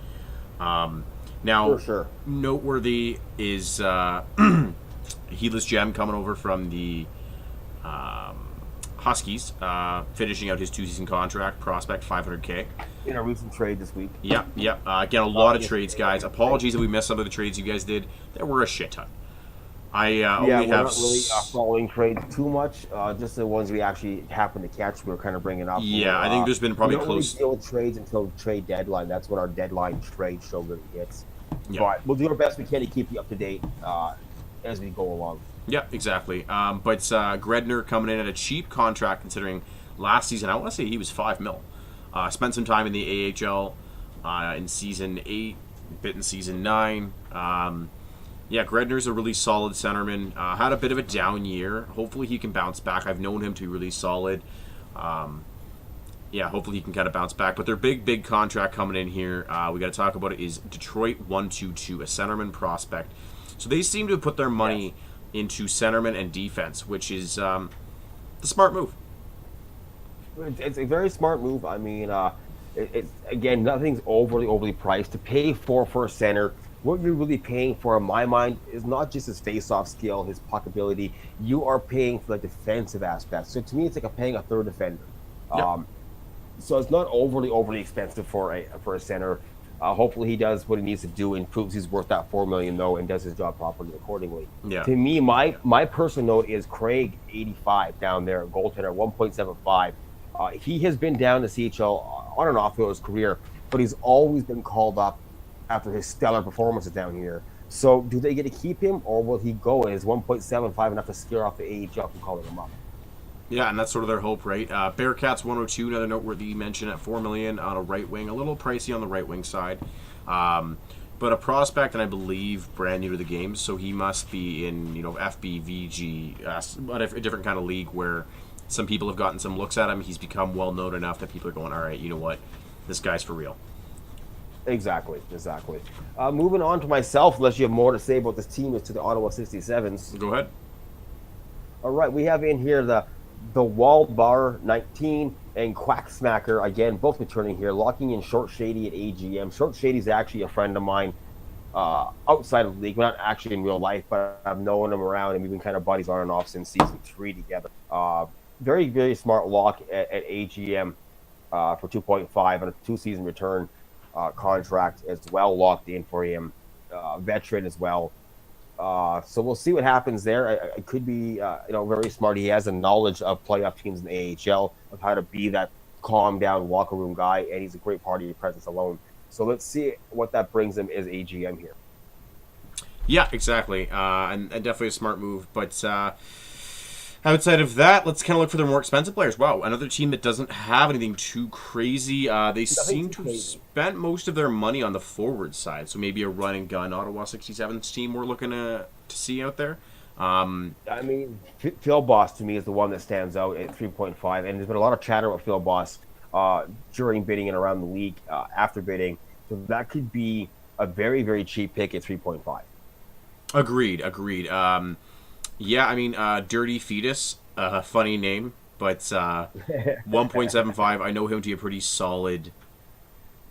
Now, For sure. noteworthy is Heedless Gem coming over from the Huskies, finishing out his 2-season contract, prospect 500K. In a recent trade this week. Yep. Again, a lot of trades, guys. Apologies that we missed some of the trades you guys did. There were a shit ton. I only We're have not really following trades too much. Just the ones we actually happen to catch, we're kind of bringing up. Yeah, I think there's been probably we don't really close. deal with trades until trade deadline. That's when our deadline trade show really hits. Yeah. But we'll do our best we can to keep you up to date as we go along. Yeah, exactly. But Gredner coming in at a cheap contract considering last season, I want to say he was $5 million. Spent some time in the AHL in season 8, bit in season 9. Yeah, Gredner's a really solid centerman. Had a bit of a down year. Hopefully he can bounce back. I've known him to be really solid. Yeah, hopefully he can kind of bounce back. But their big contract coming in here, we got to talk about it, is Detroit 122, a centerman prospect. So they seem to have put their money into centerman and defense, which is the smart move. It's a very smart move. I mean, again, nothing's overly priced. To pay for a center, what you're really paying for, in my mind, is not just his face-off skill, his puck ability. You are paying for the defensive aspect. So to me, it's like paying a third defender. Yep. So it's not overly expensive for a center. Hopefully he does what he needs to do and proves he's worth that $4 million though, and does his job properly accordingly. Yeah. To me, my personal note is Craig 85 down there, goaltender 1.75. He has been down to CHL on and off throughout his career, but he's always been called up after his stellar performances down here. So do they get to keep him, or will he go and is 1.75 enough to scare off the AHL from calling him up? Yeah, and that's sort of their hope, right? Bearcats 102, another noteworthy mention at $4 million on a right wing, a little pricey on the right wing side, but a prospect, and I believe brand new to the game, so he must be in FBVG, a different kind of league where some people have gotten some looks at him. He's become well known enough that people are going, all right, you know what, this guy's for real. Exactly. Moving on to myself, unless you have more to say about this team, is to the Ottawa 67s. Go ahead. All right, we have in here the Waldbar 19 and Quacksmacker, again, both returning here, locking in Short Shady at AGM. Short Shady's actually a friend of mine outside of the league. We're not actually in real life, but I've known him around, and we've been kind of buddies on and off since season 3 together. Very, very smart lock at AGM for 2.5 and a 2-season return contract as well, locked in for him. Veteran as well. So we'll see what happens there. It could be, very smart. He has a knowledge of playoff teams in the AHL, of how to be that calm down locker room guy, and he's a great party presence alone. So let's see what that brings him as AGM here. Yeah, exactly, and definitely a smart move. But outside of that, let's kind of look for their more expensive players. Wow, another team that doesn't have anything too crazy. They seem to have spent most of their money on the forward side, so maybe a run and gun Ottawa 67's team we're looking to see out there. I mean, Phil Boss to me is the one that stands out at 3.5, and there's been a lot of chatter about Phil Boss during bidding and around the league after bidding. So that could be a very, very cheap pick at 3.5. Agreed. Yeah, I mean, Dirty Fetus, funny name, but 1.75, I know him to be a pretty solid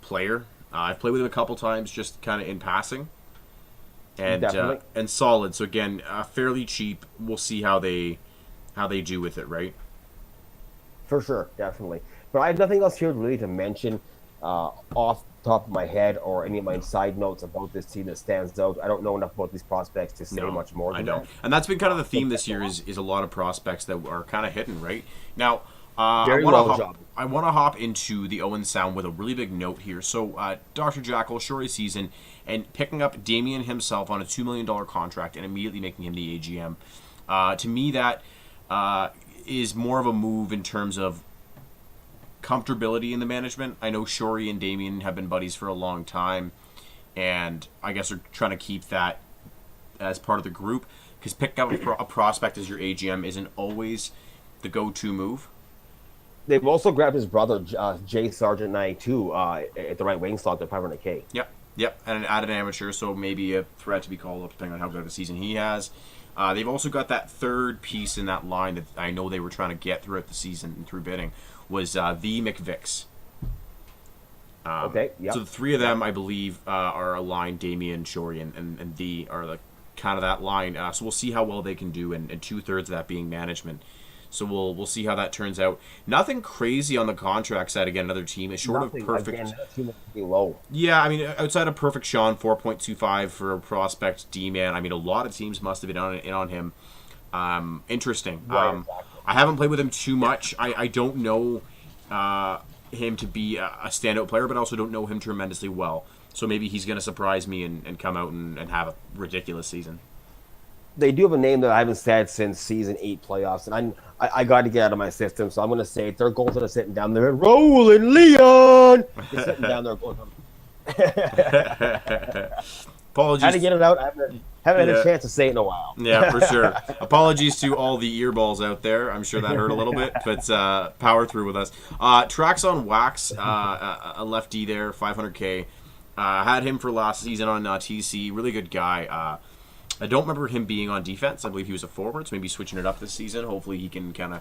player. I've played with him a couple times, just kind of in passing. Definitely. and solid. So again, fairly cheap. We'll see how they do with it, right? For sure, definitely. But I have nothing else here really to mention off the top of my head or any of my side notes about this team that stands out. I don't know enough about these prospects to say No, much more I than don't. that. And that's been kind of the theme this year is a lot of prospects that are kind of hidden, right? Now, I Very want to well job. hop into the Owen Sound with a really big note here. So, Dr. Jackal, short season, and picking up Damien himself on a $2 million contract and immediately making him the AGM. To me, that is more of a move in terms of comfortability in the management. I know Shorey and Damien have been buddies for a long time, and I guess they're trying to keep that as part of the group, because picking up a prospect as your AGM isn't always the go-to move. They've also grabbed his brother, Jay Sargent Knight, too, at the right wing slot at 500K. Yep, and added an amateur, so maybe a threat to be called up depending on how good of a season he has. They've also got that third piece in that line that I know they were trying to get throughout the season and through bidding, was the McVicks. Okay, yeah. So the three of them, I believe, are aligned. Damien, Shorey, and the are the kind of that line. So we'll see how well they can do, and 2/3 of that being management. So we'll see how that turns out. Nothing crazy on the contract side. Again, another team is short Nothing, of perfect. Again, that team is pretty low. Yeah, I mean, outside of Perfect Sean, 4.25 for a prospect D-man. I mean, a lot of teams must have been in on him. Interesting. Right, exactly. I haven't played with him too much. I don't know him to be a standout player, but I also don't know him tremendously well. So maybe he's going to surprise me and come out and have a ridiculous season. They do have a name that I haven't said since season 8 playoffs, and I got to get out of my system, so I'm going to say it. Their goals are sitting down there. Rolling Leon! They're sitting down there going, Apologies. how to get it out? I haven't had a chance to say it in a while. Yeah, for sure. Apologies to all the earballs out there. I'm sure that hurt a little bit, but power through with us. Tracks on Wax, a lefty there, 500K. Had him for last season on TC. Really good guy. I don't remember him being on defense. I believe he was a forward, so maybe switching it up this season. Hopefully he can kind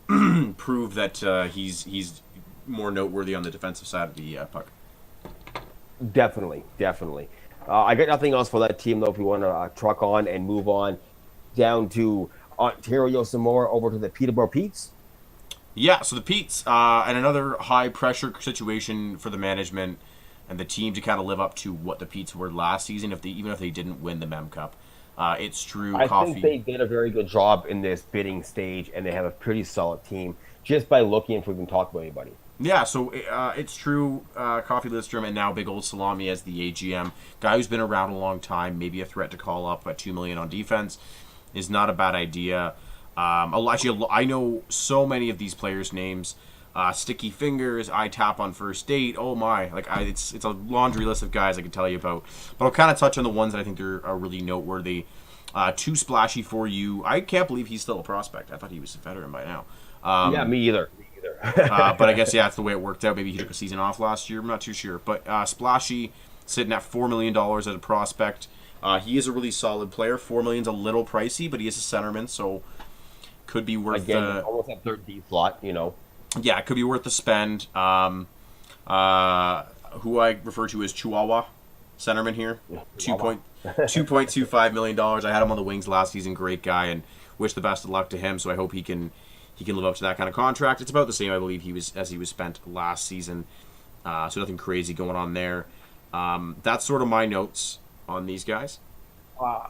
of prove that he's more noteworthy on the defensive side of the puck. Definitely. I got nothing else for that team, though, if we want to truck on and move on down to Ontario some more, over to the Peterborough Petes. Yeah, so the Petes, and another high-pressure situation for the management and the team to kind of live up to what the Petes were last season, even if they didn't win the Mem Cup. It's Drew I Coffey. think they did a very good job in this bidding stage, and they have a pretty solid team just by looking if we can talk about anybody. Yeah, so it's true. Coffee Lidstrom and now Big Old Salami as the AGM. Guy who's been around a long time, maybe a threat to call up at $2 million on defense is not a bad idea. Actually, I know so many of these players' names. Sticky Fingers, I Tap on First Date. Oh my! It's a laundry list of guys I can tell you about. But I'll kind of touch on the ones that I think are really noteworthy. Too Splashy for You. I can't believe he's still a prospect. I thought he was a veteran by now. Yeah, me either. But I guess, yeah, that's the way it worked out. Maybe he took a season off last year. I'm not too sure. But Splashy sitting at $4 million as a prospect. He is a really solid player. $4 million's a little pricey, but he is a centerman, so could be worth Again, almost that third D slot, Yeah, it could be worth the spend. Who I refer to as Chihuahua centerman here. $2.25 million. I had him on the wings last season. Great guy, and wish the best of luck to him. So I hope he can live up to that kind of contract. It's about the same, I believe, he was spent last season. So nothing crazy going on there. That's sort of my notes on these guys.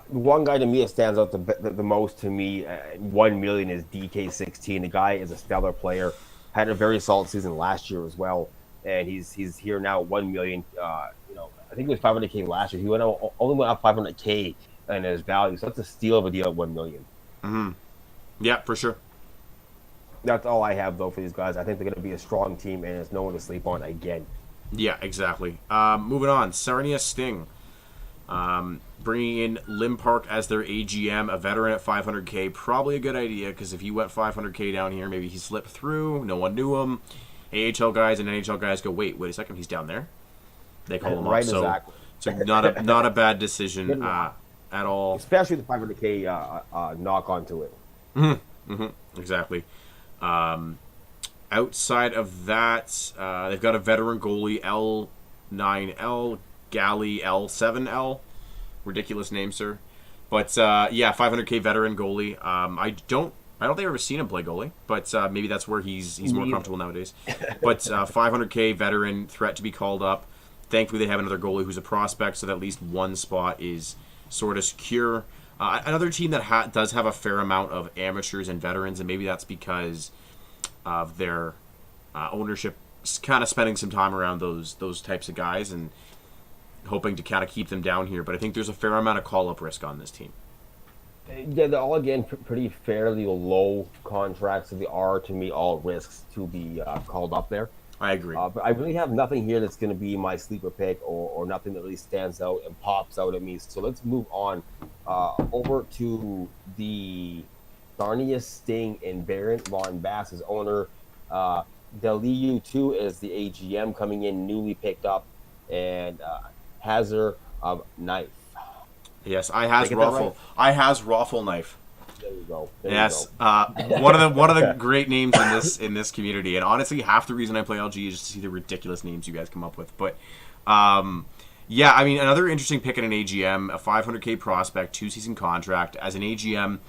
One guy to me that stands out the most to me, 1 million, is DK16. The guy is a stellar player. Had a very solid season last year as well, and he's here now at 1 million. I think it was 500K last year. He only went up 500K in his value, so that's a steal of a deal at 1 million. Mm-hmm. Yeah, for sure. That's all I have though for these guys. I think they're going to be a strong team, and there's no one to sleep on again. Yeah, exactly. Moving on, Sarnia Sting. Bringing in Lim Park as their AGM, a veteran at 500K, probably a good idea, because if he went 500K down here, maybe he slipped through, no one knew him. AHL guys and NHL guys go, wait a second, he's down there? They call him Right, up. exactly. So not a bad decision at all. Especially the 500K knock onto it. Exactly. Outside of that, they've got a veteran goalie, L9L, Galley, L7L. Ridiculous name, sir. But yeah, 500K veteran goalie. I don't think I've ever seen him play goalie, but maybe that's where he's more comfortable nowadays. But 500K veteran, threat to be called up. Thankfully, they have another goalie who's a prospect, so that at least one spot is sort of secure. Another team that does have a fair amount of amateurs and veterans, and maybe that's because of their ownership kind of spending some time around those types of guys and hoping to kind of keep them down here. But I think there's a fair amount of call-up risk on this team. Yeah, they're all, again, pretty fairly low contracts. So they are, to me, all risks to be called up there. I agree. But I really have nothing here that's going to be my sleeper pick or nothing that really stands out and pops out at me. So let's move on over to the Sarnia Sting and Baron Von Bass's owner. Deliu, too, is the AGM coming in, newly picked up, and Hazard of Knife. Yes, I has Raffle. Right? I has Raffle Knife. There you go. Yes, one of the great names in this community, and honestly, half the reason I play LG is just to see the ridiculous names you guys come up with. But yeah, I mean, another interesting pick in an AGM, a 500K prospect, 2-season contract as an AGM.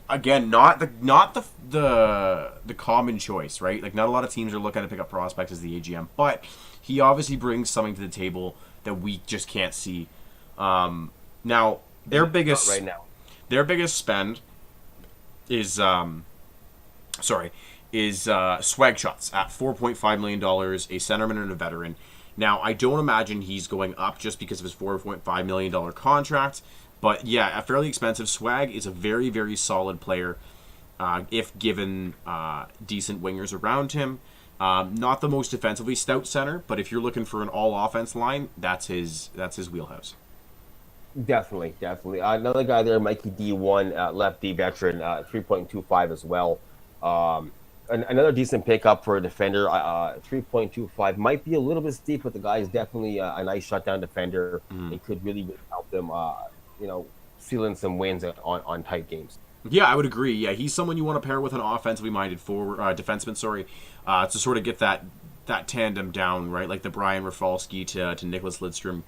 Again, not the common choice, right? Like, not a lot of teams are looking to pick up prospects as the AGM, but he obviously brings something to the table that we just can't see. Now, their biggest spend is swag shots at $4.5 million, a centerman and a veteran. Now, I don't imagine he's going up just because of his $4.5 million contract. But yeah, a fairly expensive. Swag is a very, very solid player if given decent wingers around him. Not the most defensively stout center, but if you're looking for an all-offense line, that's his wheelhouse. Definitely. Another guy there, Mikey D1, lefty veteran, 3.25 as well. Another decent pickup for a defender, 3.25. Might be a little bit steep, but the guy is definitely a nice shutdown defender. It could really help them, seal in some wins on tight games. Yeah, I would agree. Yeah, he's someone you want to pair with an offensively minded defenseman. To sort of get that tandem down, right? Like the Brian Rafalski to Nicholas Lidstrom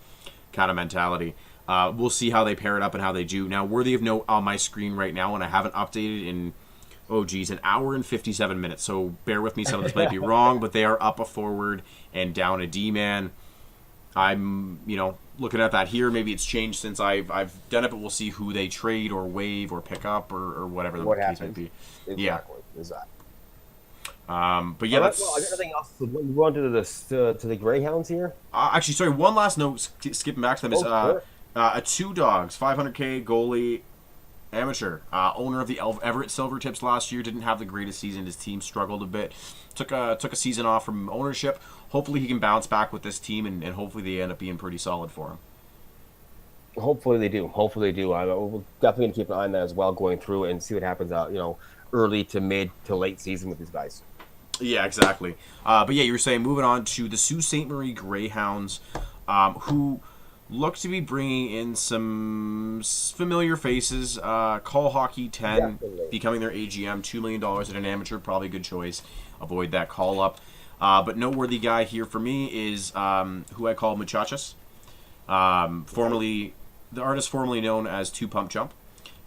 kind of mentality. We'll see how they pair it up and how they do. Now, worthy of note on my screen right now, and I haven't updated in, an hour and 57 minutes. So bear with me, some of this might be wrong, but they are up a forward and down a D-man. I'm, looking at that here. Maybe it's changed since I've done it, but we'll see who they trade or waive or pick up or whatever the case might be. Exactly. But yeah, that's. Well, anything else? We go on to the Greyhounds here. Actually, sorry. One last note. Skipping back to them is sure. A Two Dogs 500K goalie, amateur, owner of the Everett Silvertips last year. Didn't have the greatest season. His team struggled a bit. Took a season off from ownership. Hopefully he can bounce back with this team, and hopefully they end up being pretty solid for him. Hopefully they do. We're definitely going to keep an eye on that as well, going through and see what happens out, early to mid to late season with these guys. Yeah, exactly. But yeah, you were saying, moving on to the Sault Ste. Marie Greyhounds, who look to be bringing in some familiar faces. Call Hockey 10 Definitely. Becoming their AGM, $2 million at an amateur, probably a good choice. Avoid that call up. But noteworthy guy here for me is who I call Muchachos, the artist formerly known as Two Pump Jump,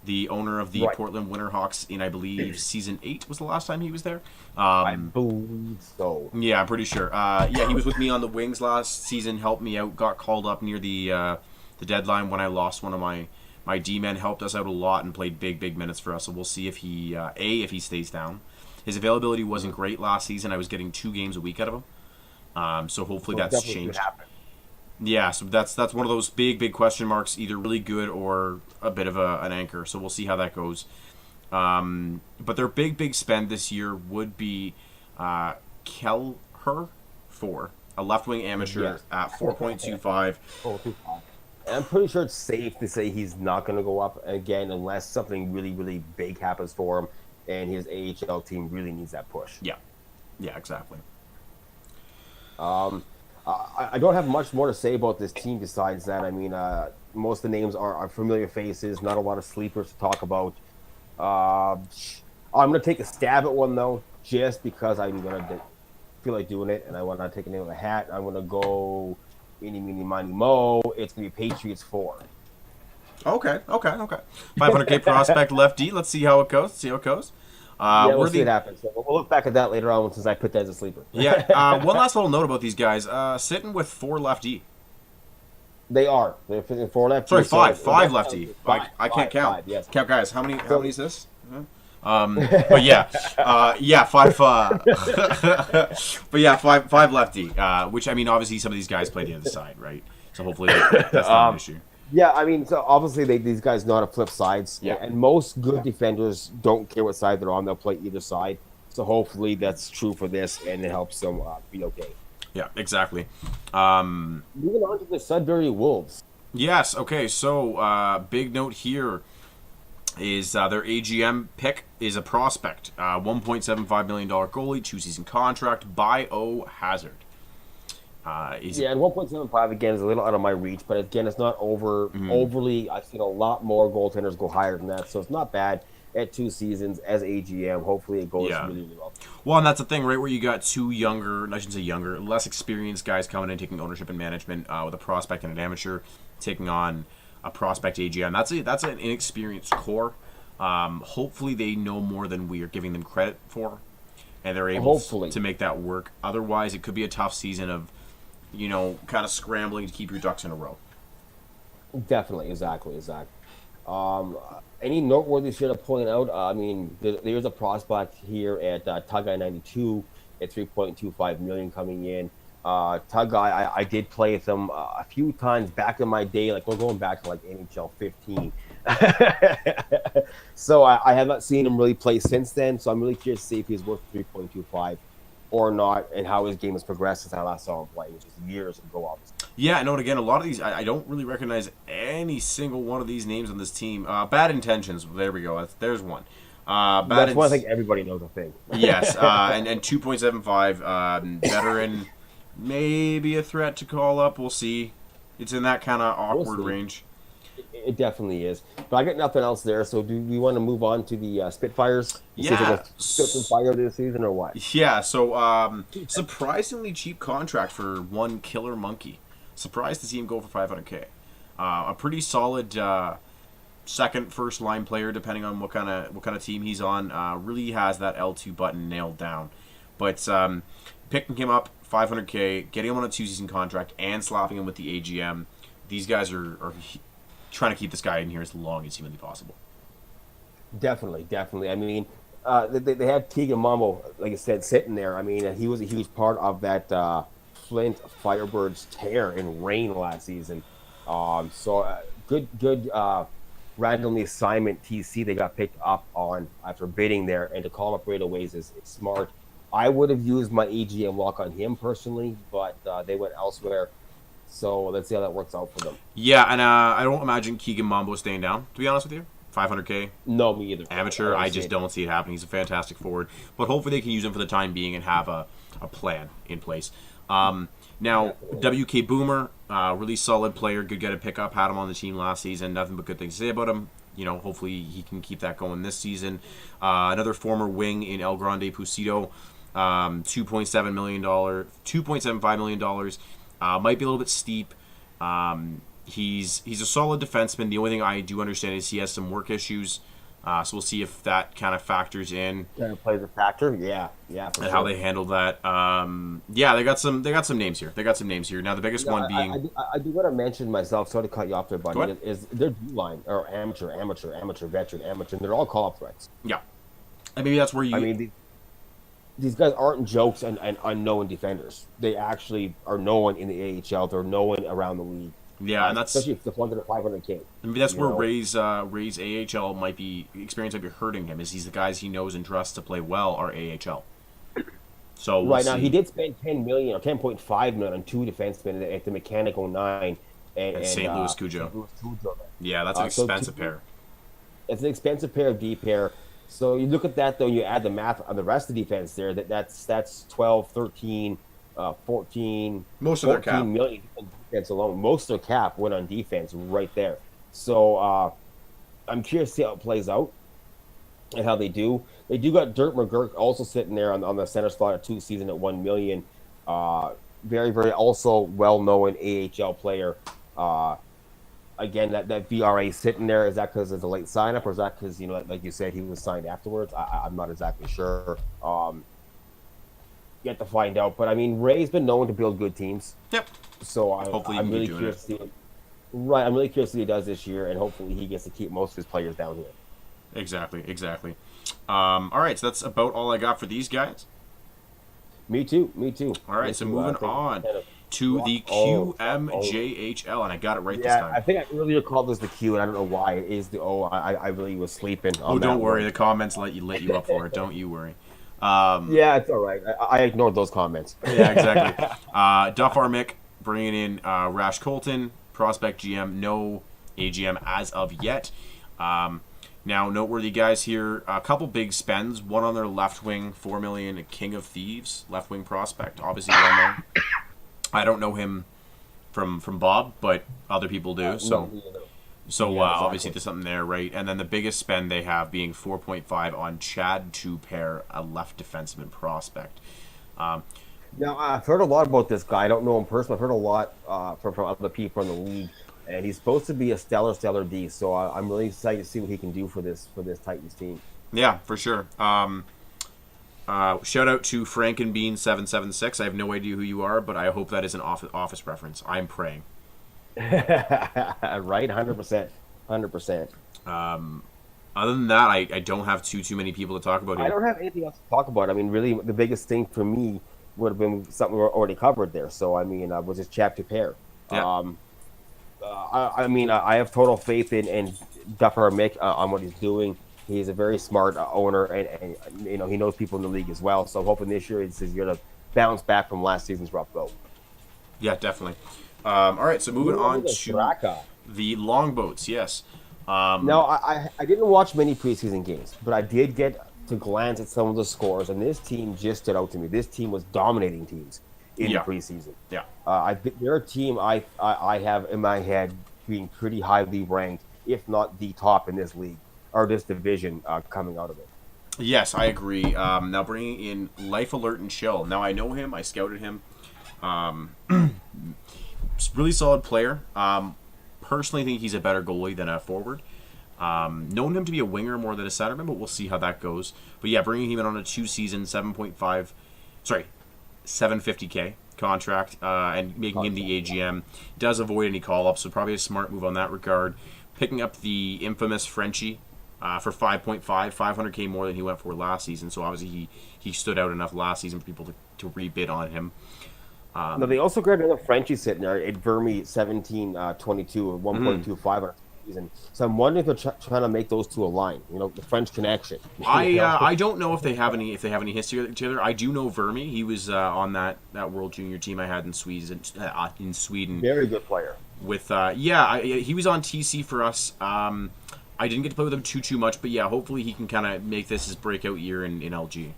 the owner of the Portland Winterhawks in, I believe, season 8 was the last time he was there. I believe so. Yeah, I'm pretty sure. Yeah, he was with me on the Wings last season, helped me out, got called up near the deadline when I lost one of my D-men, helped us out a lot and played big minutes for us. So we'll see if he, if he stays down. His availability wasn't great last season. I was getting 2 games a week out of him. So hopefully that's changed. Yeah, so that's one of those big question marks, either really good or a bit of an anchor. So we'll see how that goes. But their big spend this year would be Kelher 4, a left-wing amateur at 4.25. I'm pretty sure it's safe to say he's not going to go up again unless something really big happens for him and his AHL team really needs that push. Yeah, exactly. I don't have much more to say about this team besides that. I mean, most of the names are familiar faces, not a lot of sleepers to talk about. I'm going to take a stab at one, though, just because I'm going to feel like doing it, and I want to take a name of a hat. I'm going to go eeny, meeny, miny, mo. It's going to be Patriots 4. Okay. 500K prospect lefty. Let's see how it goes. Yeah, we'll We're see what the happens. So we'll look back at that later on since I put that as a sleeper. yeah. One last little note about these guys. Sitting with 4 lefty. They are. They're fitting 4 lefty. Sorry, five. So Five lefty. I can't count. Yes. Count, guys. How many is this? But yeah, five. But yeah, five lefty. Which I mean, obviously, some of these guys play the other side, right? So hopefully that's not an issue. Yeah, I mean, so obviously these guys know how to flip sides. Yeah. And most good defenders don't care what side they're on; they'll play either side. So hopefully that's true for this, and it helps them be okay. Yeah, exactly. Moving on to the Sudbury Wolves. Yes. Okay. So big note here is their AGM pick is a prospect, $1.75 million goalie, 2-season contract, Biohazard. Yeah, and 1.75 again is a little out of my reach, but again, it's not overly. I've seen a lot more goaltenders go higher than that, so it's not bad at 2 seasons as AGM. Hopefully, it goes really, really well. Well, and that's the thing, right? Where you got 2 younger, I shouldn't say younger, less experienced guys coming in, taking ownership and management with a prospect and an amateur, taking on a prospect AGM. That's an inexperienced core. Hopefully, they know more than we are giving them credit for, and they're able to make that work. Otherwise, it could be a tough season of, kind of scrambling to keep your ducks in a row. Definitely, exactly. Any noteworthy shit to point out? I mean, there's a prospect here at Tug Guy 92 at $3.25 million coming in. Tug Guy, I did play with him a few times back in my day. Like we're going back to like NHL 15. So I have not seen him really play since then. So I'm really curious to see if he's worth 3.25 or not, and how his game has progressed since I last saw him play, which is years ago, obviously. Yeah, no, and again, a lot of these, I don't really recognize any single one of these names on this team. Bad Intentions, there we go. There's one. That's one I think everybody knows, I think. Yes, and 2.75, veteran, maybe a threat to call up. We'll see. It's in that kind of awkward range. It definitely is. But I got nothing else there, so do we want to move on to the Spitfires? Yeah. Spit some fire this season or what? Yeah, so surprisingly cheap contract for one Killer Monkey. Surprised to see him go for 500K. A pretty solid second, first line player, depending on what kind of team he's on. Really has that L2 button nailed down. But picking him up 500K, getting him on a 2-season contract, and slapping him with the AGM. These guys are trying to keep this guy in here as long as humanly possible. Definitely. I mean, they had Keegan Mambo, like I said, sitting there. I mean, he was a huge part of that Flint Firebirds tear in rain last season. Good randomly assignment TC they got picked up on after bidding there, and to call up right away is smart. I would have used my AGM lock on him personally, but they went elsewhere. So let's see how that works out for them. Yeah, and I don't imagine Keegan Mambo staying down, to be honest with you. 500K. No, me either. Amateur, I just don't see it happening. He's a fantastic forward. But hopefully they can use him for the time being and have a plan in place. Now, WK Boomer, really solid player. Good guy to pick up. Had him on the team last season. Nothing but good things to say about him. Hopefully he can keep that going this season. Another former wing in El Grande Pucido. $2.75 million. Might be a little bit steep. He's a solid defenseman. The only thing I do understand is he has some work issues. So we'll see if that kind of factors in. Kind of plays a factor, yeah. And how they handle that. Yeah, they got some names here. Now the biggest one being. I do want to mention myself. Sorry to cut you off there, buddy. Is their D line or amateur, veteran, and they're all call up threats. Yeah, and maybe that's where you. I mean, these guys aren't jokes and unknown defenders. They actually are known in the AHL. They're known around the league. Yeah, and that's especially if it's under 500K. Maybe that's where Ray's AHL experience might be hurting him. Is he's the guys he knows and trusts to play well are AHL. So right now he did spend $10 million or $10.5 million on 2 defensemen at the Mechanic 09 and St. Louis Cujo. Yeah, that's an expensive pair. It's an expensive pair of D pair. So you look at that, though, and you add the math on the rest of the defense there, that's 12, 13, 14, most of their cap. Million defense alone. Most of their cap went on defense right there. So I'm curious to see how it plays out and how they do. They do got Dirk McGurk also sitting there on the center slot at 2 season at $1 million. Very, very also well-known AHL player. again, that VRA sitting there, is that because it's a late sign up, or is that because, like you said, he was signed afterwards? I'm not exactly sure. Yet to find out. But I mean, Ray's been known to build good teams, Yep. so Hopefully he I'm can really keep doing curious to see. Right, I'm really curious to see what he does this year, and hopefully he gets to keep most of his players down here. Exactly. All right, so that's about all I got for these guys. Me too. All right, so moving on to the QMJHL, and I got it right this Yeah, time. I think I earlier called this the Q, and I don't know why it is the O. I really was sleeping. Oh, On don't that worry. one. The comments let you up for it. Don't you worry. Yeah, it's all right. I ignored those comments. Yeah, exactly. Duff Armick bringing in Rash Colton, prospect GM, no AGM as of yet. Now, noteworthy guys here, a couple big spends. One on their left wing, $4 million, King of Thieves, left wing prospect. Obviously, well known. I don't know him from Bob, but other people do. So. So Yeah, exactly. obviously there's something there, right? And then the biggest spend they have being 4.5 on Chad Tupair, a left defenseman prospect. Now, I've heard a lot about this guy. I don't know him personally. I've heard a lot from other people in the league, and he's supposed to be a stellar D. So I'm really excited to see what he can do for this Titans team. Yeah, for sure. Shout out to Frankenbean776. I have no idea who you are, but I hope that is an office reference. I'm praying. Right, 100%. Other than that, I don't have too many people to talk about here. I don't have anything else to talk about. I mean, really, the biggest thing for me would have been something we already covered there. So, I mean, was just Chad Tupair. Yeah. I mean, I have total faith in Duffer Mick on what he's doing. He's a very smart owner, and he knows people in the league as well. So, I'm hoping this year he's going to bounce back from last season's rough go. Yeah, definitely. All right, so moving on to Straka. the Longboats. Yes. Now, I didn't watch many preseason games, but I did get to glance at some of the scores, and this team just stood out to me. This team was dominating teams in the preseason. Yeah. They're a team I have in my head being pretty highly ranked, if not the top in this league or this division coming out of it. Yes, I agree. Now bringing in Life Alert and Chill. Now I know him. I scouted him. Really solid player. Personally think he's a better goalie than a forward. Known him to be a winger more than a centerman, but we'll see how that goes. But yeah, bringing him in on a 2-season, 750K contract, and making him the AGM does avoid any call-ups, so probably a smart move on that regard. Picking up the infamous Frenchie for 5.5, 500K more than he went for last season, so obviously he stood out enough last season for people to rebid on him. No, they also grabbed another Frenchie sitting there at Vermi 1722 or 1.25 on a season. So I'm wondering if they're trying to make those two align. The French connection. I don't know if they have any history with each other. I do know Vermi. He was on that World Junior team I had in Sweden. Very good player. With he was on TC for us. I didn't get to play with him too much, but yeah, hopefully he can kind of make this his breakout year in LG.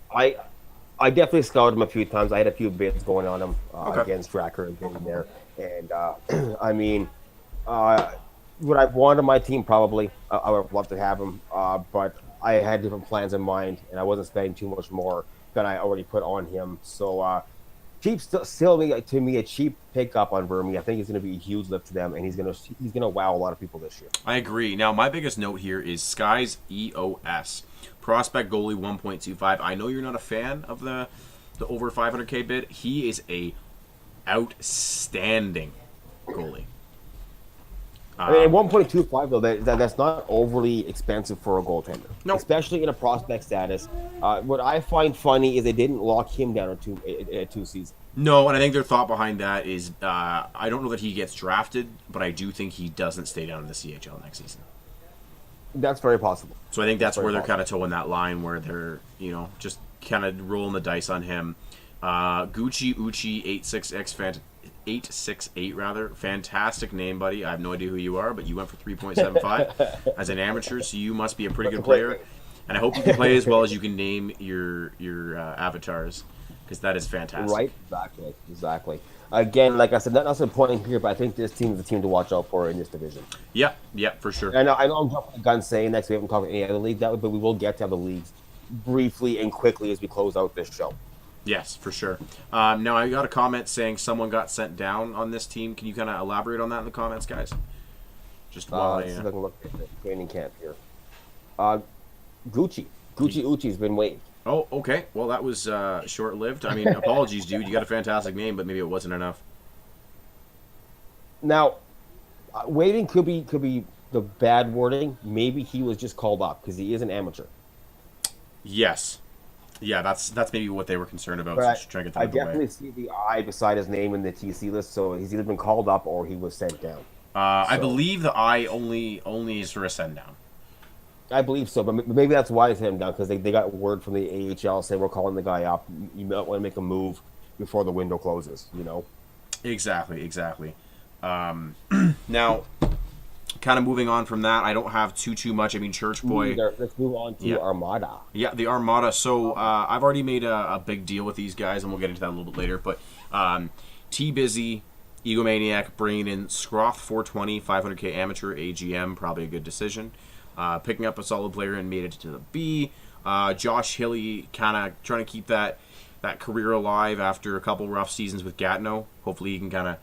I definitely scouted him a few times. I had a few bits going on him against Tracker and getting there. And, I mean, would I want on my team? Probably. I would have loved to have him. But I had different plans in mind, and I wasn't spending too much more than I already put on him. So, still to me, a cheap pickup on Vermi. I think he's going to be a huge lift to them, and he's going to wow a lot of people this year. I agree. Now, my biggest note here is Skies EOS. Prospect goalie 1.25. I know you're not a fan of the over 500K bid. He is a outstanding goalie. I mean, at 1.25 though, that's not overly expensive for a goaltender, especially in a prospect status. What I find funny is they didn't lock him down at 2 seasons. No, and I think their thought behind that is I don't know that he gets drafted, but I do think he doesn't stay down in the CHL next season. That's very possible. So I think that's where they're kind of towing that line where they're, just kind of rolling the dice on him. Gucci Uchi 868 rather. Fantastic name, buddy. I have no idea who you are, but you went for 3.75 as an amateur, so you must be a pretty good player. And I hope you can play as well as you can name your avatars, because that is fantastic. Right? Exactly. Again, like I said, not the point here, but I think this team is the team to watch out for in this division. Yeah, for sure. I know I'm jumping the gun saying next we haven't talked about any other league, but we will get to other leagues briefly and quickly as we close out this show. Yes, for sure. Now, I got a comment saying someone got sent down on this team. Can you kind of elaborate on that in the comments, guys? Just while Let's see if I can look at the training camp here. Gucci Uchi's been waived. Oh, okay. Well, that was short-lived. I mean, apologies, dude. You got a fantastic name, but maybe it wasn't enough. Now, waiving could be the bad wording. Maybe he was just called up because he is an amateur. Yes. Yeah, that's maybe what they were concerned about. But So trying to get that I out of the way. definitely see the I beside his name in the TC list, so he's either been called up or he was sent down. I So- believe the I only is for a send down. I believe so, but maybe that's why he's him down because they got word from the AHL saying we're calling the guy up. You might want to make a move before the window closes. You know. Exactly. Now, kind of moving on from that, I don't have too much. I mean, Church Boy. Let's move on to Yeah. Armada. Yeah, the Armada. So I've already made a big deal with these guys, and we'll get into that a little bit later. But T-Busy, Egomaniac, bringing in Scroth 420, 500k amateur, AGM, probably a good decision. Picking up a solid player and made it to the B. Josh Hilly kind of trying to keep that career alive after a couple rough seasons with Gatineau. Hopefully he can kind of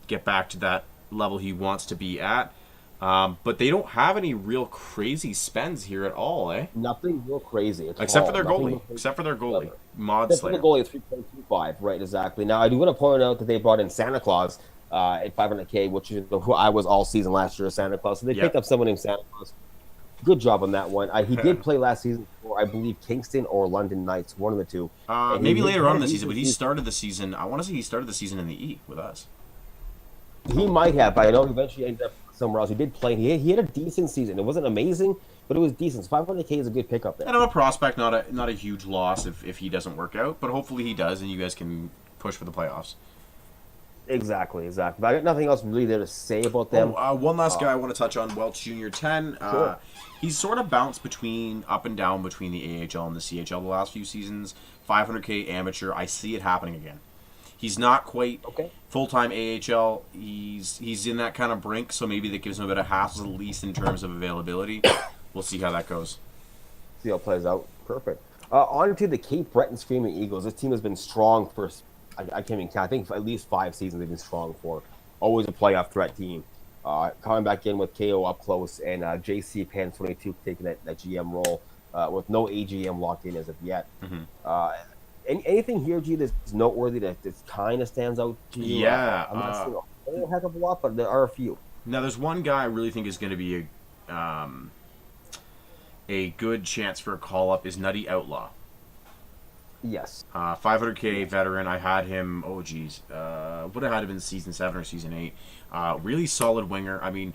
get back to that level he wants to be at. But they don't have any real crazy spends here at all, eh? Nothing real crazy. Except for their goalie. Mod Except for the Slayer. goalie is 3.25, right? Exactly. Now I do want to point out that they brought in Santa Claus at 500k, which is who I was all season last year, Santa Claus. So they Yeah. picked up someone named Santa Claus. Good job on that one. He did play last season for, I believe, Kingston or London Knights, one of the two. And Maybe he later had on in a the season, but he decent started the season. I want to say he started the season in the E with us. He might have, but I know he eventually ended up somewhere else. He did play. He had a decent season. It wasn't amazing, but it was decent. So 500k is a good pickup there. And I'm a prospect, not a huge loss if he doesn't work out, but hopefully he does, and you guys can push for the playoffs. Exactly. But I got nothing else really there to say about them. One last guy I want to touch on, Welch Jr. 10. Sure. He's sort of bounced up and down between the AHL and the CHL the last few seasons. 500k amateur. I see it happening again. He's not quite Okay. full-time AHL. He's in that kind of brink, so maybe that gives him a bit of hassle, at least in terms of availability. We'll see how that goes. See how it plays out. Perfect. On to the Cape Breton Screaming Eagles. This team has been strong for, I can't even count, I think for at least 5 seasons they've been strong for. Always a playoff threat team. Coming back in with KO up close and JC Pan 22 taking that GM role with no AGM locked in as of yet. Anything here, G, that's noteworthy that kind of stands out to you? Yeah, I'm not seeing a heck of a lot, but there are a few. Now, there's one guy I really think is going to be a good chance for a call-up is Nutty Outlaw. Yes. 500k veteran. I had him. Would have had him in season 7 or season 8. Really solid winger. I mean,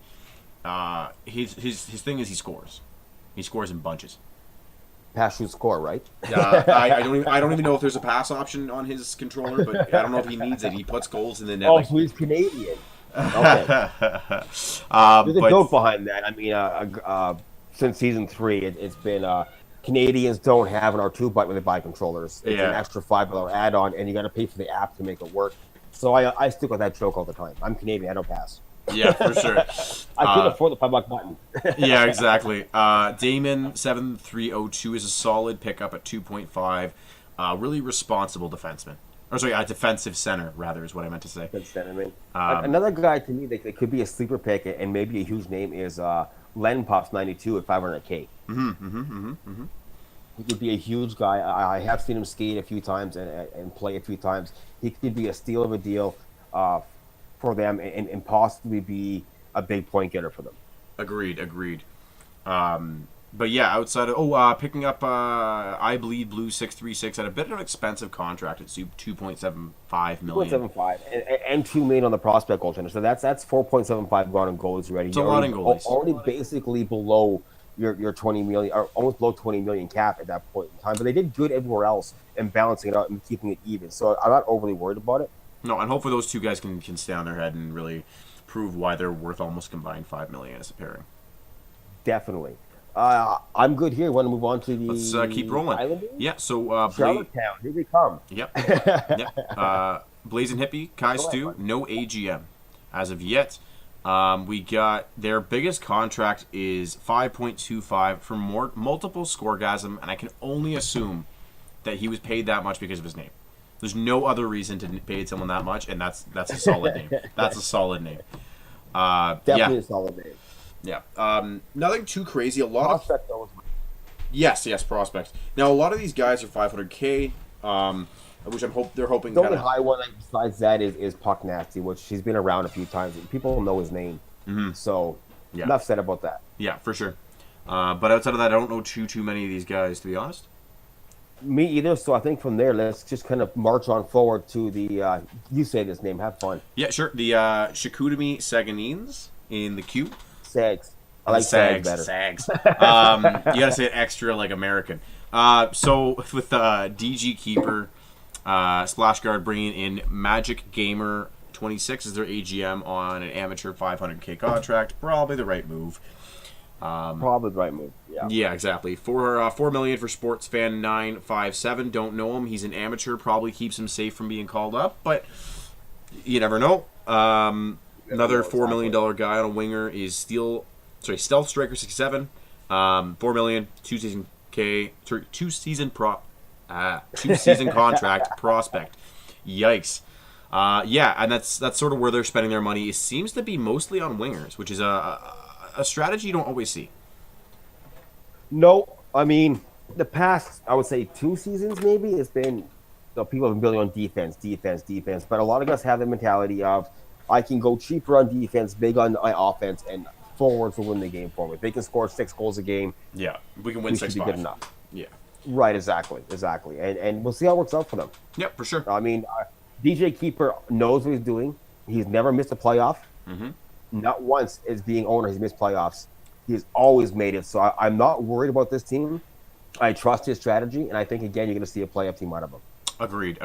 his thing is he scores. He scores in bunches. Pass, shoot, score, right? I don't even know if there's a pass option on his controller, but I don't know if he needs it. He puts goals in the net. Oh, like- so he's Canadian. Okay. There's a but- joke behind that. I mean, since season 3, it's been Canadians don't have an R2 button when they buy controllers. It's Yeah. an extra $5 add-on, and you got to pay for the app to make it work. So I stick with that joke all the time. I'm Canadian. I don't pass. Yeah, for sure. I couldn't afford the $5 button. Yeah, exactly. Damon 7302 is a solid pickup at 2.5. Really responsible defenseman. Or sorry, a defensive center rather is what I meant to say. That's sentiment. Another guy to me that could be a sleeper pick and maybe a huge name is Len Pops 92 at 500k. He could be a huge guy. I have seen him skate a few times and play a few times. He could be a steal of a deal for them and possibly be a big point getter for them. Agreed. But yeah, outside of picking up I Bleed Blue 636 at a bit of an expensive contract at 2.75 million. 2.75 and $2 million on the prospect goaltender. So that's 4.75 gone in goals already. It's a lot in goalies. Already basically below your 20 million or almost below 20 million cap at that point in time. But they did good everywhere else and balancing it out and keeping it even. So I'm not overly worried about it. No, and hopefully those two guys can stay on their head and really prove why they're worth almost combined $5 million as a pairing. Definitely. I'm good here. Want to move on to the Let's keep rolling. Islanders? Yeah, so Charlottetown, here we come. Yep. Blazing Hippie, Kai Stu, no AGM as of yet. We got their biggest contract is 5.25 for multiple scoregasm, and I can only assume that he was paid that much because of his name. There's no other reason to pay someone that much, and that's a solid name. That's a solid name. Definitely a solid name. Yeah. Nothing too crazy. A lot of Prospect though. yes, prospects. Now a lot of these guys are 500K, which they're hoping. The only Kinda, high one besides that is Puck Nasty, which he's been around a few times. People know his name, so Yeah. enough said about that. yeah, for sure. But outside of that, I don't know too many of these guys, to be honest. Me either. So I think from there, let's just kind of march on forward to the. You say this name. Have fun. Yeah, sure. The Shikutami Saganines in the Q. Sags. I like Sags better. Sags. You gotta say it extra like American. So with DG Keeper, Splash Guard bringing in Magic Gamer 26 as their AGM on an amateur 500K contract, probably the right move. Probably the right move. Yeah. Yeah, exactly. $4 million for Sports Fan 957. Don't know him. He's an amateur. Probably keeps him safe from being called up, but you never know. Another $4 million guy on a winger is Stealth Striker 67. $4 million, two season contract prospect. Yikes. Yeah, and that's sort of where they're spending their money. It seems to be mostly on wingers, which is a strategy you don't always see. No, I mean the past, I would say 2 seasons maybe. It's been people have been building on defense. But a lot of us have the mentality of I can go cheaper on defense, big on my offense, and forwards will win the game for me. If they can score 6 goals a game, Yeah, we can win we should be 6-5. good enough. Yeah. Right, exactly, and we'll see how it works out for them. Yep, for sure. I mean, DJ Keeper knows what he's doing. He's never missed a playoff. Mm-hmm. Not once as being owner he's missed playoffs. He's always made it. So I'm not worried about this team. I trust his strategy, and I think again you're going to see a playoff team out of him. Agreed.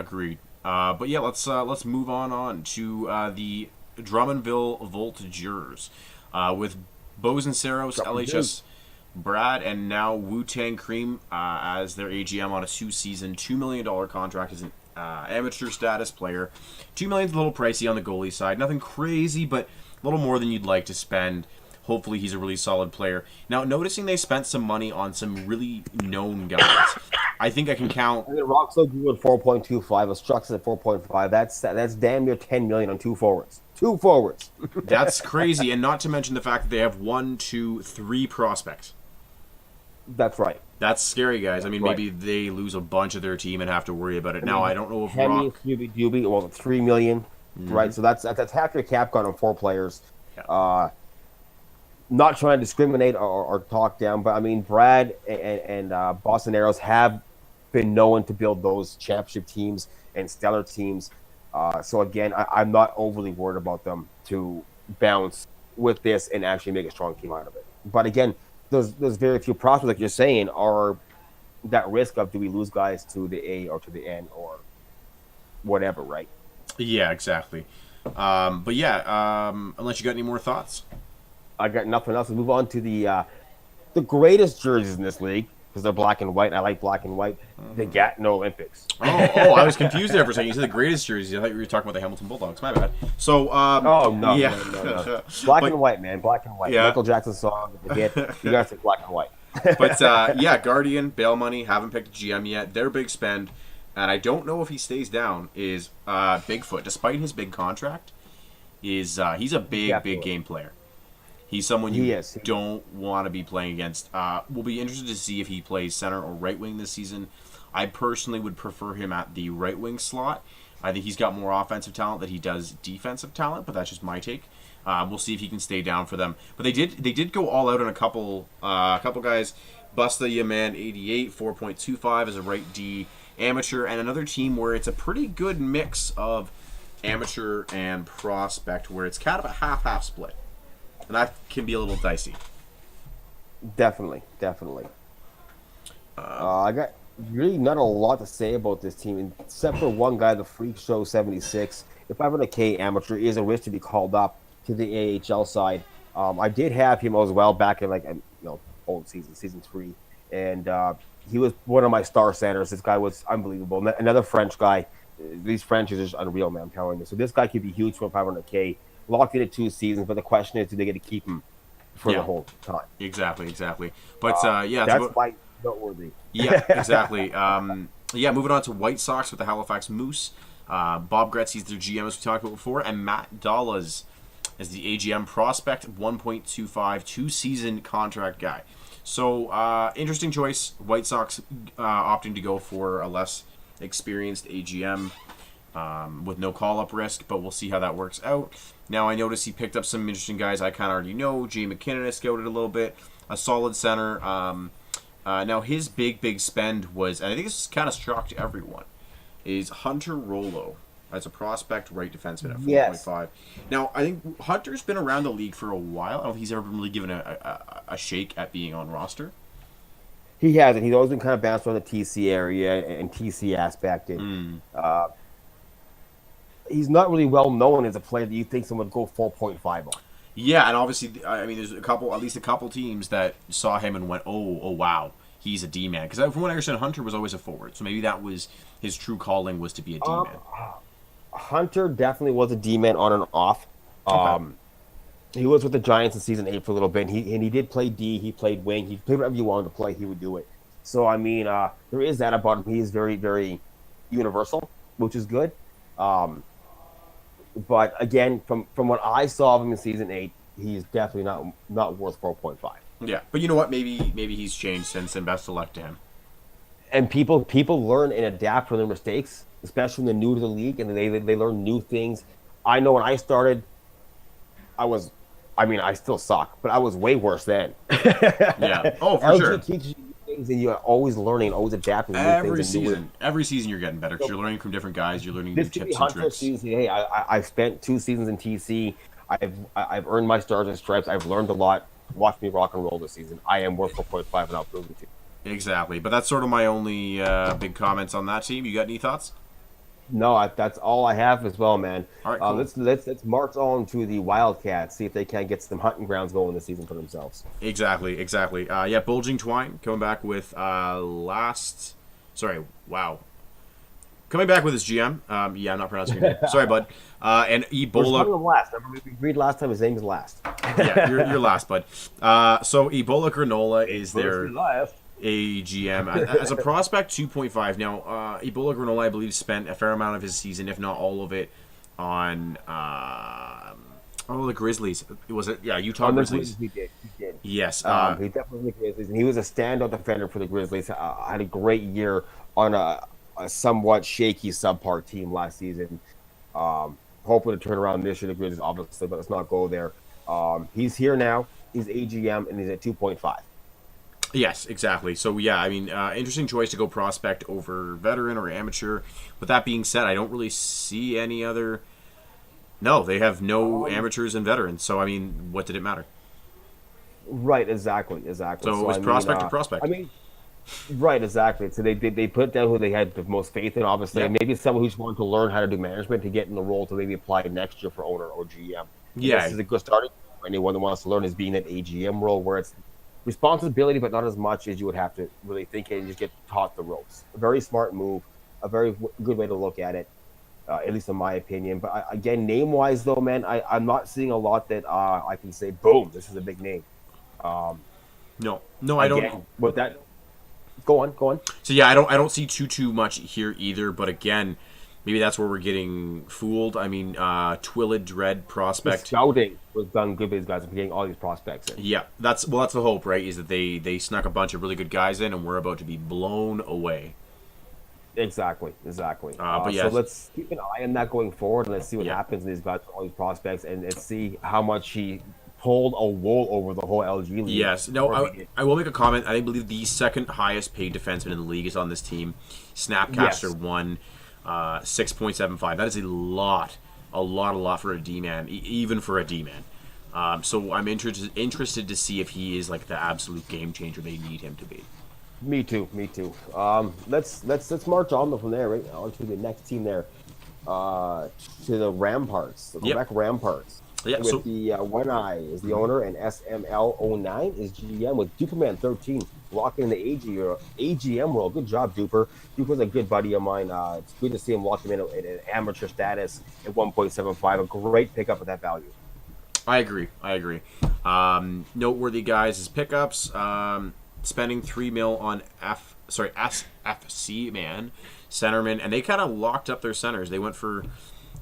But yeah, let's move on to the Drummondville Voltigeurs with Bozen Saros, LHS Brad, and now Wu Tang Cream as their AGM on a 2-season, $2 million contract as an amateur status player. $2 million is a little pricey on the goalie side. Nothing crazy, but a little more than you'd like to spend. Hopefully he's a really solid player. Now, noticing they spent some money on some really known guys. I think I can count. And then Roxo grew at 4.25, Strucks at 4.5. That's damn near 10 million on 2 forwards. 2 forwards. That's crazy, and not to mention the fact that they have 1, 2, 3 prospects. That's right. That's scary, guys. I mean, Right. maybe they lose a bunch of their team and have to worry about it. Now, I don't know if Hemi, Rock. Doobie, well, 3 million, right? So that's half your cap gone on 4 players. Yeah. Not trying to discriminate or talk down, but I mean, Brad and Boston Arrows have been known to build those championship teams and stellar teams. So again, I'm not overly worried about them to bounce with this and actually make a strong team out of it. But again, there's very few prospects, like you're saying, are that risk of do we lose guys to the A or to the N or whatever, right? Yeah, exactly. But yeah, unless you got any more thoughts. I got nothing else. Let's move on to the greatest jerseys in this league because they're black and white. And I like black and white. The Gatineau Olympics. Oh, I was confused there for a second. You said the greatest jerseys. I thought you were talking about the Hamilton Bulldogs. My bad. So, Oh no, yeah. no. Black But- and white, man. Black and white. Yeah. Michael Jackson's song. The hit. You gotta say black and white. But yeah, Guardian, bail money, haven't picked a GM yet. Their big spend, and I don't know if he stays down, is Bigfoot. Despite his big contract, he's a big Definitely. game player. He's someone He you is. don't want to be playing against. We'll be interested to see if he plays center or right wing this season. I personally would prefer him at the right wing slot. I think he's got more offensive talent than he does defensive talent, but that's just my take. We'll see if he can stay down for them. But they did go all out on a couple guys. Busta Yaman 88, 4.25 as a right D amateur, and another team where it's a pretty good mix of amateur and prospect, where it's kind of a half split. And that can be a little dicey. Definitely. I got really not a lot to say about this team, except for one guy, the Freak Show 76. If 500K amateur is a risk to be called up to the AHL side. I did have him as well back in old season 3, and he was one of my star centers. This guy was unbelievable. Another French guy. These French are just unreal, man. I'm telling you. So this guy could be huge for 500K. Locked in at 2 seasons, but the question is, do they get to keep him for the whole time? Exactly. But yeah, that's why noteworthy. yeah, exactly. Moving on to White Sox with the Halifax Moose. Bob Gretzky's their GM, as we talked about before, and Matt Dallas as the AGM prospect, 1.25, 2-season contract guy. So, interesting choice. White Sox opting to go for a less experienced AGM with no call-up risk, but we'll see how that works out. Now, I noticed he picked up some interesting guys I kind of already know. Jay McKinnon has scouted a little bit. A solid center. Now, his big spend was, and I think this kind of shocked everyone, is Hunter Rollo as a prospect right defenseman at 4.5. Yes. Now, I think Hunter's been around the league for a while. I don't think he's ever been really given a shake at being on roster. He hasn't. He's always been kind of bounced around the TC area and TC aspect. And he's not really well known as a player that you think someone would go 4.5 on. Yeah, and obviously, I mean, there's at least a couple teams that saw him and went, oh wow, he's a D-man. Because from what I understand, Hunter was always a forward, so maybe that was his true calling, was to be a D-man. Hunter definitely was a D-man on and off. Okay. He was with the Giants in season 8 for a little bit. He did play D. He played wing. He played whatever you wanted to play. He would do it. So I mean, there is that about him. He is very, very universal, which is good. But again, from what I saw of him in season 8, he's definitely not worth 4.5. Yeah, but you know what? Maybe he's changed since, and best of luck to him. And people learn and adapt from their mistakes, especially when they're new to the league and they learn new things. I know when I started, I still suck, but I was way worse then. Yeah. Oh, for sure. Teaches you things, and you're always learning, always adapting. Every season you're getting better because you're learning from different guys. You're learning new This could be tips and Hunter's tricks. season. Hey, I've spent 2 seasons in TC. I've earned my stars and stripes. I've learned a lot. Watch me rock and roll this season. I am worth 4.5, and I'll prove it to you. Exactly, but that's sort of my only big comments on that team. You got any thoughts? No, that's all I have as well, man. All right, cool. Let's march on to the Wildcats. See if they can get some hunting grounds going this season for themselves. Exactly. Yeah, Bulging Twine coming back with coming back with his GM. Yeah, I'm not pronouncing your name. Sorry, bud. And We're Ebola. calling him last. Remember we agreed last time his name is last. Yeah, you're last, bud. So Ebola Granola is their last. AGM as a prospect 2.5. Now, Ebola Granola, I believe, spent a fair amount of his season, if not all of it, on the Grizzlies. Was it? Yeah, Utah Grizzlies. He did. Yes. He definitely the Grizzlies, and he was a standout defender for the Grizzlies. Had a great year on a somewhat shaky subpar team last season. Hoping to turn around this year, the Grizzlies, obviously, but let's not go there. He's here now. He's AGM, and he's at 2.5. Yes, exactly. So, yeah, I mean, interesting choice to go prospect over veteran or amateur. With that being said, I don't really see any other... No, they have no amateurs and veterans. So, I mean, what did it matter? Right, exactly. So, it was prospect to prospect. I mean, right, exactly. So they put down who they had the most faith in, obviously. Yeah. And maybe someone who's wanting to learn how to do management to get in the role to maybe apply next year for owner or GM. Yeah. This is a good starting point for anyone that wants to learn is being that AGM role where it's responsibility, but not as much as you would have to really think and just get taught the ropes. A very smart move, a very good way to look at it, at least in my opinion. But again, name-wise, though, man, I'm not seeing a lot that I can say, boom, this is a big name. No, I don't. With that, go on. So yeah, I don't see too much here either. But again, maybe that's where we're getting fooled. I mean, Twillid Dread The prospect. scouting was done good by these guys and getting all these prospects in. Yeah, that's the hope, right? Is that they snuck a bunch of really good guys in, and we're about to be blown away. Exactly. But yeah, so let's keep an eye on that going forward, and let's see what Yeah. happens in these guys, all these prospects, and see how much he pulled a wool over the whole LG league. Yes. No, I will make a comment. I believe the second highest paid defenseman in the league is on this team. Snapcaster Yes. won 6.75. That is a lot for a D-man, even for a D-man. So I'm interested to see if he is like the absolute game changer they need him to be. Me too. Let's march on from there, right? On to the next team there, to the Ramparts, the Quebec Ramparts. Yeah, with so- the One Eye is the owner, and SML09 is GM with Duperman 13 rocking in the AGM role. Good job, Duper. Duper's a good buddy of mine. It's good to see him walk him in at an amateur status at 1.75. A great pickup at that value. I agree. Noteworthy guys is pickups. Spending $3 million on SFC man centerman, and they kind of locked up their centers. They went for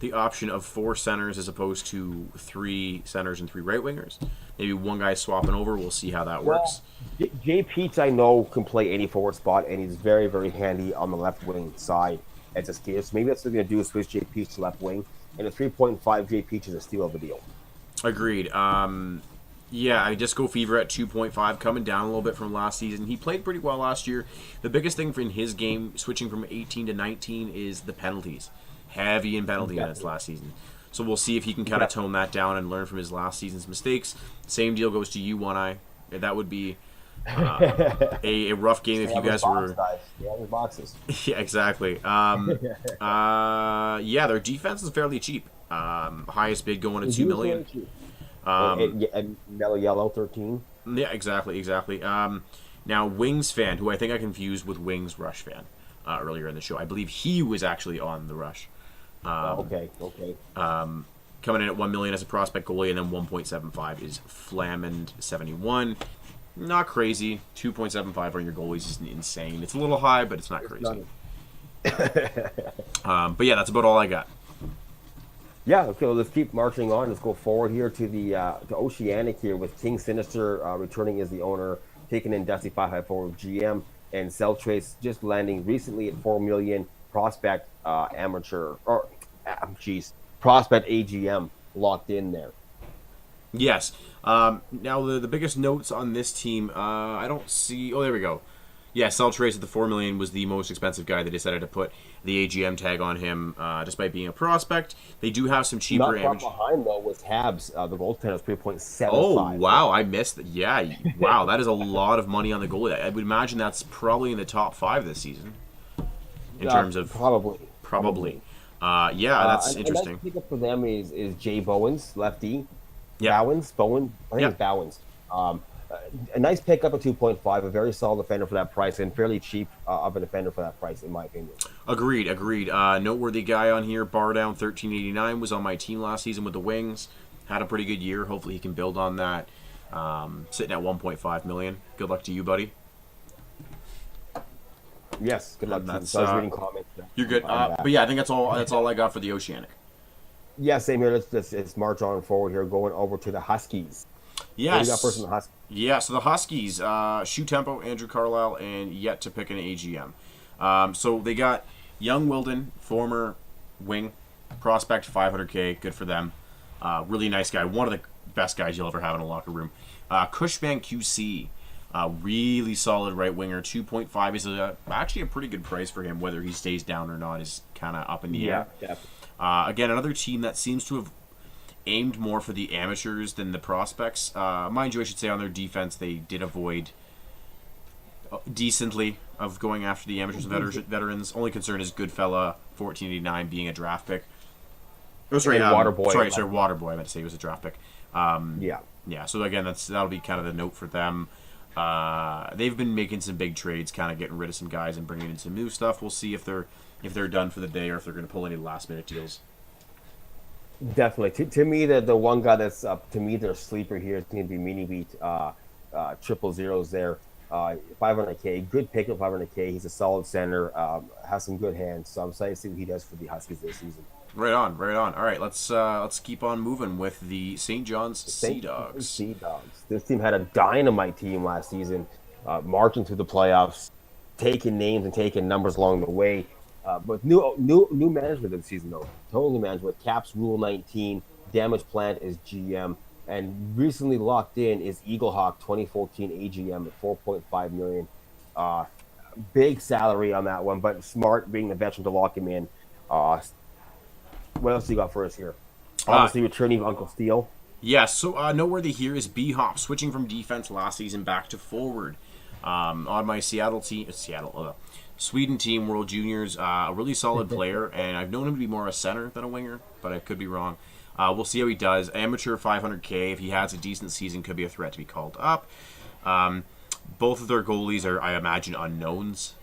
the option of 4 centers as opposed to 3 centers and 3 right wingers. Maybe one guy swapping over. We'll see how that works. Jay Peach, I know, can play any forward spot, and he's very, very handy on the left wing side as a skater. So maybe that's what they're going to do is switch Jay Peach to left wing. And a 3.5 Jay Peach is a steal of the deal. Agreed. Yeah, I Disco Fever at 2.5, coming down a little bit from last season. He played pretty well last year. The biggest thing in his game, switching from 18 to 19, is the penalties. Heavy in penalty minutes last season. So we'll see if he can kind of tone that down and learn from his last season's mistakes. Same deal goes to you, One Eye. That would be a rough game if you guys were. Boxes. Yeah, exactly. Yeah, their defense is fairly cheap. Highest bid going to $2 million. And Mellow Yellow 13. Yeah, exactly. Now Wings fan, who I think I confused with Wings Rush fan earlier in the show. I believe he was actually on the Rush. Okay. Coming in at $1 million as a prospect goalie, and then 1.75 is Flamand 71. Not crazy. 2.75 on your goalies is insane. It's a little high, but it's not crazy. But yeah, that's about all I got. Yeah, okay, well, let's keep marching on. Let's go forward here to the to Oceanic here with King Sinister returning as the owner, taking in Dusty 554 GM, and Seltrace just landing recently at $4 million. Prospect Prospect AGM locked in there. Yes. Now the biggest notes on this team, I don't see. Oh, there we go. Yeah, Seltrace at the $4 million was the most expensive guy. They decided to put the AGM tag on him, despite being a prospect. They do have some cheaper. Not far behind though was Habs. The goaltender is 3.75. Oh wow, I missed that. Yeah, wow, that is a lot of money on the goalie. I would imagine that's probably in the top 5 this season. In terms of probably. Yeah, that's interesting. A nice pickup for them is Jay Bowens, lefty. Yeah. Bowen. I think it's Bowens. A nice pickup at 2.5, a very solid defender for that price, and fairly cheap of a defender for that price, in my opinion. Agreed. Noteworthy guy on here, Bardown 1389, was on my team last season with the Wings. Had a pretty good year. Hopefully he can build on that. Sitting at 1.5 million. Good luck to you, buddy. Yes, good luck. That's, I was reading comments. You're good. But yeah, I think that's all I got for the Oceanic. Yeah, same here. Let's march on forward here, going over to the Huskies. Yes. What do you got first in the Huskies? Yeah, so the Huskies, Shoe Tempo, Andrew Carlisle, and yet to pick an AGM. So they got Young Wilden, former wing, prospect, 500K, good for them. Really nice guy, one of the best guys you'll ever have in a locker room. Cushman QC, really solid right winger, 2.5 is actually a pretty good price for him. Whether he stays down or not is kind of up in the air. Yeah. Again, another team that seems to have aimed more for the amateurs than the prospects. Mind you, I should say on their defense, they did avoid decently of going after the amateurs and veterans. Only concern is Goodfella 1489 being a draft pick. Oh, sorry, Waterboy. Sorry, Waterboy. I meant to say he was a draft pick. Yeah. So again, that'll be kind of the note for them. They've been making some big trades, kind of getting rid of some guys and bringing in some new stuff. We'll see if they're done for the day or if they're going to pull any last minute deals. Definitely. To me, the one guy that's to me their sleeper here is going to be Mini Beat 000s there. 500K, good pickup. 500K. He's a solid center. Has some good hands. So I'm excited to see what he does for the Huskies this season. Right on. All right, let's keep on moving with the St. John's Sea Dogs. Sea Dogs. This team had a dynamite team last season, marching through the playoffs, taking names and taking numbers along the way. But new management this season though. Total new management. Caps Rule 19. Damage Plant is GM, and recently locked in is Eaglehawk 2014 AGM at 4.5 million. Big salary on that one, but smart being the veteran to lock him in. What else do you got for us here? Obviously, returning Uncle Steel. Yeah, so noteworthy here is B-Hop, switching from defense last season back to forward. On my Sweden team, World Juniors, a really solid player, and I've known him to be more a center than a winger, but I could be wrong. We'll see how he does. Amateur 500K, if he has a decent season, could be a threat to be called up. Both of their goalies are, I imagine, unknowns.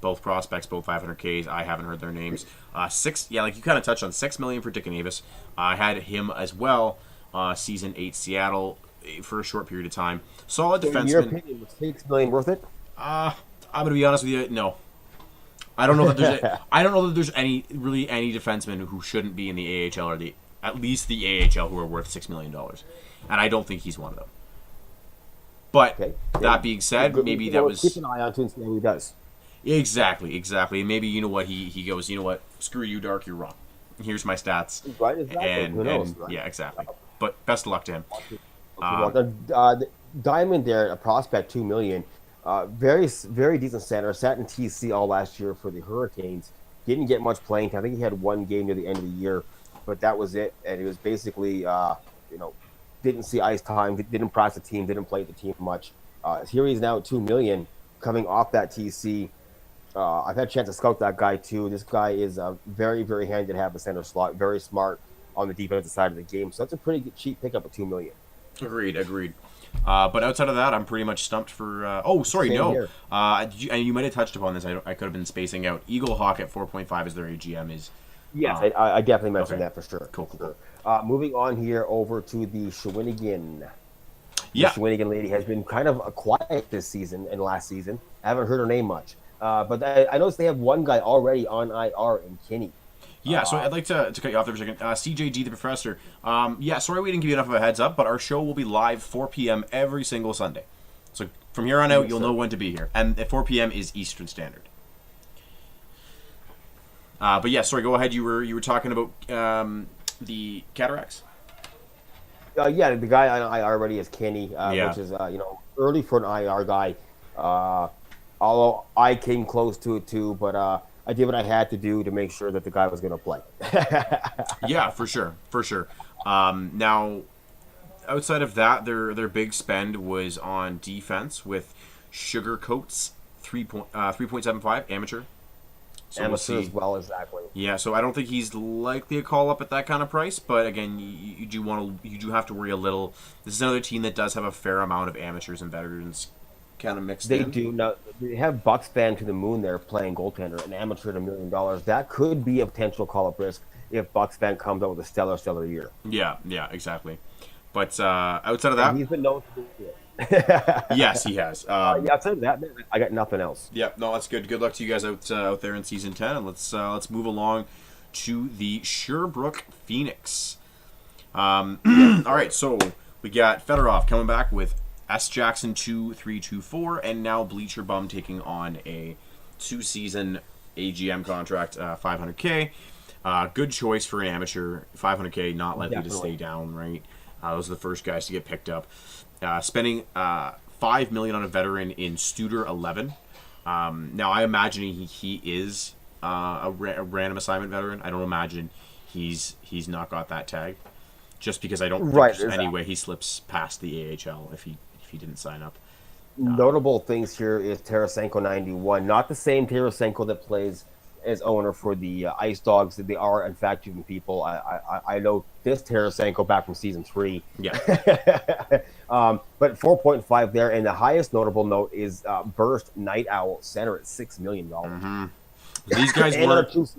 Both prospects, both 500Ks. I haven't heard their names. Like you kind of touched on, $6 million for Dickonavis. I had him as well. Season 8 Seattle for a short period of time. Solid defenseman. In your opinion, was $6 million worth it? I'm gonna be honest with you. No. I don't know that I don't know that there's any defensemen who shouldn't be in the AHL or at least the AHL who are worth $6 million, and I don't think he's one of them. But that being said, maybe that was keep an eye on to and see how he does. Exactly. Maybe you know what he goes. You know what? Screw you, Dark. You're wrong. Here's my stats. Right, exactly. Who knows? Right? Yeah, exactly. But best of luck to him. Diamond there, a prospect, $2 million. Very decent center. Sat in TC all last year for the Hurricanes. Didn't get much playing time. I think he had one game near the end of the year, but that was it. And it was basically, didn't see ice time. Didn't practice the team. Didn't play the team much. Here he's now at $2 million, coming off that TC. I've had a chance to scout that guy too. This guy is very, very handy to have the center slot. Very smart on the defensive side of the game. So that's a pretty good, cheap pickup at $2 million. Agreed. But outside of that, I'm pretty much stumped for. You might have touched upon this. I could have been spacing out. Eagle Hawk at 4.5 as their AGM is. Yes, I definitely mentioned that for sure. Cool. Moving on here over to the Shawinigan. Yeah. The Shawinigan lady has been kind of quiet this season and last season. I haven't heard her name much. But I noticed they have one guy already on IR in Kinney. Yeah, so I'd like to cut you off there for a second. CJG, the professor. Sorry we didn't give you enough of a heads up, but our show will be live 4 p.m. every single Sunday. So from here on out, you'll know when to be here. And at 4 p.m. is Eastern Standard. But yeah, sorry, go ahead. You were talking about the Cataracts? Yeah, the guy on IR already is Kinney, which is, early for an IR guy. Although I came close to it too, but I did what I had to do to make sure that the guy was going to play. Yeah, for sure. Now, outside of that, their big spend was on defense with Sugar Coates 3.75 amateur. So Amateur we'll see. as well, exactly. Yeah, so I don't think he's likely a call up at that kind of price, but again, you do have to worry a little. This is another team that does have a fair amount of amateurs and veterans kind of mixed in. They do. Now, they have Bucks fan to the moon there playing goaltender, an amateur at $1 million. That could be a potential call-up risk if Bucks fan comes out with a stellar year. Yeah, exactly. But outside of that... And he's been known to do it. Yes, he has. Outside of that, I got nothing else. Yeah, no, that's good. Good luck to you guys out there in Season 10. And let's move along to the Sherbrooke Phoenix. All right, so we got Fedorov coming back with S. Jackson 2324, and now Bleacher Bum taking on a 2-season AGM contract, $500K. Good choice for an amateur. $500K, not likely to stay down, right? Those are the first guys to get picked up. Spending $5 million on a veteran in Studer 11. Now, I imagine he is a random assignment veteran. I don't imagine he's not got that tag, just because I don't think there's any way he slips past the AHL if he didn't sign up. Notable things here is Tarasenko 91, not the same Tarasenko that plays as owner for the Ice Dogs. They are, in fact, human people. I know this Tarasenko back from season 3. Yeah. But 4.5 there, and the highest notable note is Burst Night Owl center at $6 million. Mm-hmm. These guys weren't.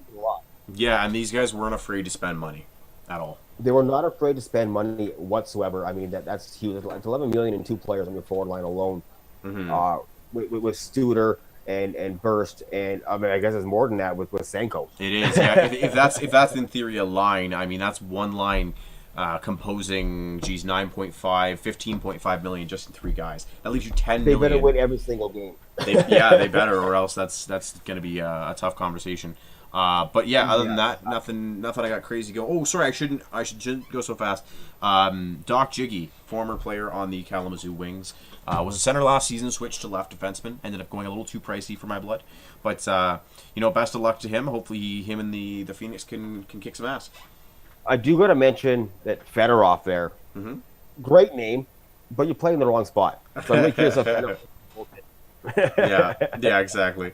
Yeah, and these guys weren't afraid to spend money at all. They were not afraid to spend money whatsoever. I mean, that's huge. It's $11 million in 2 players on your forward line alone. Mm-hmm. With Studer and Burst, and I mean, I guess it's more than that with Senko. It is. Yeah. if that's in theory a line, I mean, that's one line composing 15.5 million just in 3 guys. That leaves you 10 million. They better win every single game. They better, or else that's going to be a tough conversation. But yeah, other than that, nothing I got crazy go. Oh, sorry, I shouldn't go so fast. Doc Jiggy, former player on the Kalamazoo Wings, was a center last season, switched to left defenseman, ended up going a little too pricey for my blood. But best of luck to him. Hopefully him and the Phoenix can kick some ass. I do got to mention that Fedorov there. Mm-hmm. Great name, but you're playing in the wrong spot. So I'm curious if yeah, exactly.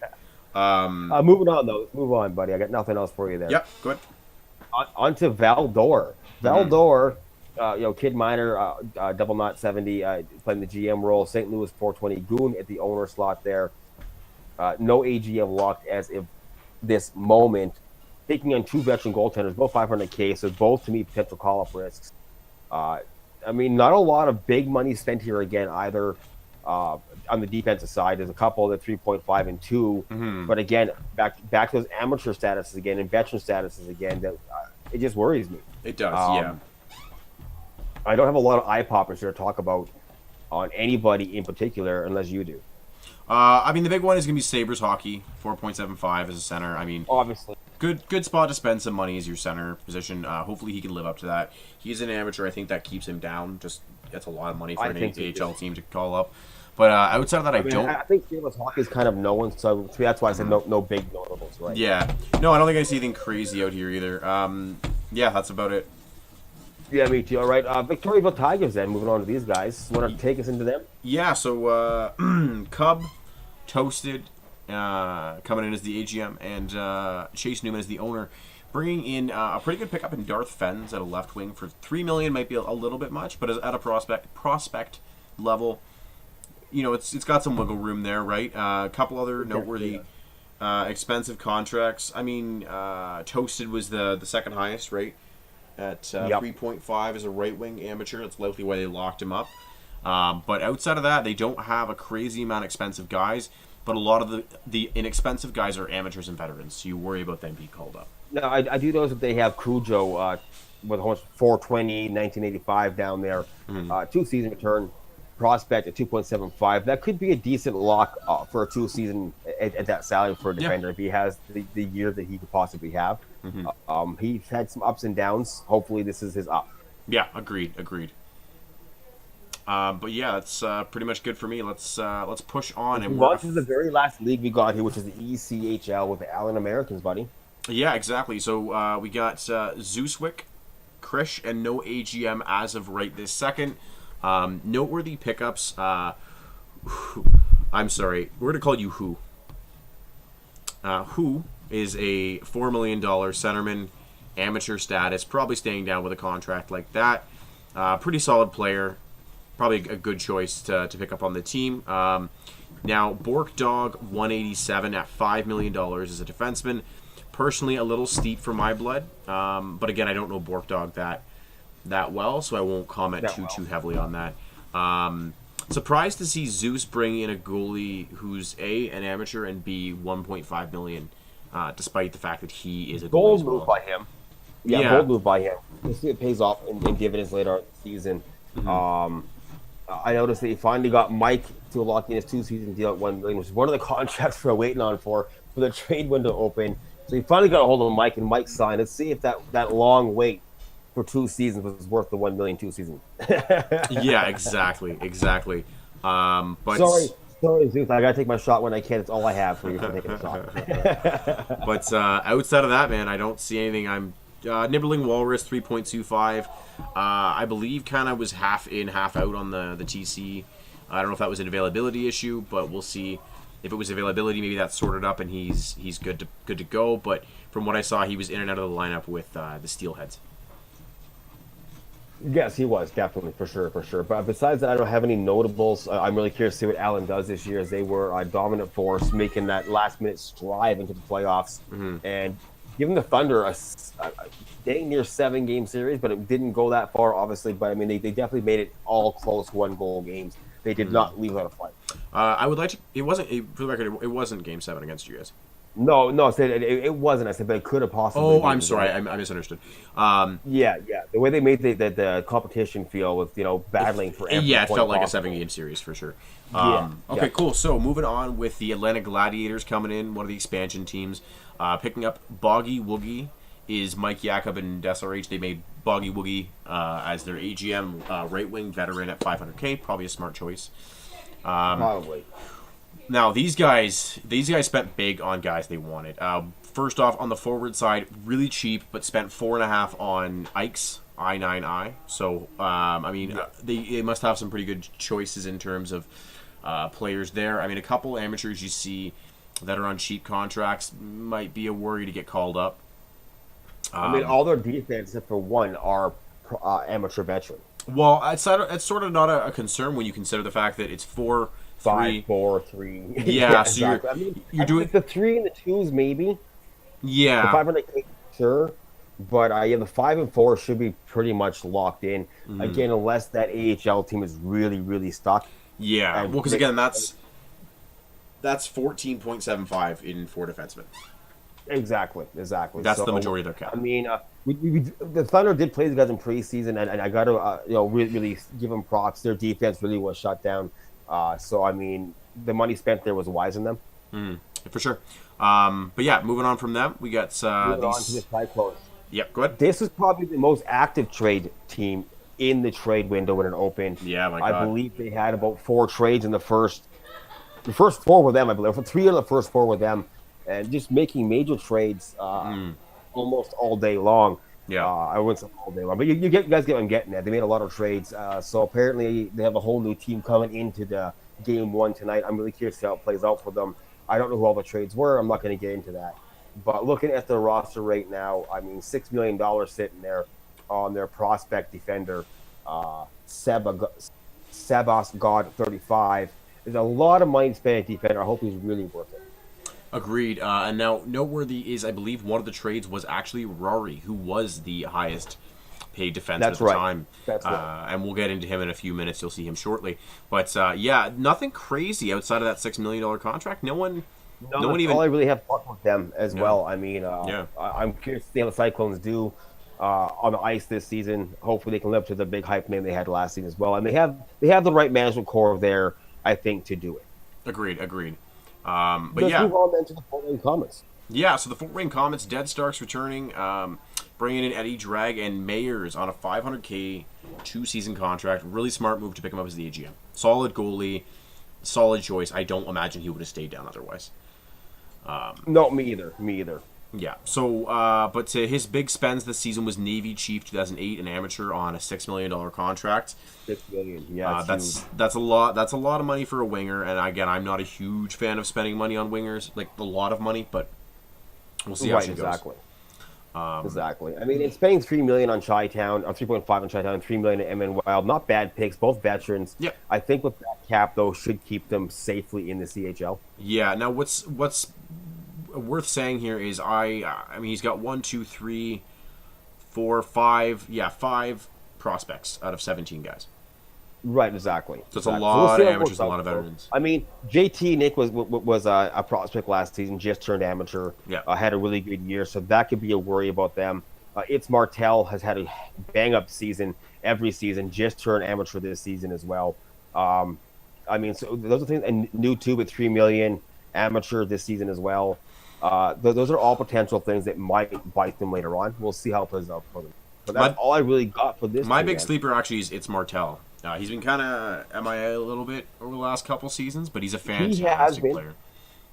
Moving on, though. Let's move on, buddy. I got nothing else for you there. Yep, good. On to Valdor. Valdor, kid minor, double knot 70, playing the GM role. St. Louis 420 goon at the owner slot there. No AGM locked as if this moment. Taking on 2 veteran goaltenders, both $500K, so both to me potential call-up risks. I mean, not a lot of big money spent here again either. on the defensive side. There's a couple that 3.5 and 2, Mhm. but again, back to those amateur statuses again and veteran statuses again. That it just worries me. It does, yeah. I don't have a lot of eye poppers here to talk about on anybody in particular, unless you do. I mean, the big one is going to be Sabres hockey, 4.75 as a center. I mean, Obviously, good spot to spend some money as your center position. Hopefully, he can live up to that. He's an amateur. I think that keeps him down. Just that's a lot of money for I an think so, AHL team to call up. But outside of that, I don't. I think Sabres hockey is kind of known, so to me, that's why I said no big notables, right? Yeah, no, I don't think I see anything crazy out here either. Yeah, that's about it. Yeah, me too. All right, Victoriaville Tigers. Then moving on to these guys. Want to take us into them? Yeah, so Cub, Toasted, coming in as the AGM, and Chase Newman as the owner, bringing in a pretty good pickup in Darth Fens at a left wing for $3 million. Might be a little bit much, but at a prospect level, you know, it's got some wiggle room there, right? A couple other noteworthy expensive contracts. I mean, Toasted was the second highest, right? At 3.5 as a right wing amateur. That's likely why they locked him up. But outside of that, they don't have a crazy amount of expensive guys. But a lot of the inexpensive guys are amateurs and veterans, so you worry about them being called up. No, I do notice that they have Cujo with almost 420, 1985 down there. 2-season return prospect at 2.75. That could be a decent lock for a 2-season at that salary for a defender if he has the year that he could possibly have. He's had some ups and downs. Hopefully, this is his up. Yeah, agreed. But yeah, that's pretty much good for me. Let's push on and Well, this is the very last league we got here, which is the ECHL with the Allen Americans, buddy. Yeah, exactly. So we got Zeuswick, Krish, and no AGM as of right this second. Noteworthy pickups. I'm sorry, we're gonna call you Who. Who is a $4 million centerman, amateur status, probably staying down with a contract like that. Pretty solid player, probably a good choice to pick up on the team. Now, Bork Dog 187 at $5 million as a defenseman. Personally, a little steep for my blood, but again, I don't know Bork Dog that well, so I won't comment too heavily on that. Surprised to see Zeus bring in a goalie who's A, an amateur, and B, $1.5 million, despite the fact that he is a goalie Bold as well. move by him. Yeah, bold move by him. We'll see it pays off in dividends later on in the season. I noticed that he finally got Mike to lock in his 2-season deal at $1 million, which is one of the contracts we're waiting on for the trade window open. So he finally got a hold of Mike, and Mike signed. Let's see if that long wait for 2 seasons was worth the $1 million 2 seasons. Yeah, exactly. But sorry, Zeus. I gotta take my shot when I can. It's all I have for you for taking a shot. But outside of that, man, I don't see anything. I'm Nibbling Walrus 3.25. I believe kind of was half in, half out on the TC. I don't know if that was an availability issue, but we'll see. If it was availability, maybe that's sorted up and he's good to go. But from what I saw, he was in and out of the lineup with the Steelheads. Yes, he was, definitely, for sure. But besides that, I don't have any notables. I'm really curious to see what Allen does this year, as they were a dominant force, making that last-minute strive into the playoffs. And giving the Thunder a dang near 7-game series, but it didn't go that far, obviously. But, I mean, they definitely made it all close one-goal games. They did not leave without a fight. I would like to... It wasn't... For the record, it wasn't Game 7 against you guys. No, I said it wasn't. I said, but it could have possibly. Oh, I'm sorry. I misunderstood. Yeah. The way they made the competition feel with, battling for every it point felt like a possible. 7-game series for sure. Yeah. Cool. So moving on with the Atlanta Gladiators coming in, one of the expansion teams, picking up Boggy Woogie is Mike Jakob and SRH. They made Boggy Woogie as their AGM right wing veteran at $500K. Probably a smart choice. Probably. Now these guys spent big on guys they wanted. First off, on the forward side, really cheap, but spent $4.5 on Ike's I9I. So they must have some pretty good choices in terms of players there. I mean, a couple amateurs you see that are on cheap contracts might be a worry to get called up. I mean, all their defense, except for one, are amateur veteran. Well, it's sort of not a concern when you consider the fact that it's 4-3. 5, 4, 3. Yeah, so exactly. you're doing the 3 and the 2s maybe. Yeah. The 500K, sure. But the 5 and 4 should be pretty much locked in. Again, unless that AHL team is really, really stuck. Yeah, And well, because again, that's 14.75 in for defensemen. Exactly. That's the majority of their cap. I mean, the Thunder did play these guys in preseason, and I got to really give them props. Their defense really was shut down. So I mean, the money spent there was wise in them. For sure. But yeah, moving on from them, we got Moving on to the these. Cyclones. Yep, go ahead. This is probably the most active trade team in the trade window when it opened. Yeah, my I God. believe they had about 4 trades in the first four with them. I believe 3 of the first 4 with them, and just making major trades almost all day long. Yeah. I wouldn't say all day long, but you guys get what I'm getting at. They made a lot of trades, so apparently they have a whole new team coming into the game 1 tonight. I'm really curious to see how it plays out for them. I don't know who all the trades were. I'm not going to get into that. But looking at the roster right now, I mean, $6 million sitting there on their prospect defender, Sabas God 35. There's a lot of money spent at defender. I hope he's really worth it. Agreed. And now, noteworthy is, I believe, one of the trades was actually Rory, who was the highest paid defenseman That's at the right. time. That's right. And we'll get into him in a few minutes. You'll see him shortly. But yeah, nothing crazy outside of that $6 million contract. No one even. All I really have fun with them as well. I mean, Yeah. I'm curious to see how the Cyclones do on the ice this season. Hopefully, they can live up to the big hype name they had last season as well. And they have the right management core there, I think, to do it. Agreed. But Let's yeah. move on then to the following comments. Yeah, so the Fort Wayne Comets, Dead Starks returning, bringing in Eddie Drag and Mayers on a $500K 2-season contract. Really smart move to pick him up as the AGM. Solid goalie, solid choice. I don't imagine he would have stayed down otherwise. No, me either. Yeah, so, but his big spends this season was Navy Chief 2008, an amateur on a $6 million contract. $6 million. Yeah, it's huge. That's a lot. That's a lot of money for a winger. And again, I'm not a huge fan of spending money on wingers, like a lot of money, but we'll see how she goes. Exactly. I mean, it's paying $3 million on Chi-Town, or 3.5 on Chi-Town, and $3 million to MN Wild. Not bad picks, both veterans. Yeah. I think with that cap though, should keep them safely in the CHL. Yeah. Now, what's worth saying here is I mean, he's got 5 prospects out of 17 guys. Right, exactly. So it's a Exactly. lot see of how it amateurs, works a lot out. of veterans. I mean, JT Nick was a prospect last season, just turned amateur. Yeah. Had a really good year, so that could be a worry about them. It's Martel has had a bang up season every season, just turned amateur this season as well. I mean, so those are things, and new too with $3 million amateur this season as well. Those are all potential things that might bite them later on. We'll see how it plays out for them. But that's all I really got for this. My team, big man. sleeper actually is it's Martel. He's been kind of MIA a little bit over the last couple seasons, but he's a fantastic player.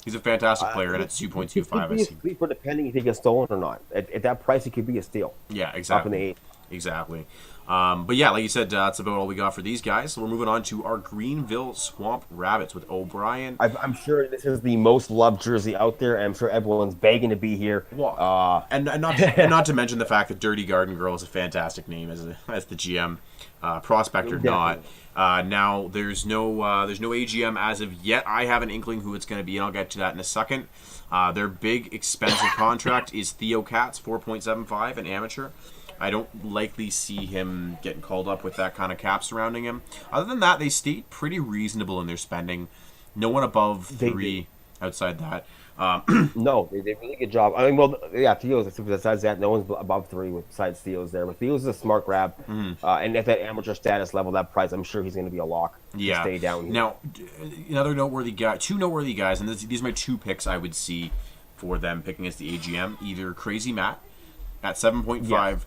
He's a fantastic player, and it's 2.25. He could be a sleeper depending if he gets stolen or not. At that price, he could be a steal. Yeah, Up in exactly. the 8. Exactly. But yeah, like you said, that's about all we got for these guys. So we're moving on to our Greenville Swamp Rabbits with O'Brien. I'm sure this is the most loved jersey out there. I'm sure everyone's begging to be here. And not to mention the fact that Dirty Garden Girl is a fantastic name as the GM, prospect or not. Now there's no AGM as of yet. I have an inkling who it's going to be, and I'll get to that in a second. Their big expensive contract is Theo Katz, 4.75, an amateur. I don't likely see him getting called up with that kind of cap surrounding him. Other than that, they stayed pretty reasonable in their spending. No one above 3 outside that. No, they did a really good job. I mean, well, yeah, Theo's, besides that, no one's above 3 besides Theo's there. But Theo's is a smart grab. And at that amateur status level, that price, I'm sure he's going to be a lock to stay down here. Now, another noteworthy guy, 2 noteworthy guys, and these are my 2 picks I would see for them picking as the AGM. Either Crazy Matt at 7.5. Yes.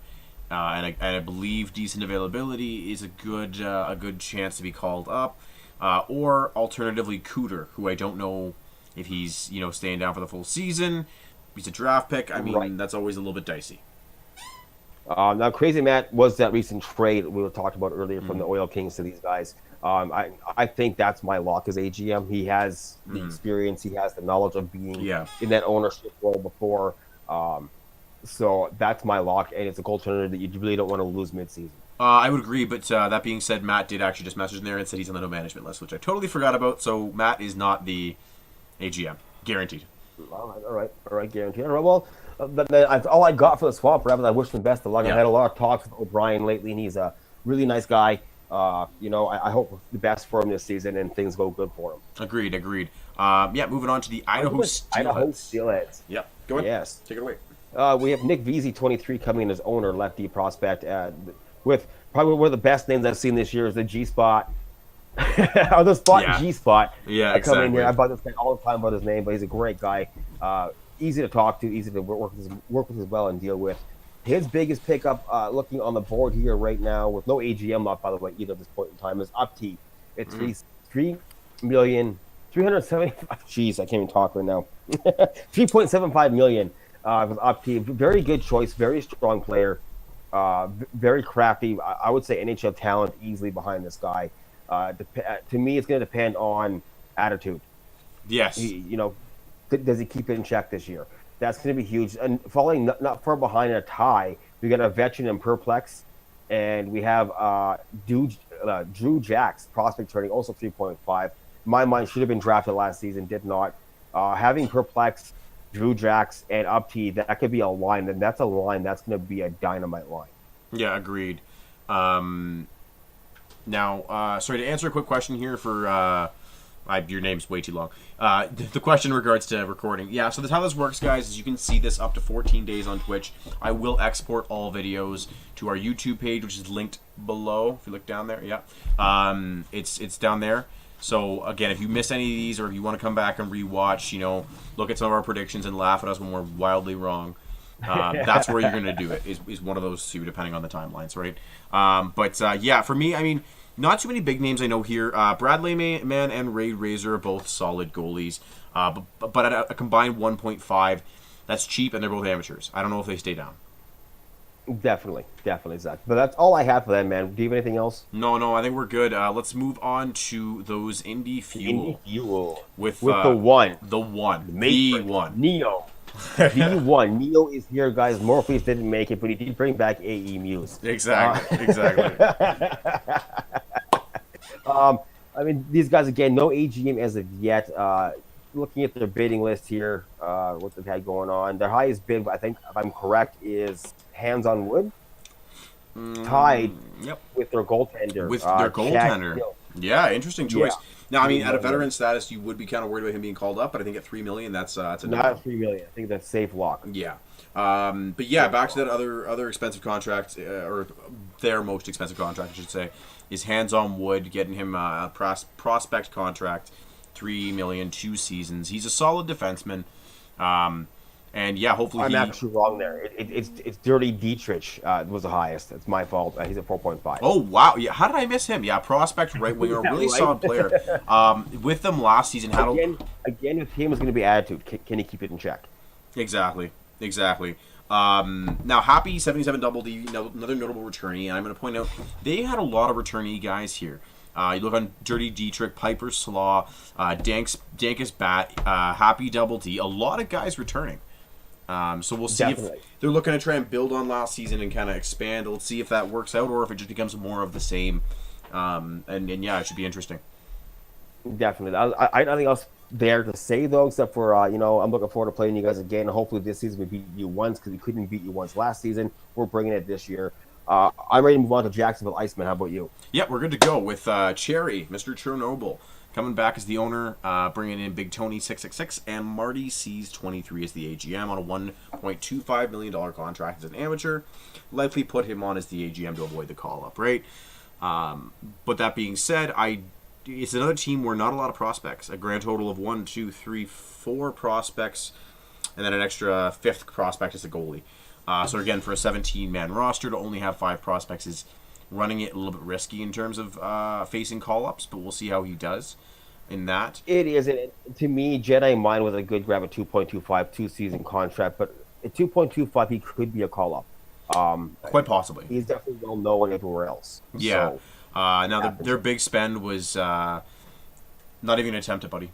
And I believe decent availability is a good chance to be called up, or alternatively Cooter, who I don't know if he's staying down for the full season. He's a draft pick. I mean, that's always a little bit dicey. Now, Crazy Matt was that recent trade we were talked about earlier from the Oil Kings to these guys. I think that's my lock as AGM. He has the experience. He has the knowledge of being in that ownership role before. So that's my lock, and it's a goal turner that you really don't want to lose midseason. I would agree, but that being said, Matt did actually just message in there and said he's on the no management list, which I totally forgot about. So Matt is not the AGM, guaranteed. All right, guaranteed. All right, well, that's all I got for the Swamp Rabbits. I wish them best of luck. I've had a lot of talks with O'Brien lately, and he's a really nice guy. I hope the best for him this season and things go good for him. Agreed. Yeah, moving on to the Idaho Idaho Steelheads. Steelheads. Yep. Go ahead. Yes. Take it away. We have Nick Vesey, 23, coming in as owner, lefty prospect, with probably one of the best names I've seen this year is the G Spot. Or the Spot Yeah. G Spot. Yeah, Coming in here. exactly. I bought this guy all the time about his name, but he's a great guy. Easy to talk to, easy to work with as well and deal with. His biggest pickup, looking on the board here right now, with no AGM up, by the way, either at this point in time, is Upti. It's $3,375,000. Jeez, I can't even talk right now. 3.75 million with Upti. Very good choice, very strong player, very crafty. I would say NHL talent easily behind this guy. To me, it's going to depend on attitude. Yes. Does he keep it in check this year? That's going to be huge. And falling not far behind in a tie, we got a veteran in Perplex, and we have Drew Jacks, prospect turning, also 3.5. In my mind, should have been drafted last season, did not. Having Perplex, Drew Jacks, and Upti, that could be a line. Then that's a line that's going to be a dynamite line. Yeah, agreed. Now, sorry, to answer a quick question here for your name's way too long. The question in regards to recording. Yeah, so that's how this works, guys, is you can see this up to 14 days on Twitch. I will export all videos to our YouTube page, which is linked below. If you look down there, yeah. It's down there. So, again, if you miss any of these or if you want to come back and rewatch, look at some of our predictions and laugh at us when we're wildly wrong, that's where you're going to do it, is one of those two, depending on the timelines, right? Yeah, for me, I mean, not too many big names I know here. Brad Layman and Ray Razor are both solid goalies, but at a combined 1.5, that's cheap, and they're both amateurs. I don't know if they stay down. Definitely, Zach. But that's all I have for them, man. Do you have anything else? No, I think we're good. Let's move on to those Indy Fuel. With the one. The one. The one. Neo. The one. Neo is here, guys. Morpheus didn't make it, but he did bring back AE Muse. Exactly. I mean, these guys, again, no AGM as of yet. Looking at their bidding list here, what they've had going on. Their highest bid, I think, if I'm correct, is Hands on Wood. Tied with their goaltender. Yeah, interesting choice. Yeah. Now, I mean, at a veteran status, you would be kind of worried about him being called up, but I think at $3 million, that's a not $3 million. I think that's safe lock. Yeah. But yeah, back to that other expensive contract, or their most expensive contract, I should say, is Hands on Wood, getting him a prospect contract, $3 million, 2 seasons. He's a solid defenseman. And yeah, hopefully I'm actually wrong there. It's Dirty Dietrich was the highest. It's my fault. He's at 4.5. Oh, wow. Yeah, how did I miss him? Yeah, prospect right winger, really solid player. With them last season, again, with him is going to be attitude. Can he keep it in check? Exactly. Now, Happy 77 Double D, another notable returnee, and I'm going to point out they had a lot of returnee guys here. You look on Dirty Dietrich, Piper Slaw, Dankus Bat, Happy Double D, a lot of guys returning. So we'll see if they're looking to try and build on last season and kind of expand. Let's see if that works out or if it just becomes more of the same. And yeah, it should be interesting. Definitely. I nothing else there to say, though, except for, I'm looking forward to playing you guys again. Hopefully this season we beat you once, because we couldn't beat you once last season. We're bringing it this year. I'm ready to move on to Jacksonville Iceman. How about you? Yeah, we're good to go with Cherry, Mr. Chernobyl, coming back as the owner, bringing in Big Tony 666 and Marty C's 23 as the AGM on a $1.25 million contract as an amateur. Likely put him on as the AGM to avoid the call-up, right? But that being said, it's another team where not a lot of prospects. A grand total of 4 prospects, and then an extra 5th prospect as a goalie. So again, for a 17-man roster, to only have 5 prospects is running it a little bit risky in terms of facing call-ups, but we'll see how he does in that. It is. To me, Jedi Mind was a good grab at 2.25, 2-season contract, but at 2.25, he could be a call-up. Quite possibly. He's definitely well-known everywhere else. Yeah. So, now, their big spend was not even an attempt at, buddy.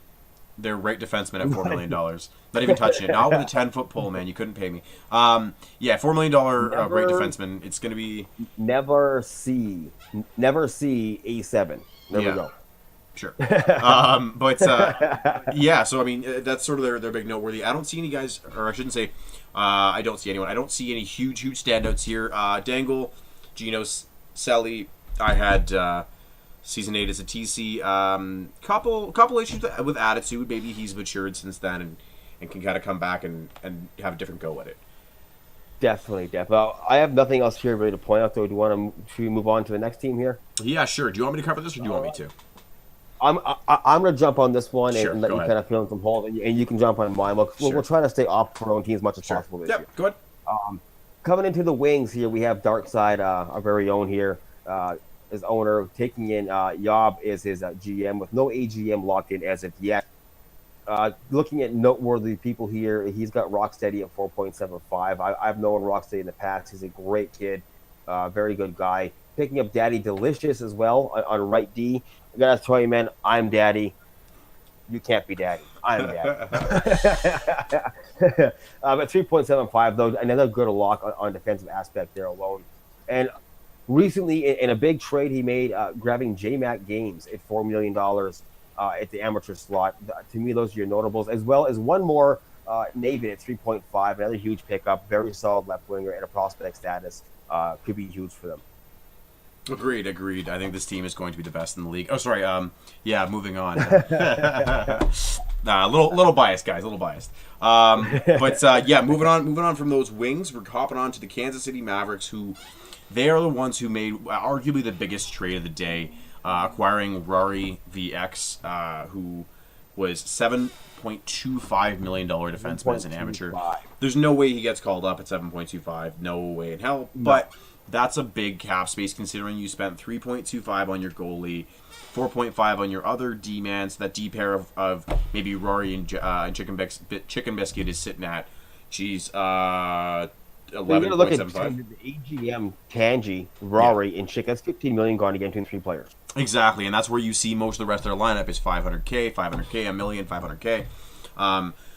Their right defenseman at $4 million. Not even touching it. Not with a 10-foot pole, man. You couldn't pay me. Yeah, $4 million right defenseman. It's going to be... Never see A7. There we go. Sure. Yeah, so, I mean, that's sort of their big noteworthy. I don't see any guys, or I shouldn't say, I don't see anyone. I don't see any huge standouts here. Dangle, Genos, Selly, I had season 8 as a TC. Couple issues with attitude. Maybe he's matured since then and can kind of come back and have a different go at it. Definitely. I have nothing else here really to point out, though. Do you want to move on to the next team here? Yeah, sure. Do you want me to cover this, or do you want me to? I'm going to jump on this one Sure, and let go you ahead. kind of fill in some holes, and you can jump on mine. Sure. We'll try to stay off our own team as much as possible this year. Yep. Go ahead. Coming into the wings here, we have Darkside, our very own here, as owner, taking in Yob is his GM with no AGM locked in as of yet. Looking at noteworthy people here, he's got Rocksteady at 4.75. I've known Rocksteady in the past. He's a great kid, very good guy. Picking up Daddy Delicious as well on right D. I gotta tell you, man, I'm Daddy. You can't be Daddy. I'm Daddy. At 3.75, though, another good lock on defensive aspect there alone. And recently, in a big trade he made, grabbing JMac Games at $4 million at the amateur slot. To me, those are your notables, as well as one more Navy at 3.5, another huge pickup, very solid left winger and a prospect status. Could be huge for them. Agreed. I think this team is going to be the best in the league. Oh, sorry. Yeah, moving on. Little biased, guys. A little biased. Yeah, moving on from those wings, we're hopping on to the Kansas City Mavericks, who they are the ones who made arguably the biggest trade of the day, acquiring Rory VX, who was $7.25 million defenseman as an amateur. There's no way he gets called up at 7.25. No way in hell. No. But that's a big cap space considering you spent 3.25 on your goalie, 4.5 on your other D-man, so that D pair of maybe Rory and Chicken Biscuit is sitting at, geez, 11.75. Look at the AGM, Tangi, Rory, and Chick. That's $15 million gone again between three players. Exactly, and that's where you see most of the rest of their lineup is 500K, $1 million, 500K.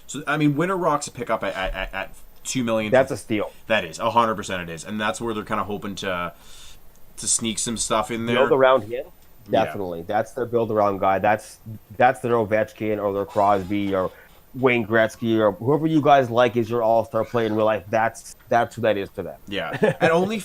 So, I mean, Winter Rock's a pickup at $2 million. That's a steal. That is 100%. It is, and that's where they're kind of hoping to sneak some stuff in there. Build around him, definitely. Yeah. That's their build around guy. That's their Ovechkin or their Crosby or Wayne Gretzky or whoever you guys like is your all-star player in real life. That's who that is to them. Yeah, and only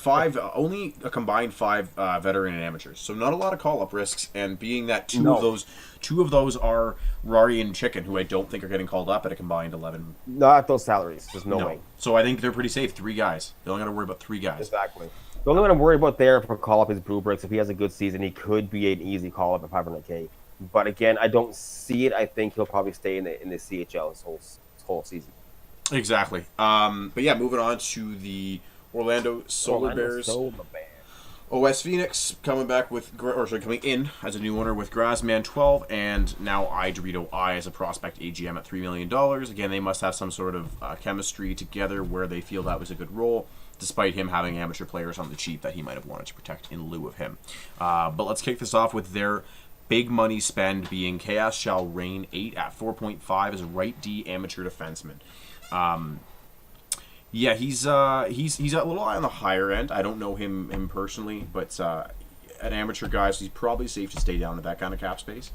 a combined five veteran and amateurs, so not a lot of call-up risks. And being that two of those are Rory and Chicken, who I don't think are getting called up at a combined 11. Not those salaries. There's no way. So I think they're pretty safe. 3 guys. They only got to worry about 3 guys. Exactly. The only one I'm worried about there for call-up is Brubricks. If he has a good season, he could be an easy call-up at 500K. But again, I don't see it. I think he'll probably stay in the CHL his whole season. Exactly. But yeah, moving on to the Orlando Solar Bears. OS Phoenix coming in as a new owner with Grazman 12 and now iDorito I as a prospect AGM at $3 million. Again, they must have some sort of chemistry together where they feel that was a good role, despite him having amateur players on the cheap that he might have wanted to protect in lieu of him. But let's kick this off with their big money spend being Chaos Shall Reign 8 at 4.5 as a right D amateur defenseman. Yeah, he's a little on the higher end. I don't know him personally, but an amateur guy, so he's probably safe to stay down at that kind of cap space.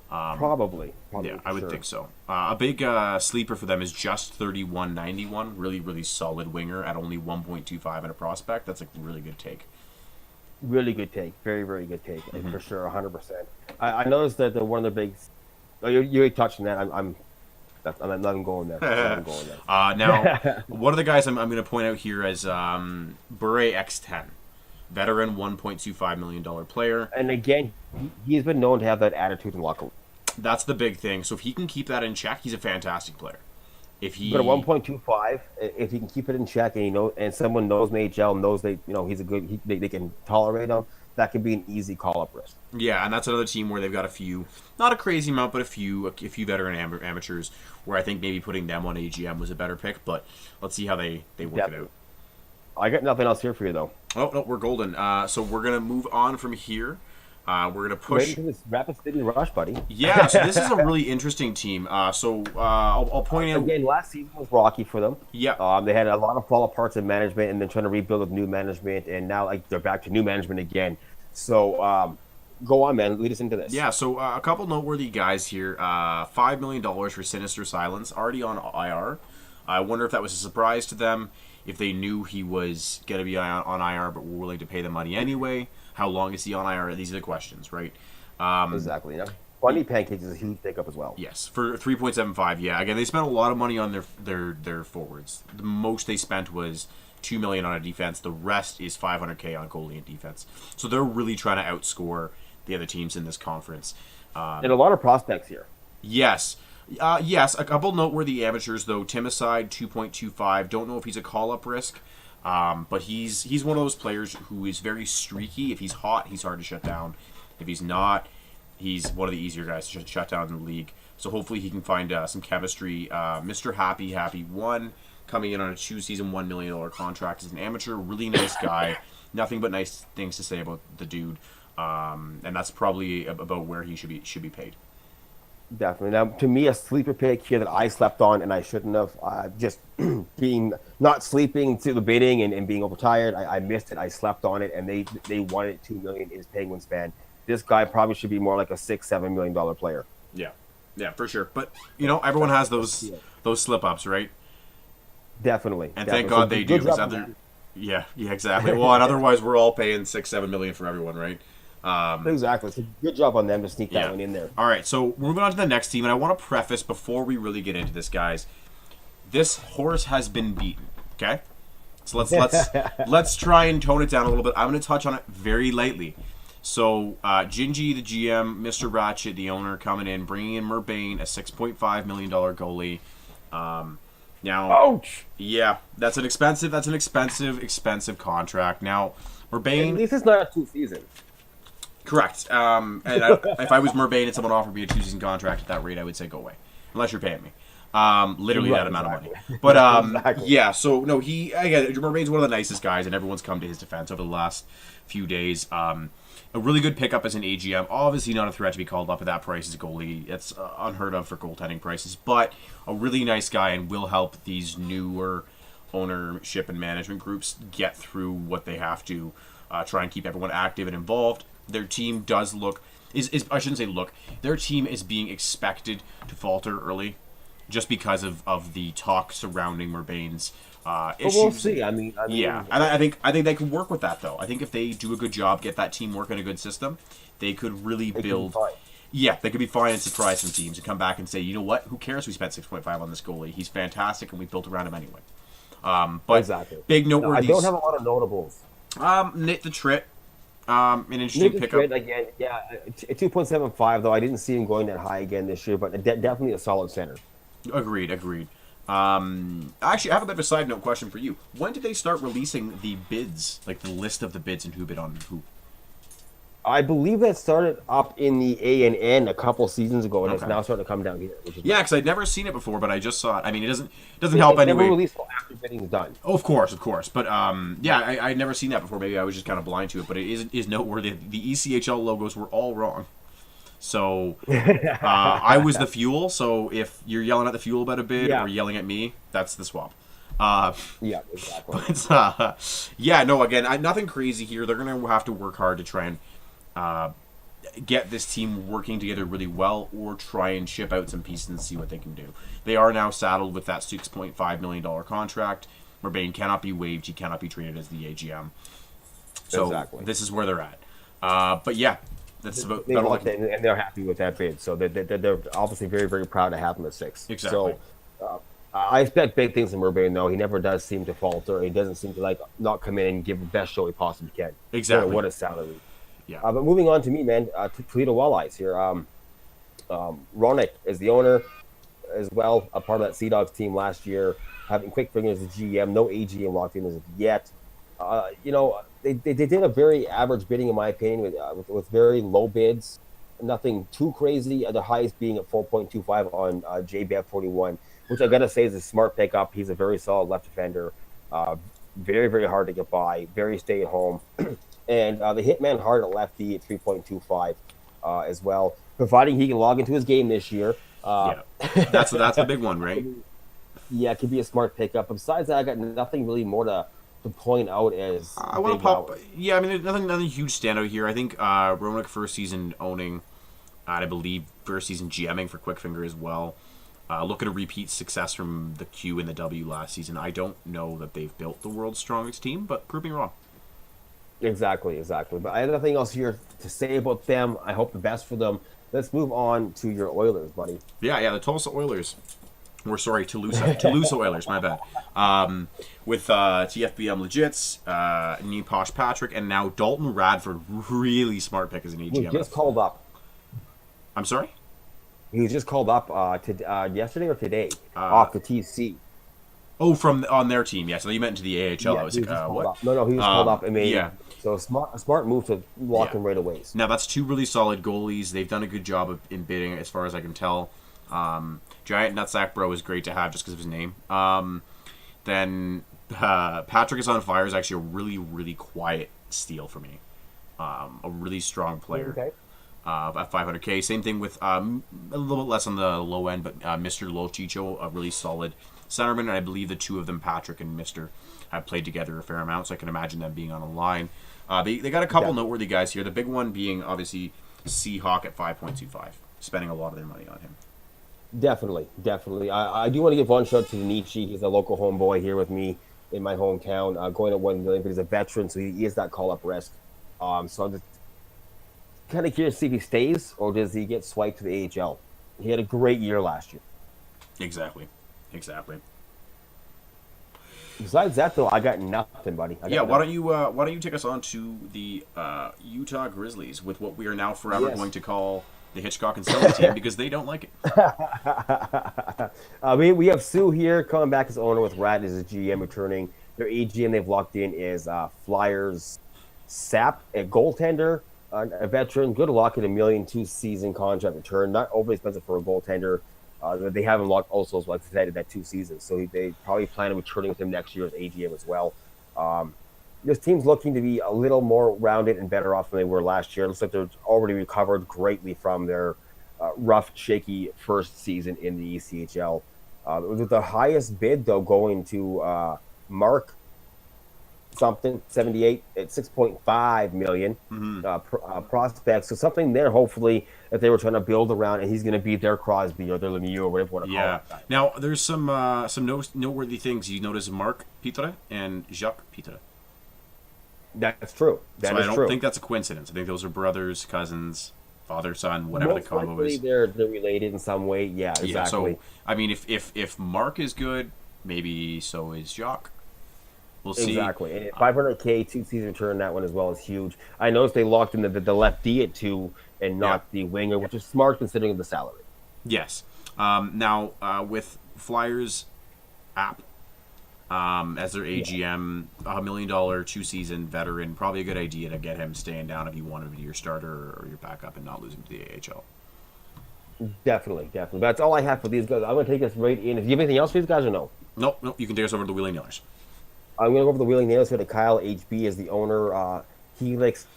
Probably. Yeah, I would think so. A big sleeper for them is Just 3191. Really, really solid winger at only 1.25 in a prospect. That's a really good take. Really good take. Very, very good take. For sure, 100%. I noticed that one of the big... Oh, you touched on that. I'm not even going there. Now, one of the guys I'm going to point out here is Bure X10. Veteran, $1.25 million player. And again, he's been known to have that attitude in locker room. That's the big thing. So if he can keep that in check, he's a fantastic player. But at 1.25, if he can keep it in check, and someone knows AHL, knows he's a good, they can tolerate him, that could be an easy call-up risk. Yeah, and that's another team where they've got a few, not a crazy amount, but a few veteran amateurs, where I think maybe putting them on AGM was a better pick. But let's see how they work it out. I got nothing else here for you though. Oh no, we're golden. So we're gonna move on from here. We're going to push... Right into this Rapid City Rush, buddy. Yeah, so this is a really interesting team. I'll point out... Again, last season was rocky for them. Yeah. They had a lot of fall aparts in management and then trying to rebuild with new management, and now they're back to new management again. So, go on, man. Lead us into this. Yeah, so a couple noteworthy guys here. $5 million for Sinister Silence, already on IR. I wonder if that was a surprise to them, if they knew he was going to be on IR but were willing to pay the money anyway. How long is he on IR? These are the questions, right? Exactly. Yeah. Bunny Pancakes is a huge pickup as well. Yes, for 3.75. Yeah, again, they spent a lot of money on their forwards. The most they spent was $2 million on a defense. The rest is $500K on goalie and defense. So they're really trying to outscore the other teams in this conference. And a lot of prospects here. Yes. Yes, a couple noteworthy amateurs, though. Timicide, 2.25. Don't know if he's a call-up risk, but he's one of those players who is very streaky. If he's hot, he's hard to shut down. If he's not, he's one of the easier guys to shut down in the league. So hopefully he can find some chemistry. Mr. Happy 1, coming in on a 2-season, $1 million contract as an amateur. Really nice guy. Nothing but nice things to say about the dude. And that's probably about where he should be paid. Definitely. Now, to me, a sleeper pick here that I slept on and I shouldn't have, just being not sleeping through the bidding and being overtired. I missed it. I slept on it, and they wanted $2 million is Penguins fan. This guy probably should be more like a $6-7 million player. Yeah, for sure. But everyone has those slip ups, right? Definitely. And thank God they do. Yeah, exactly. Well, and otherwise we're all paying $6-7 million for everyone, right? Exactly. So good job on them to sneak that one in there. All right, so we're moving on to the next team, and I want to preface before we really get into this, guys. This horse has been beaten. Okay, so let's try and tone it down a little bit. I'm going to touch on it very lightly. So Gingy, the GM, Mr. Ratchet, the owner, coming in, bringing in Murbain, a $6.5 million goalie. Now, ouch! Yeah, that's an expensive contract. Now, Murbain. At least it's not a 2-season. Correct. If I was Murbain and someone offered me a 2-season contract at that rate, I would say go away, unless you're paying me. Literally that amount of money. But exactly. Yeah. So no, Murbain's one of the nicest guys, and everyone's come to his defense over the last few days. A really good pickup as an AGM. Obviously not a threat to be called up at that price as a goalie. It's unheard of for goaltending prices, but a really nice guy and will help these newer ownership and management groups get through what they have to try and keep everyone active and involved. Their team does I shouldn't say look. Their team is being expected to falter early, just because of the talk surrounding Murbain's issues. We'll see. I mean, yeah, and I think they can work with that though. I think if they do a good job, get that team working a good system, they could really build. Yeah, they could be fine and surprise some teams and come back and say, you know what? Who cares? We spent 6.5 on this goalie. He's fantastic, and we built around him anyway. But exactly. Big noteworthy. I don't have a lot of notables. Nate the Trit. An interesting pickup. Again, yeah, 2.75 though. I didn't see him going that high again this year, but definitely a solid center. Agreed. Actually, I have a bit of a side note question for you. When did they start releasing the bids, like the list of the bids and who bid on who? I believe that started up in the ANN a couple seasons ago, and it's now starting to come down here. Because I'd never seen it before, but I just saw it. I mean, it doesn't help anyway. Never released after bidding's done. Oh, of course. But I'd never seen that before. Maybe I was just kind of blind to it, but it is noteworthy. The ECHL logos were all wrong. So I was the fuel. So if you're yelling at the fuel about a bid or yelling at me, that's the swap. Yeah, exactly. But again, nothing crazy here. They're gonna have to work hard to try and get this team working together really well, or try and ship out some pieces and see what they can do. They are now saddled with that $6.5 million contract. Murbain cannot be waived. He cannot be treated as the AGM. So this is where they're at. But yeah, that's about all. And they're happy with that bid. So they're obviously very, very proud to have him at 6. Exactly. So I expect big things from Murbain, though. He never does seem to falter. He doesn't seem to not come in and give the best show he possibly can. Exactly. What a salary. Yeah. But moving on to me, man, Toledo Walleyes here. Ronick is the owner as well, a part of that Sea Dogs team last year, having Quick Finger as the GM, no AGM locked in as of yet. They did a very average bidding, in my opinion, with very low bids, nothing too crazy. The highest being at 4.25 on JBF41, which I got to say is a smart pickup. He's a very solid left defender, very, very hard to get by, very stay at home. And the hitman hard at lefty at 3.25 as well, providing he can log into his game this year. That's the big one, right? Yeah, it could be a smart pickup. Besides that, I got nothing really more to point out as I want to pop. Yeah, I mean, there's nothing huge standout here. I think Ronick first season owning, I believe first season GMing for Quickfinger as well. look at a repeat success from the Q and the W last season. I don't know that they've built the world's strongest team, but prove me wrong. Exactly. But I have nothing else here to say about them. I hope the best for them. Let's move on to your Oilers, buddy. Yeah, the Tulsa Oilers. Or sorry, Toulouse Oilers, my bad. With TFBM Legits, Neposh Patrick, and now Dalton Radford, really smart pick as an He AGM. just called up. I'm sorry? He was just called up yesterday or today off the TC. Oh, from on their team, yeah. So you meant into the AHL. Yeah, I was he like, was just called what? up. No, he was called up. Yeah. So a smart move to lock Yeah. him right away. Now that's two really solid goalies. They've done a good job in bidding, as far as I can tell. Giant Nutsack Bro is great to have just because of his name. Then Patrick is on fire is actually a really, really quiet steal for me. A really strong player. Okay. At 500K. Same thing with a little bit less on the low end, but Mr. Lochicho, a really solid centerman, and I believe the two of them, Patrick and Mr., have played together a fair amount, so I can imagine them being on a line. They got a couple noteworthy guys here. The big one being obviously Seahawk at 5.25, spending a lot of their money on him. Definitely. I do want to give one shout to Nietzsche. He's a local homeboy here with me in my hometown, going at 1 million, but he's a veteran, so he is that call-up risk. So I'm just kind of curious to see if he stays or does he get swiped to the AHL. He had a great year last year. Exactly. Besides that, though, I got nothing, buddy. Why don't you take us on to the Utah Grizzlies with what we are now forever going to call the Hitchcock and Selly team because they don't like it. We have Sue here coming back as owner with Rat as a GM returning. Their AGM they've locked in is Flyers Sap, a goaltender, a veteran. Good luck at $1 million 2-season contract return. Not overly expensive for a goaltender. They have him locked also as well. Like I said, that 2 seasons. So they probably plan on returning with him next year as AGM as well. This team's looking to be a little more rounded and better off than they were last year. It looks like they're already recovered greatly from their rough, shaky first season in the ECHL. With the highest bid, though, going to Mark something, 78 at 6.5 million prospects. So something there, hopefully, that they were trying to build around, and he's going to be their Crosby or their Lemieux or whatever you want to call it. Now, there's some noteworthy things. You notice Marc Pitre and Jacques Pitre. That's true. I don't think that's a coincidence. I think those are brothers, cousins, father, son, whatever Most the combo likely is. They're related in some way. Yeah, exactly. Yeah, so, I mean, if Mark is good, maybe so is Jacques. We'll see. Exactly. And 500K 2-season return, that one as well is huge. I noticed they locked in the left D at 2 and not the winger, which is smart considering the salary. Yes. Now, with Flyers app as their AGM, $1 million 2-season veteran, probably a good idea to get him staying down if you want him to be your starter or your backup and not lose him to the AHL. Definitely. That's all I have for these guys. I'm going to take us right in. If you have anything else for these guys or no? Nope. You can take us over to the Wheeling Nailers. I'm going to go over the Wheeling Nails here to Kyle HB as the owner. Helix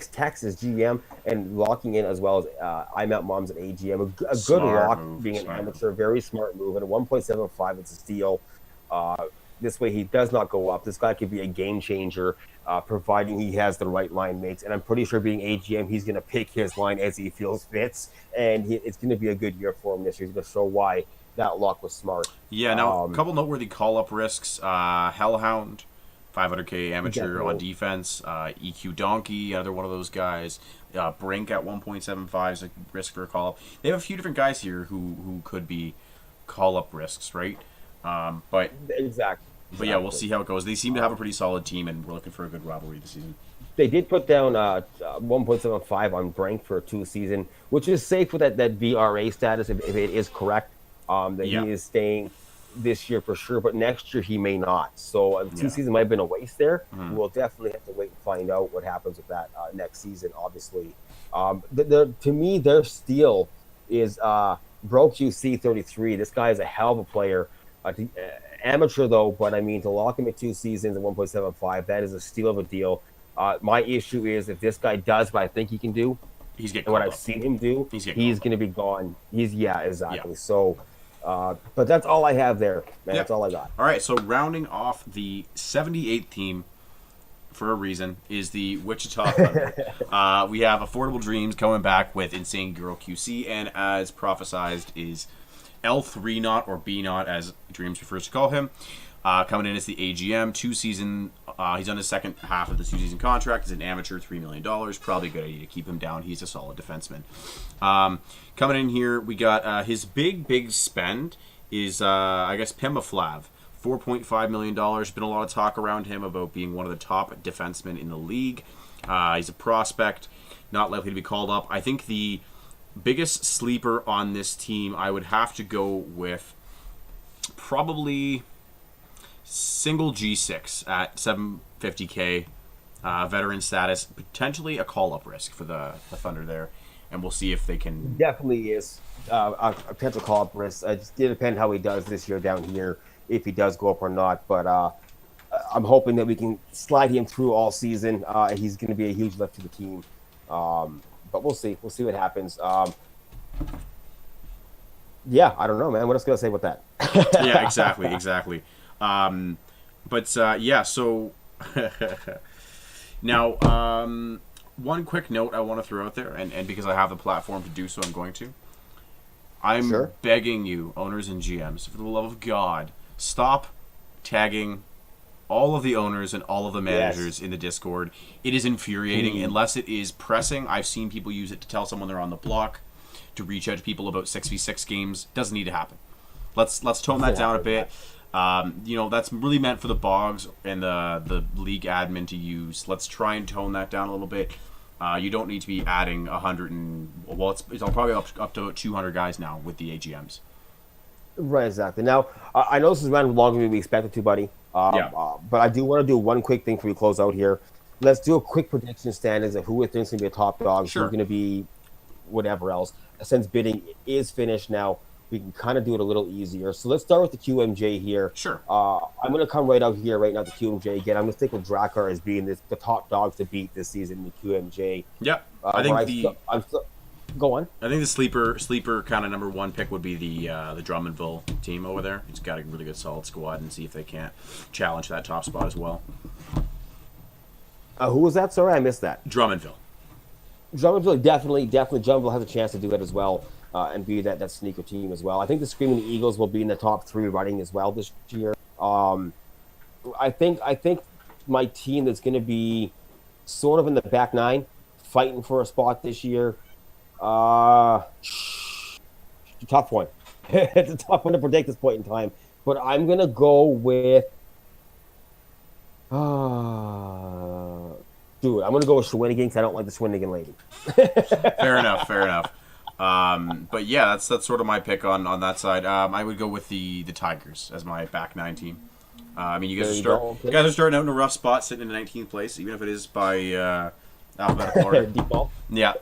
Tex is GM and locking in as well as I'm Out Moms at AGM. A good Smart lock move, being an smart amateur. Very smart move. And a 1.75, it's a steal. This way he does not go up. This guy could be a game changer, providing he has the right line mates. And I'm pretty sure being AGM, he's going to pick his line as he feels fits. And it's going to be a good year for him this year. He's going to show why that lock was smart. Yeah, now a couple noteworthy call-up risks. Hellhound, 500K amateur on defense. EQ Donkey, another one of those guys. Brink at 1.75 is a risk for a call-up. They have a few different guys here who could be call-up risks, right? But Exactly. But yeah, we'll see how it goes. They seem to have a pretty solid team, and we're looking for a good rivalry this season. They did put down 1.75 on Brink for a 2-season, which is safe with that VRA status if it is correct. He is staying this year for sure, but next year he may not. So the 2 season might have been a waste there. We'll definitely have to wait and find out what happens with that next season, obviously. To me, their steal is Broke UC 33. This guy is a hell of a player. Amateur, though, but I mean, to lock him at 2 seasons at 1.75, that is a steal of a deal. My issue is if this guy does what I think he can do, he's getting and what I've seen him do, he's going to be gone. Exactly. Yeah. So, but that's all I have there, man. Yeah. That's all I got. All right, so rounding off the 78th team for a reason, is the Wichita Thunder. We have Affordable Dreams coming back with Insane Girl QC, and as prophesized is L3 Not, or B Not as Dreams prefers to call him. Coming in as the AGM, he's on his second half of the 2-season contract. He's an amateur, $3 million. Probably a good idea to keep him down. He's a solid defenseman. Coming in here, we got his big spend is, I guess, Pema Flav. $4.5 million. Been a lot of talk around him about being one of the top defensemen in the league. He's a prospect, not likely to be called up. I think the biggest sleeper on this team, I would have to go with probably single G6 at $750K, veteran status, potentially a call-up risk for the Thunder there, and we'll see if they can. Definitely is a potential call-up risk. It just depends how he does this year down here, if he does go up or not. But I'm hoping that we can slide him through all season. He's going to be a huge lift to the team. But we'll see. We'll see what happens. Yeah, I don't know, man. What else can I say about that? Yeah, exactly. Yeah, so now, one quick note I want to throw out there, and because I have the platform to do so, I'm going to. I'm begging you, owners and GMs, for the love of God, stop tagging all of the owners and all of the managers in the Discord. It is infuriating. Unless it is pressing, I've seen people use it to tell someone they're on the block, to reach out to people about 6v6 games. Doesn't need to happen. Let's tone that down a bit. That's really meant for the Bogs and the league admin to use. Let's try and tone that down a little bit. You don't need to be adding 100 it's probably up to 200 guys now with the AGMs. Right, exactly. Now, I know this is running longer than we expected to, buddy. But I do want to do one quick thing before we close out here. Let's do a quick prediction standings of who we think is going to be a top dog, who's going to be whatever else. Since bidding is finished now, we can kind of do it a little easier. So let's start with the QMJ here. Sure. I'm going to come right out here right now, the QMJ again. I'm going to stick with Drakkar as being the top dogs to beat this season in the QMJ. Yep. Go on. I think the sleeper kind of number one pick would be the Drummondville team over there. It's got a really good solid squad, and see if they can't challenge that top spot as well. Who was that? Sorry, I missed that. Drummondville. Drummondville, definitely. Drummondville has a chance to do that as well, and be that sneaker team as well. I think the Screaming Eagles will be in the top 3 running as well this year. I think my team that's going to be sort of in the back 9, fighting for a spot this year. Tough one. It's a tough one to predict at this point in time, but I'm going to go with. Dude, I'm going to go with Shawinigan because I don't like the Shawinigan lady. Fair enough. But yeah, that's sort of my pick on that side. I would go with the Tigers as my back 9 team. You guys are starting out in a rough spot, sitting in 19th place, even if it is by alphabetical order. Default. Yeah.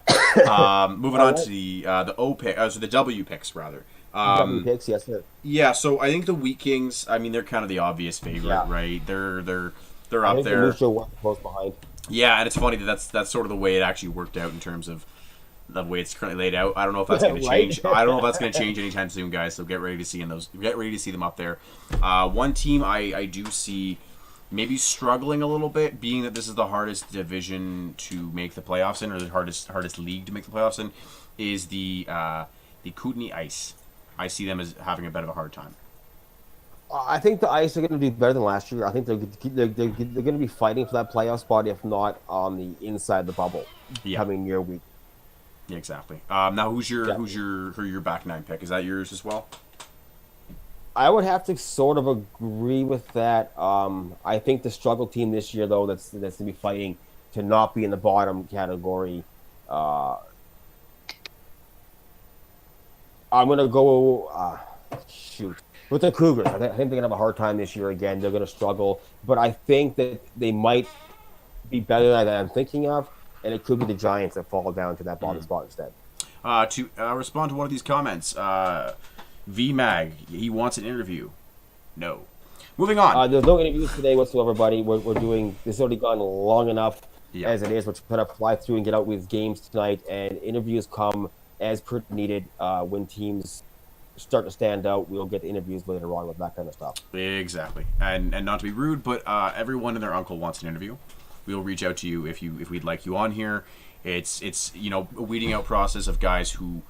Moving on to the O pick, so the W picks rather. W picks, yes sir. Yeah, so I think the Wheat Kings. They're kind of the obvious favorite, right? They're up there. The Moose are close behind. Yeah, and it's funny that's sort of the way it actually worked out in terms of the way it's currently laid out. I don't know if that's going to change. I don't know if that's going to change anytime soon, guys. So get ready to see them up there. One team I do see maybe struggling a little bit, being that this is the hardest division to make the playoffs in, or the hardest league to make the playoffs in, is the Kootenay Ice. I see them as having a bit of a hard time. I think the Ice are going to do better than last year. I think they're going to be fighting for that playoff spot, if not on the inside the bubble, coming near week. Yeah, exactly. Now, who's your back 9 pick? Is that yours as well? I would have to sort of agree with that. I think the struggle team this year, though, that's going to be fighting to not be in the bottom category. I'm going to go with the Cougars. I think they're going to have a hard time this year again. They're going to struggle. But I think that they might be better than I'm thinking of, and it could be the Giants that fall down to that bottom spot instead. To respond to one of these comments, VMag, he wants an interview. No. Moving on. There's no interviews today whatsoever, buddy. We're doing this. Already gone long enough as it is. We're trying to fly through and get out with games tonight, and interviews come as per needed. When teams start to stand out, we'll get the interviews later on with that kind of stuff. Exactly. And not to be rude, but everyone and their uncle wants an interview. we'll reach out to you if we'd like you on here. It's a weeding out process of guys who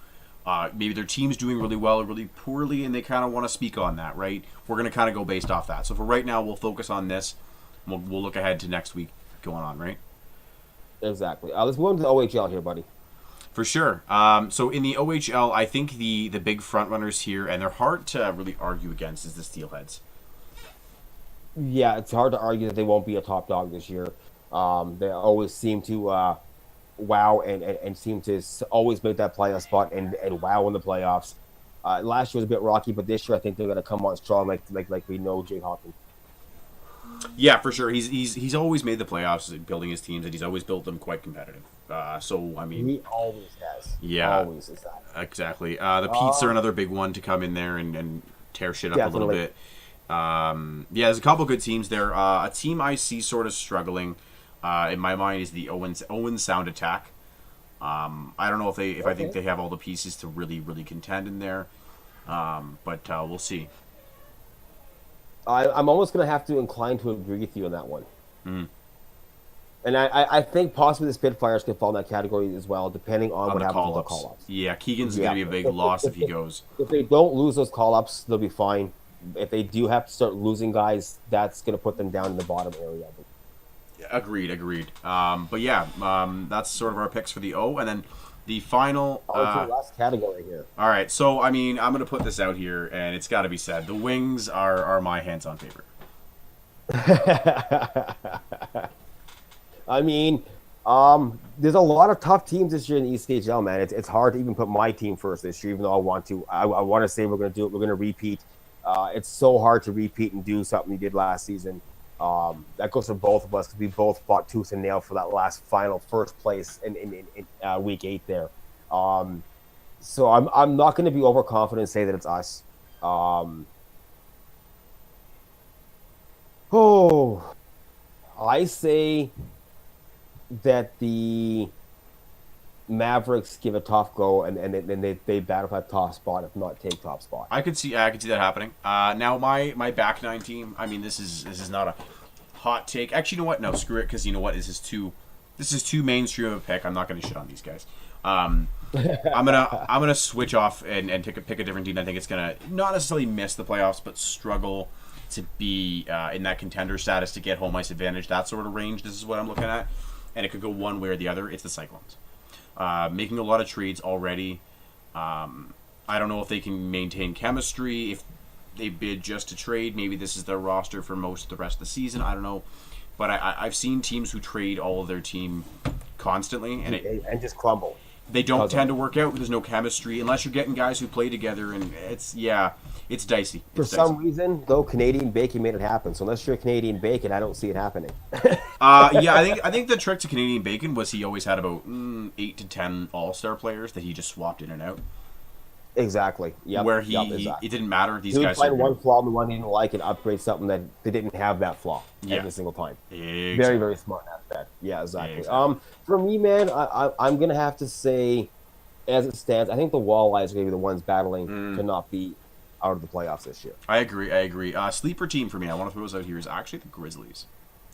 maybe their team's doing really well or really poorly, and they kind of want to speak on that, right? We're going to kind of go based off that. So for right now, we'll focus on this. We'll look ahead to next week going on, right? Exactly. Let's move on to the OHL here, buddy. For sure. So in the OHL, I think the big front runners here, and they're hard to really argue against, is the Steelheads. Yeah, it's hard to argue that they won't be a top dog this year. They always seem to wow and seem to always make that playoff spot and wow in the playoffs. Last year was a bit rocky, but this year I think they're going to come on strong, like we know Jake Hoffman. Yeah, for sure. He's always made the playoffs building his teams, and he's always built them quite competitive. So I mean, He always has. Yeah. Always is that. exactly. The Pete's are another big one to come in there and tear shit up a little Definitely. bit. Yeah, there's a couple good teams there. A team I see sort of struggling in my mind is the Owen Sound Attack. I don't know if I think they have all the pieces to really contend in there, but we'll see. I'm almost going to have to incline to agree with you on that one. Mhm. And I think possibly the Spitfires could fall in that category as well, depending on what the happens with the call-ups. call-ups. Yeah, Keegan's Yeah. gonna be a big loss if he goes. If they don't lose those call-ups, they'll be fine. If they do have to start losing guys, that's going to put them down in the bottom area. Agreed. But yeah, that's sort of our picks for the O, and then the final. To the last category here. All right, so I mean, I'm gonna put this out here, and it's got to be said: the Wings are my hands-on favorite. I mean, there's a lot of tough teams this year in the East HL, man. It's hard to even put my team first this year, even though I want to. I want to say we're going to do it. We're going to repeat. It's so hard to repeat and do something we did last season. That goes for both of us because we both fought tooth and nail for that last final first place in week 8 there. So I'm not going to be overconfident and say that it's us. I say that the Mavericks give a tough go and they battle for that top spot, if not take top spot. I could see that happening. Now my back nine team. I mean, this is not a hot take. Actually, you know what? No, screw it, because you know what? This is too mainstream of a pick. I'm not going to shit on these guys. I'm gonna switch off and pick a different team. I think it's gonna not necessarily miss the playoffs, but struggle to be in that contender status to get home ice advantage, that sort of range. This is what I'm looking at, and it could go one way or the other. It's the Cyclones. Making a lot of trades already. I don't know if they can maintain chemistry. If they bid just to trade, maybe this is their roster for most of the rest of the season. I don't know. But I've seen teams who trade all of their team constantly, and just crumble. they don't tend to work out. There's no chemistry unless you're getting guys who play together, and it's dicey. For some reason, though, Canadian Bacon made it happen. So unless you're Canadian Bacon, I don't see it happening. I think the trick to Canadian Bacon was he always had about 8 to 10 all-star players that he just swapped in and out. Exactly. Yep. Where exactly. it didn't matter if these He would guys find one flaw in the one he didn't like and upgrade something that they didn't have that flaw Yeah. every single time. Exactly. Very, very smart at that. Yeah, exactly. Exactly. For me, man, I'm gonna have to say, as it stands, I think the Walleyes are gonna be the ones battling to not be out of the playoffs this year. I agree. Sleeper team for me, I want to throw this out here, is actually the Grizzlies.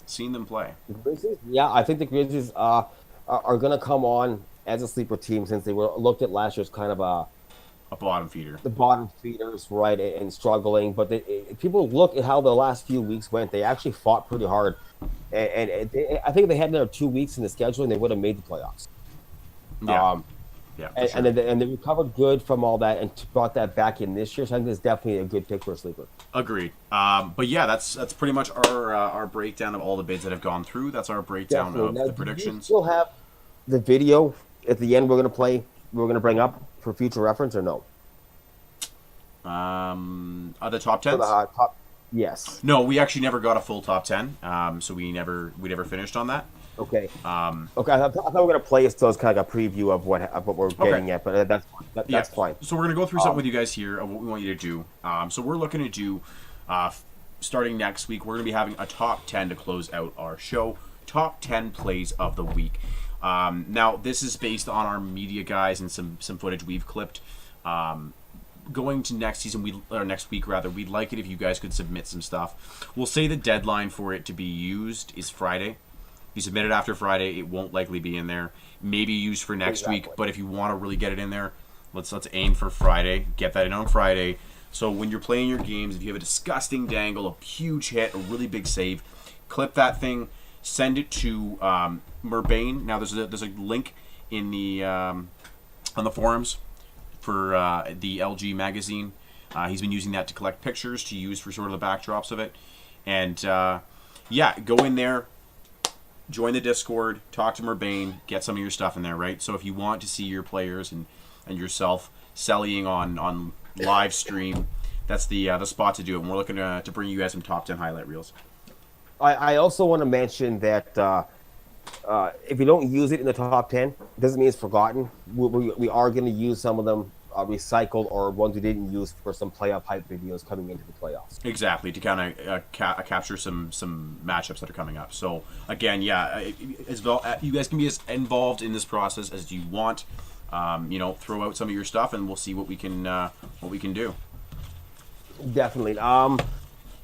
Seen them play. The Grizzlies? Yeah, I think the Grizzlies are gonna come on as a sleeper team since they were looked at last year as kind of A bottom feeder. the bottom feeders, right, and struggling. But people look at how the last few weeks went. They actually fought pretty hard, and I think if they had another 2 weeks in the schedule, and they would have made the playoffs. Yeah. For sure. And they recovered good from all that and brought that back in this year. So I think it's definitely a good pick for a sleeper. Agreed. But yeah, that's pretty much our breakdown of all the bids that have gone through. That's our breakdown Definitely. of Now, the do predictions. you still have the video at the end? We're going to bring up for future reference, or no? Are the top For tens? the top. Yes. No, we actually never got a full top 10. So we never finished on that. Okay. Okay. I thought we were going to play it, so it's kind of a preview of what we're getting at, but that's fine. That's fine. So we're gonna go through something with you guys here of what we want you to do. So we're looking to do, starting next week, we're gonna be having a top 10 to close out our show. Top 10 plays of the week. Now this is based on our media guys and some footage we've clipped. Going to next season, next week rather, we'd like it if you guys could submit some stuff. We'll say the deadline for it to be used is Friday. If you submit it after Friday, it won't likely be in there. Maybe used for next week, Exactly. but if you want to really get it in there, let's aim for Friday. Get that in on Friday. So when you're playing your games, if you have a disgusting dangle, a huge hit, a really big save, clip that thing, send it to Merbane. Now there's a link in the on the forums for the LG magazine. He's been using that to collect pictures to use for sort of the backdrops of it, and yeah, go in there, join the Discord, talk to Merbane, get some of your stuff in there, right? So if you want to see your players and yourself selling on live stream, that's the spot to do it. And we're looking to bring you guys some top 10 highlight reels. I also want to mention that if you don't use it in the top 10, it doesn't mean it's forgotten. We are going to use some of them recycled or ones we didn't use for some playoff hype videos coming into the playoffs. Exactly, to kind of capture some matchups that are coming up. So again, yeah, as well, you guys can be as involved in this process as you want. Throw out some of your stuff, and we'll see what we can do. Definitely. I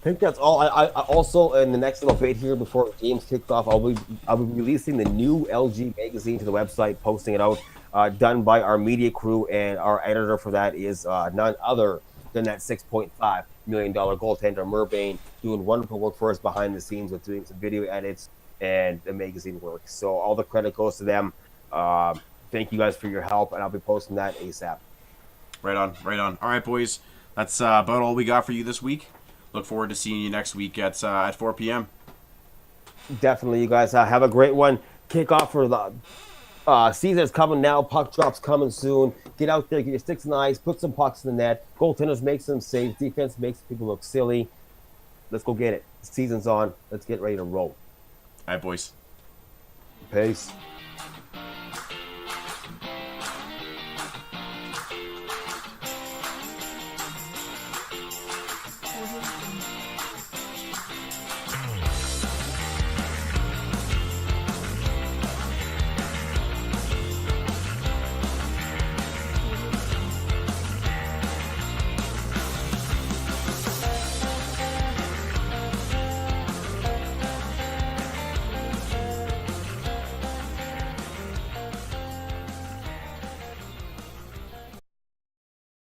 think that's all. I also, in the next little bit here before games kicked off, I'll be releasing the new LG magazine to the website, posting it out, done by our media crew, and our editor for that is none other than that $6.5 million goaltender Merbane, doing wonderful work for us behind the scenes with doing some video edits and the magazine work. So all the credit goes to them. Thank you guys for your help, and I'll be posting that ASAP. Right on. All right, boys, that's about all we got for you this week. Look forward to seeing you next week at 4 p.m. Definitely, you guys have a great one. Kickoff for the season is coming now. Puck drops coming soon. Get out there, get your sticks and eyes, put some pucks in the net. Goaltenders make some saves. Defense makes people look silly. Let's go get it. The season's on. Let's get ready to roll. All right, boys. Peace.